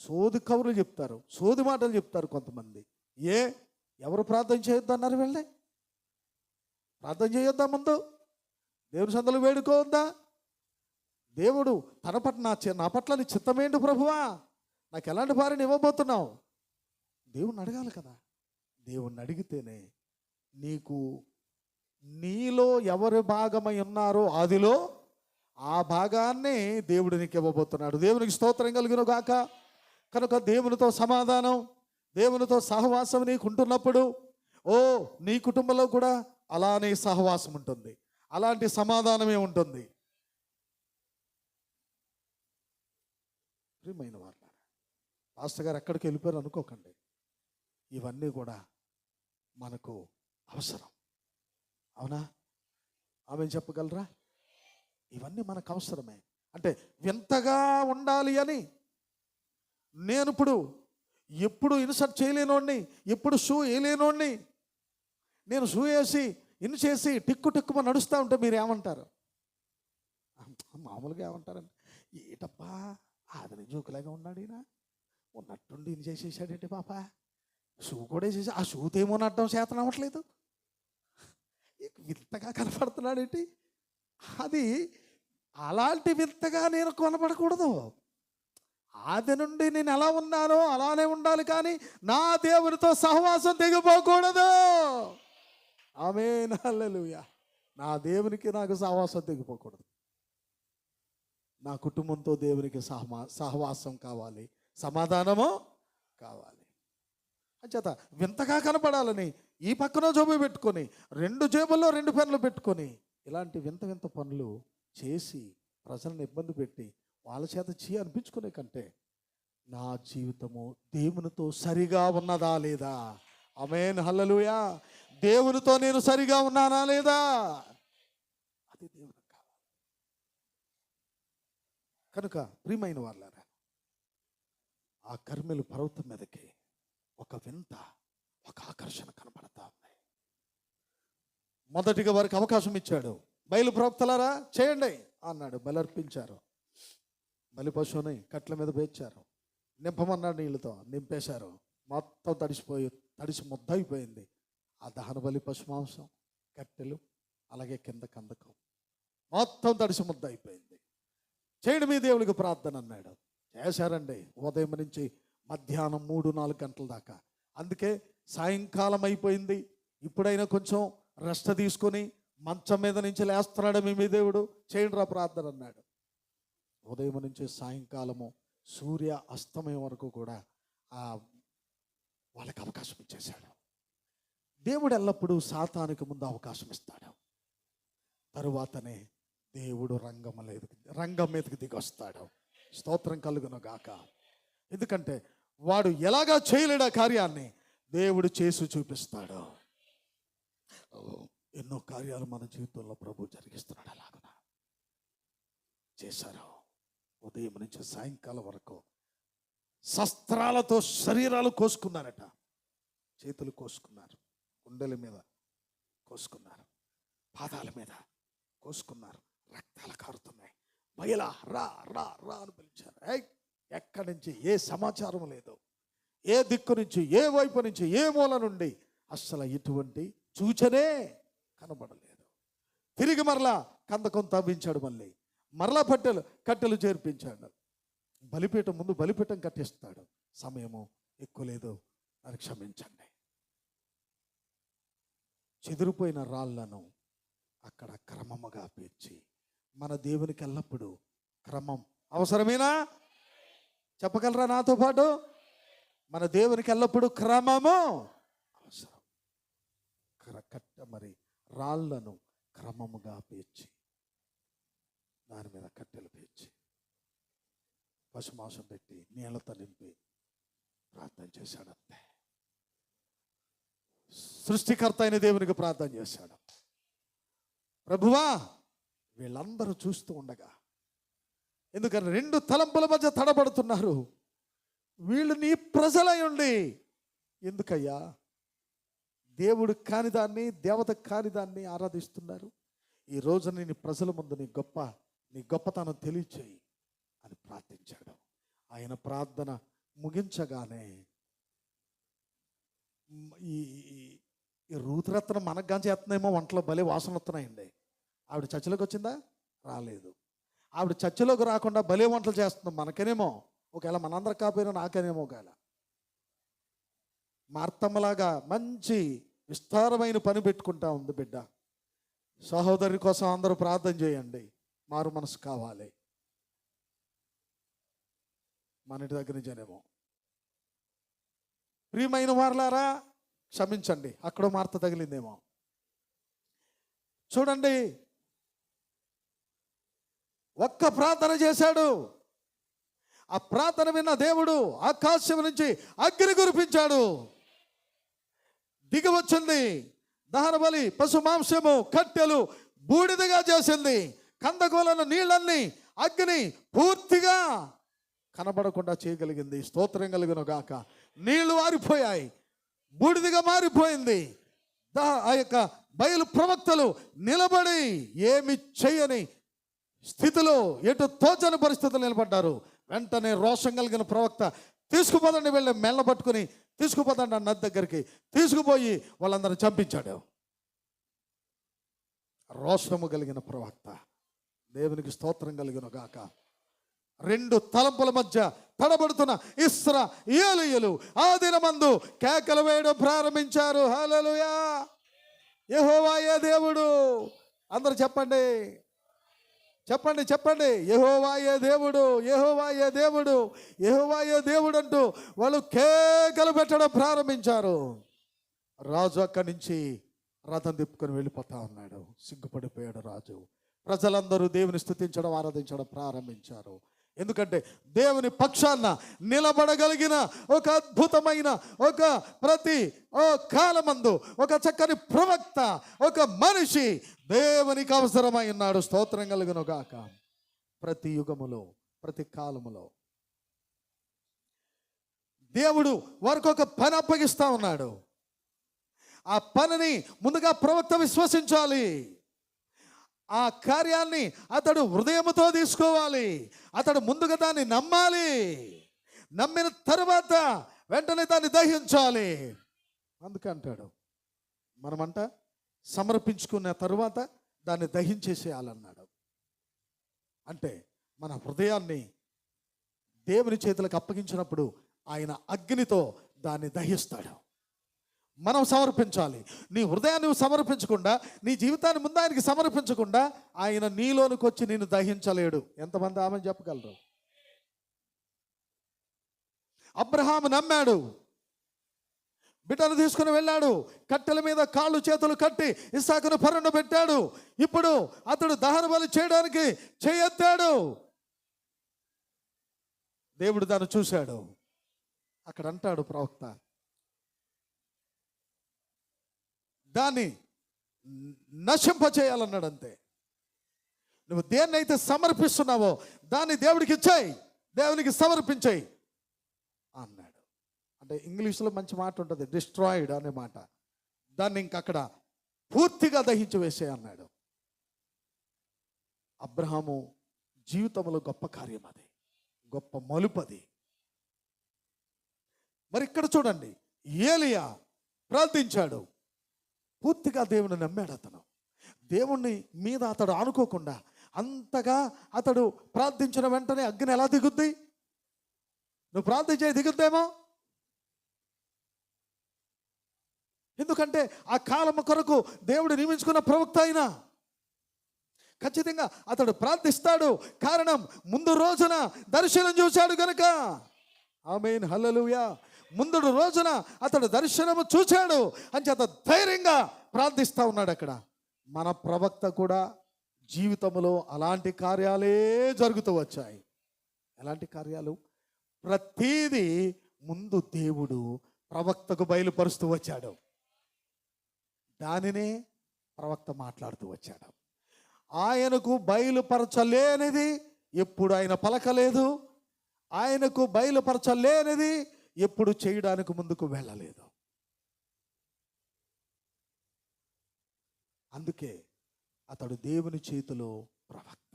సోది కబుర్లు చెప్తారు, సోది మాటలు చెప్తారు కొంతమంది. ఎవరు ప్రార్థన చేయొద్దు అన్నారు? వెళ్ళే ప్రార్థన చేయొద్దా? ముందు దేవుని సందులు వేడుకోవద్దా? దేవుడు తన పట్ల నా పట్ల నీ చిత్తమేంటి ప్రభువా, నాకు ఎలాంటి భార్యను ఇవ్వబోతున్నావు? దేవుణ్ణి అడగాలి కదా. దేవుణ్ణి అడిగితేనే నీలో ఎవరు భాగమై ఉన్నారో ఆదిలో ఆ భాగాన్ని దేవుడు నీకు ఇవ్వబోతున్నాడు. దేవునికి స్తోత్రం కలుగును గాక. కనుక దేవునితో సమాధానం, దేవునితో సహవాసం నీకు ఉంటున్నప్పుడు నీ కుటుంబంలో కూడా అలానే సహవాసం ఉంటుంది, అలాంటి సమాధానమే ఉంటుంది. ప్రియమైన వారు, పాస్టర్ గారు ఎక్కడికి వెళ్ళిపోయారు అనుకోకండి. ఇవన్నీ కూడా మనకు అవసరం. అవునా? ఆమె చెప్పగలరా? ఇవన్నీ మనకు అవసరమే. అంటే వింతగా ఉండాలి అని నేను ఎప్పుడు ఇన్సర్ట్ చేయలేనోడిని, ఎప్పుడు షూ వేయలేనోడిని, నేను షూ వేసి ఇన్ చేసి టిక్కుమని నడుస్తూ ఉంటే మీరు ఏమంటారు? మామూలుగా ఏమంటారండి, ఏటప్పా ఆదరి జోకులాగా ఉన్నాడు ఈయన, ఉన్నట్టుండి ఇన్ చేసేసాడేంటి పాప, షూ కూడా వేసేసి ఆ షూతేమో నడ్డం చేతన అవ్వట్లేదు, వింతగా కనపడుతున్నాడేంటి. అది అలాంటి వింతగా నేను కనపడకూడదు. ఆది నుండి నేను ఎలా ఉన్నానో అలానే ఉండాలి, కానీ నా దేవునితో సహవాసం తెగిపోకూడదు. ఆమేన్, హల్లెలూయా. నా దేవునికి నాకు సహవాసం తెగిపోకూడదు. నా కుటుంబంతో దేవునికి సహవాసం కావాలి, సమాధానము కావాలి. అంచేత వింతగా కనపడాలని ఈ పక్కన జోబు పెట్టుకొని 2 జేబుల్లో 2 పెన్నులు పెట్టుకొని ఇలాంటి వింత పనులు చేసి ప్రజలను ఇబ్బంది పెట్టి వాళ్ళ చేత అనిపించుకునే కంటే నా జీవితము దేవునితో సరిగా ఉన్నదా లేదా? ఆమేన్, హల్లెలూయా. దేవునితో నేను సరిగా ఉన్నానా లేదా? అది దేవునికి కావాలి. కనుక ప్రియమైన వాళ్ళారా, ఆ కర్మెలు పర్వతం మీదకి ఒక వింత, ఒక ఆకర్షణ కనపడతా ఉన్నాయి. మొదటిగా వారికి అవకాశం ఇచ్చాడు. బయలు ప్రవక్తలారా చేయండి అన్నాడు. బలర్పించారు. బలి పశువుని కట్ల మీద పేర్చారు. నింపమన్నాడు, నీళ్ళతో నింపేశారు. మొత్తం తడిసి ముద్దయిపోయింది ఆ దహన బలి పశు మాంసం, కట్టెలు, అలాగే కింద కందకం మొత్తం తడిసి ముద్దయిపోయింది. చేయండి మీ దేవునికి ప్రార్థన అన్నాడు. చేశారండి. ఉదయం నుంచి మధ్యాహ్నం 3-4 గంటల దాకా. అందుకే సాయంకాలం అయిపోయింది, ఇప్పుడైనా కొంచెం రెస్ట్ తీసుకొని మంచం మీద నుంచి లేస్తున్నాడు మీ దేవుడు, చేయండి రా ప్రార్థన అన్నాడు. ఉదయం నుంచి సాయంకాలము సూర్య అస్తమయం వరకు కూడా వాళ్ళకి అవకాశం ఇచ్చేశాడు. దేవుడు ఎల్లప్పుడూ సాతానికి ముందు అవకాశం ఇస్తాడు. తరువాతనే దేవుడు రంగం మీదకి దిగొస్తాడు. స్తోత్రం కలుగును గాక. ఎందుకంటే వాడు ఎలాగా చేయలేడు ఆ కార్యాన్ని దేవుడు చేసి చూపిస్తాడు. ఎన్నో కార్యాలు మన జీవితంలో ప్రభు జరిగిస్తున్నాడు. అలాగునా చేశారు. ఉదయం నుంచి సాయంకాలం వరకు శస్త్రాలతో శరీరాలు కోసుకున్నారట. చేతులు కోసుకున్నారు, గుండెల మీద కోసుకున్నారు, పాదాల మీద కోసుకున్నారు. రక్తాలు కారుతున్నాయి. బయలా రా రా రా అని పిలిచారు. ఎక్కడి నుంచి ఏ సమాచారం లేదు, ఏ దిక్కు నుంచి, ఏ వైపు నుంచి, ఏ మూల నుండి అస్సలు ఎటువంటి సూచనే కనబడలేదు. తిరిగి మరలా కందకం తవ్వించాడు. మరలా కట్టెలు చేర్పించాడు. బలిపీఠం ముందు బలిపీఠం కట్టిస్తాడు. సమయము ఎక్కువ లేదు, అని క్షమించండి. చెదిరిపోయిన రాళ్లను అక్కడ క్రమముగా పేర్చి, మన దేవునికి ఎల్లప్పుడూ క్రమం అవసరమేనా? చెప్పగలరా నాతో పాటు? మన దేవునికి ఎల్లప్పుడూ క్రమము అవసరం. మరి రాళ్లను క్రమముగా పేర్చి, దాని మీద కట్టెలు పేర్చి, పశుమాంసం పెట్టి నీళ్లతో నింపి ప్రార్థన చేశాడు. అంతే. సృష్టికర్త అయిన దేవునికి ప్రార్థన చేశాడు. ప్రభువా, వీళ్ళందరూ చూస్తూ ఉండగా, ఎందుకంటే 2 తలంపుల మధ్య తడబడుతున్నారు. వీళ్ళు నీ ప్రజలై ఉండి ఎందుకయ్యా దేవుడు కానిదాన్ని, దేవత కానిదాన్ని ఆరాధిస్తున్నారు? ఈ రోజు నీ ప్రజల ముందు నీ గొప్పతనం తెలియచేయి అని ప్రార్థించాడు. ఆయన ప్రార్థన ముగించగానే ఈ రూతురత్నం మనకు గాంచి చేస్తున్నాయేమో, వంటలో భలే వాసన వస్తున్నాయండి. ఆవిడ చర్చలోకి వచ్చిందా? రాలేదు. ఆవిడ చర్చలోకి రాకుండా భలే వంటలు చేస్తున్నాం మనకేనేమో, ఒకవేళ మనందరి కాకపోయినా నాకేనేమో, ఒకవేళ మార్తమ్మలాగా మంచి విస్తారమైన పని పెట్టుకుంటా ఉంది బిడ్డ. సహోదరి కోసం అందరూ ప్రార్థన చేయండి. మారు మనసు కావాలి. మన ఇంటి దగ్గర నుంచేనేమో. ప్రియమైన వారలారా, క్షమించండి, అక్కడో మార్త తగిలిందేమో. చూడండి, ఒక్క ప్రార్థన చేశాడు. ఆ ప్రార్థన విన్న దేవుడు ఆకాశం నుంచి అగ్ని కురిపించాడు. దిగి వచ్చింది దహన బలి పశు మాంసము, కట్టెలు బూడిదగా చేసింది. కందకోలను నీళ్ళన్నీ అగ్ని పూర్తిగా కనబడకుండా చేయగలిగింది. స్తోత్రం కలుగును గాక. నీళ్లు ఆరిపోయాయి, బూడిదిగా మారిపోయింది. ఆ యొక్క బయలు ప్రవక్తలు నిలబడి ఏమి చేయని స్థితిలో, ఎటు తోచని పరిస్థితులు నిలబడ్డారు. వెంటనే రోషం కలిగిన ప్రవక్త, తీసుకుపోదండి, వెళ్ళి మెల్ల పట్టుకుని తీసుకుపోదండి ఆ నది దగ్గరికి తీసుకుపోయి వాళ్ళందరిని చంపించాడు. రోషము కలిగిన ప్రవక్త. దేవునికి స్తోత్రం కలిగిన గాక. 2 తలంపుల మధ్య తడబడుతున్న ఇశ్రాయేలీయులు ఆ దినమందు కేకలు వేయడం ప్రారంభించారు. హల్లెలూయా, యెహోవాయే దేవుడు. అందరూ చెప్పండి, చెప్పండి, చెప్పండి. యెహోవాయే దేవుడు, యెహోవాయే దేవుడు, యెహోవాయే దేవుడు అంటూ వాళ్ళు కేకలు పెట్టడం ప్రారంభించారు. రాజు అక్కడి నుంచి రథం తిప్పుకొని వెళ్ళిపోతా ఉన్నాడు. సిగ్గుపడిపోయాడు రాజు. ప్రజలందరూ దేవుని స్తుతించడం, ఆరాధించడం ప్రారంభించారు. ఎందుకంటే దేవుని పక్షాన నిలబడగలిగిన ఒక అద్భుతమైన ప్రతి కాలమందు ఒక చక్కని ప్రవక్త, ఒక మనిషి దేవునికి అవసరమై ఉన్నాడు. స్తోత్రం కలుగును గాక. ప్రతి యుగములో, ప్రతి కాలములో దేవుడు వారికి ఒక పని అప్పగిస్తా ఉన్నాడు. ఆ పనిని ముందుగా ప్రవక్త విశ్వసించాలి. ఆ కార్యాన్ని అతడు హృదయముతో తీసుకోవాలి. అతడు ముందుగా దాన్ని నమ్మాలి. నమ్మిన తర్వాత వెంటనే దాన్ని దహించాలి. అందుకంటాడు మనమంట సమర్పించుకున్న తరువాత దాన్ని దహించేసేయాలన్నాడు. అంటే మన హృదయాన్ని దేవుని చేతులకు అప్పగించినప్పుడు ఆయన అగ్నితో దాన్ని దహిస్తాడు. మనం సమర్పించాలి. నీ హృదయాన్ని నువ్వు సమర్పించకుండా, నీ జీవితాన్ని ముందు ఆయనకి సమర్పించకుండా ఆయన నీలోనికి వచ్చి నిన్ను దహించలేడు. ఎంతమంది ఆమె చెప్పగలరు? అబ్రహాము నమ్మాడు, బిడ్డను తీసుకుని వెళ్ళాడు, కట్టెల మీద కాళ్ళు చేతులు కట్టి ఇస్సాకును పరుండ పెట్టాడు. ఇప్పుడు అతడు దహన బలి చేయడానికి చేయెత్తాడు. దేవుడు దాన్ని చూశాడు. అక్కడ అంటాడు ప్రవక్త, దాన్ని నశింపచేయాలన్నాడు. అంతే. నువ్వు దేన్నైతే సమర్పిస్తున్నావో దాన్ని దేవుడికి ఇచ్చాయి, దేవునికి సమర్పించాయి అన్నాడు. అంటే ఇంగ్లీష్లో మంచి మాట ఉంటుంది, డిస్ట్రాయిడ్ అనే మాట. దాన్ని ఇంకక్కడ పూర్తిగా దహించి వేసే అన్నాడు. అబ్రహాము జీవితంలో గొప్ప కార్యం అది, గొప్ప మలుపది. మరి ఇక్కడ చూడండి, ఏలియా ప్రార్థించాడు, పూర్తిగా దేవుని నమ్మాడు. అతను దేవుణ్ణి మీద అతడు ఆనుకోకుండా అంతగా అతడు ప్రార్థించిన వెంటనే అగ్ని ఎలా దిగుద్ది? నువ్వు ప్రార్థించే దిగుద్దేమో. ఎందుకంటే ఆ కాలము కొరకు దేవుడు నియమించుకున్న ప్రవక్త అయినా ఖచ్చితంగా అతడు ప్రార్థిస్తాడు. కారణం, ముందు రోజున దర్శనం చూశాడు గనుక. ఆమేన్, హల్లెలూయా. ముందు రోజున అతడు దర్శనము చూశాడు అని చేత ధైర్యంగా ప్రార్థిస్తూ ఉన్నాడు. అక్కడ మన ప్రవక్త కూడా జీవితంలో అలాంటి కార్యాలే జరుగుతూ వచ్చాయి. ఎలాంటి కార్యాలు? ప్రతీది ముందు దేవుడు ప్రవక్తకు బయలుపరుస్తూ వచ్చాడు. దానినే ప్రవక్త మాట్లాడుతూ వచ్చాడు. ఆయనకు బయలుపరచలేనిది ఎప్పుడు ఆయన పలకలేదు. ఆయనకు బయలుపరచలేనిది ఎప్పుడు చేయడానికి ముందుకు వెళ్ళలేదు. అందుకే అతడు దేవుని చేతిలో ప్రవక్త,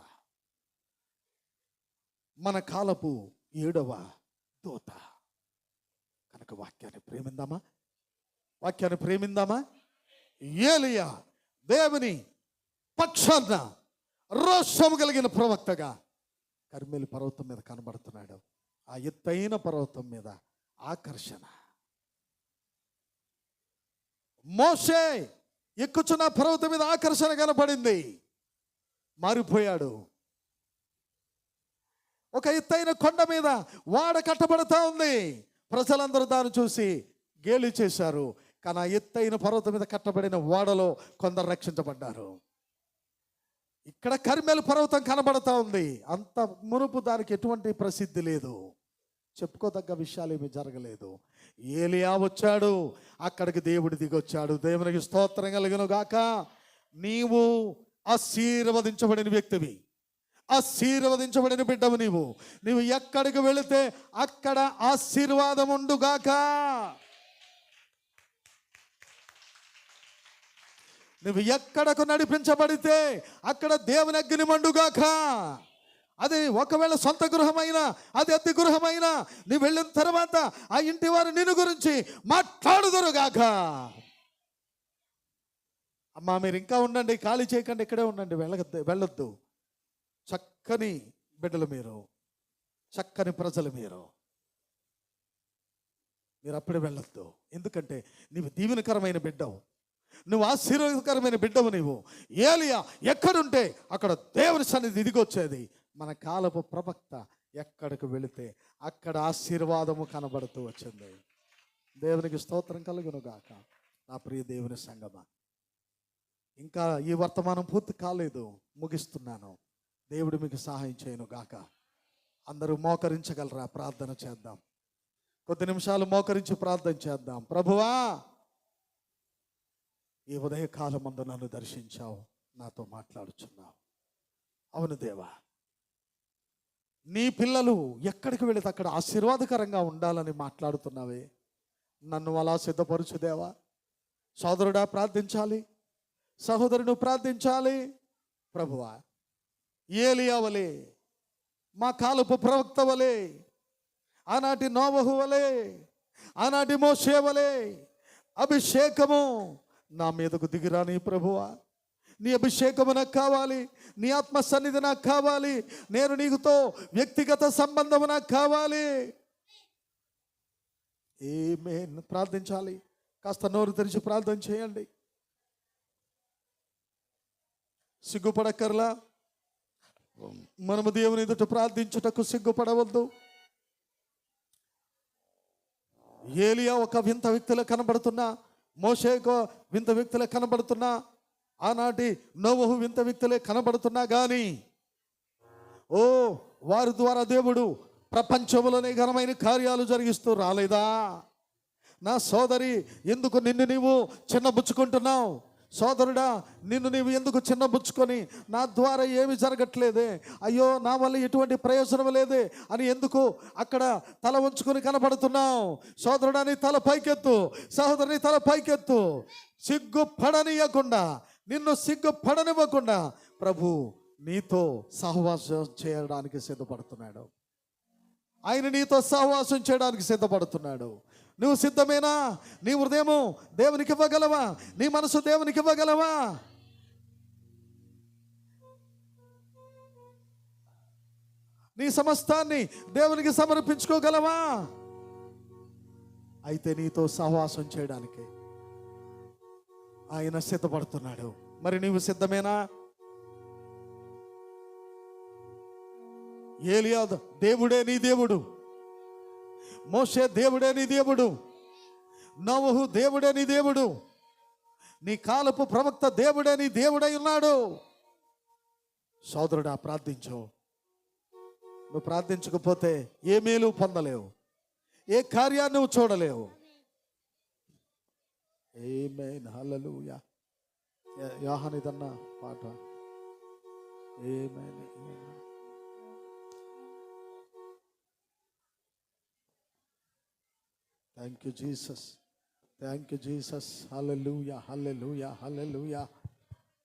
మన కాలపు 7వ దూత. కనుక వాక్యాన్ని ప్రేమిందామా? వాక్యాన్ని ప్రేమిందామా? ఏలియా దేవుని పక్షాన రోషము కలిగిన ప్రవక్తగా కర్మెలు పర్వతం మీద కనబడుతున్నాడు. ఆ ఎత్తైన పర్వతం మీద ఆకర్షణ. మోషే ఎక్కుచున్న పర్వతం మీద ఆకర్షణ కనపడింది. మారిపోయాడు. ఒక ఎత్తైన కొండ మీద వాడ కట్టబడతా ఉంది. ప్రజలందరూ దాన్ని చూసి గేలి చేశారు. కానీ ఆ ఎత్తైన పర్వతం మీద కట్టబడిన వాడలో కొందరు రక్షించబడ్డారు. ఇక్కడ కర్మెలు పర్వతం కనబడతా ఉంది. అంత మునుపు దానికి ఎటువంటి ప్రసిద్ధి లేదు, చెప్పుకోదగ్గ విషయాలు ఏమీ జరగలేదు. ఏలియా వచ్చాడు, అక్కడికి దేవుడు దిగొచ్చాడు. దేవునికి స్తోత్రం కలుగును గాక. నీవు ఆశీర్వదించబడిన వ్యక్తివి, ఆశీర్వదించబడిన బిడ్డవు. నీవు ఎక్కడికి వెళితే అక్కడ ఆశీర్వాదం ఉండుగాక. నువ్వు ఎక్కడకు నడిపించబడితే అక్కడ దేవుని అగ్ని మండుగాక. అది ఒకవేళ సొంత గృహమైనా, అది అద్దె గృహమైనా, నువ్వు వెళ్ళిన తర్వాత ఆ ఇంటి వారు నిన్ను గురించి మాట్లాడుదురుగాక. అమ్మా, మీరు ఇంకా ఉండండి, ఖాళీ చేయకండి, ఇక్కడే ఉండండి, వెళ్ళొద్దు. చక్కని బిడ్డలు మీరు, చక్కని ప్రజలు మీరు అప్పుడే వెళ్ళొద్దు. ఎందుకంటే నీవు దీవెనకరమైన బిడ్డవు, నువ్వు ఆశీర్వాదకరమైన బిడ్డవు. నీవు ఏలియా ఎక్కడుంటే అక్కడ దేవుని సన్నిధి దిగొచ్చేది. మన కాలపు ప్రవక్త ఎక్కడికి వెళితే అక్కడ ఆశీర్వాదము కనబడుతూ వచ్చింది. దేవునికి స్తోత్రం కలుగును గాక. నా ప్రియ దేవుని సంగమా, ఇంకా ఈ వర్తమానం పూర్తి కాలేదు, ముగిస్తున్నాను. దేవుడు మీకు సహాయం చేయను గాక. అందరూ మోకరించగలరా? ప్రార్థన చేద్దాం. కొద్ది నిమిషాలు మోకరించి ప్రార్థన చేద్దాం. ప్రభువా, ఈ ఉదయకాలమందు నన్ను దర్శించావు, నాతో మాట్లాడుచున్నావు. అవును దేవా, నీ పిల్లలు ఎక్కడికి వెళితే అక్కడ ఆశీర్వాదకరంగా ఉండాలని మాట్లాడుతున్నావే. నన్ను అలా సిద్ధపరచు దేవా. సోదరుడా ప్రార్థించాలి, సహోదరుడు ప్రార్థించాలి. ప్రభువా, ఏలియా వలె, మా కాలపు ప్రవక్త వలె, ఆనాటి నోవహు వలె, ఆనాటి మోషే వలె అభిషేకము నా మీదకు దిగిరాని ప్రభువా. నీ అభిషేకము నాకు కావాలి, నీ ఆత్మ సన్నిధి నాకు కావాలి, నేను నీకుతో వ్యక్తిగత సంబంధము నాకు కావాలి. ఆమేన్. ప్రార్థించాలి. కాస్త నోరు తెరిచి ప్రార్థన చేయండి. సిగ్గుపడక్కర్లా. మనము దేవుని ఎదుట ప్రార్థించుటకు సిగ్గుపడవద్దు. ఏలియా ఒక వింత వ్యక్తిలో కనబడుతున్నా, మోషే ఒక వింత వ్యక్తిలో కనబడుతున్నా, ఆనాటి నోవహు వింత వ్యక్తులే కనబడుతున్నా కానీ వారి ద్వారా దేవుడు ప్రపంచంలోనే ఘనమైన కార్యాలు జరిగిస్తూ రాలేదా? నా సోదరి, ఎందుకు నిన్ను నీవు చిన్నబుచ్చుకుంటున్నావు? సోదరుడా, నిన్ను నీవు ఎందుకు చిన్నబుచ్చుకొని నా ద్వారా ఏమి జరగట్లేదే, అయ్యో నా వల్ల ఎటువంటి ప్రయోజనం లేదే అని ఎందుకు అక్కడ తల ఉంచుకొని కనబడుతున్నావు? సోదరుడా, నీ తల పైకెత్తు. సహోదరుని తల పైకెత్తు. సిగ్గుపడనీయకుండా, నిన్ను సిగ్గుపడనివ్వకుండా ప్రభు నీతో సహవాసం చేయడానికి సిద్ధపడుతున్నాడు. ఆయన నీతో సహవాసం చేయడానికి సిద్ధపడుతున్నాడు. నువ్వు సిద్ధమేనా? నీ హృదయము దేవునికి ఇవ్వగలవా? నీ మనసు దేవునికి ఇవ్వగలవా? నీ సమస్తాన్ని దేవునికి సమర్పించుకోగలవా? అయితే నీతో సహవాసం చేయడానికి ఆయన సిద్ధపడుతున్నాడు. మరి నీవు సిద్ధమేనా? ఏలియా దేవుడే నీ దేవుడు, మోషే దేవుడే నీ దేవుడు, నోవహు దేవుడే నీ దేవుడు, నీ కాలపు ప్రవక్త దేవుడే నీ దేవుడై ఉన్నాడు. సోదరుడా, ప్రార్థించు. నువ్వు ప్రార్థించకపోతే ఏ మేలు పొందలేవు, ఏ కార్యాన్ని నువ్వు చూడలేవు. ఆమేన్. హల్లెలూయా. యోహానిదన్న పాట. ఆమేన్. Thank you Jesus. Thank you Jesus. హల్లెలూయా, హల్లెలూయా, హల్లెలూయా.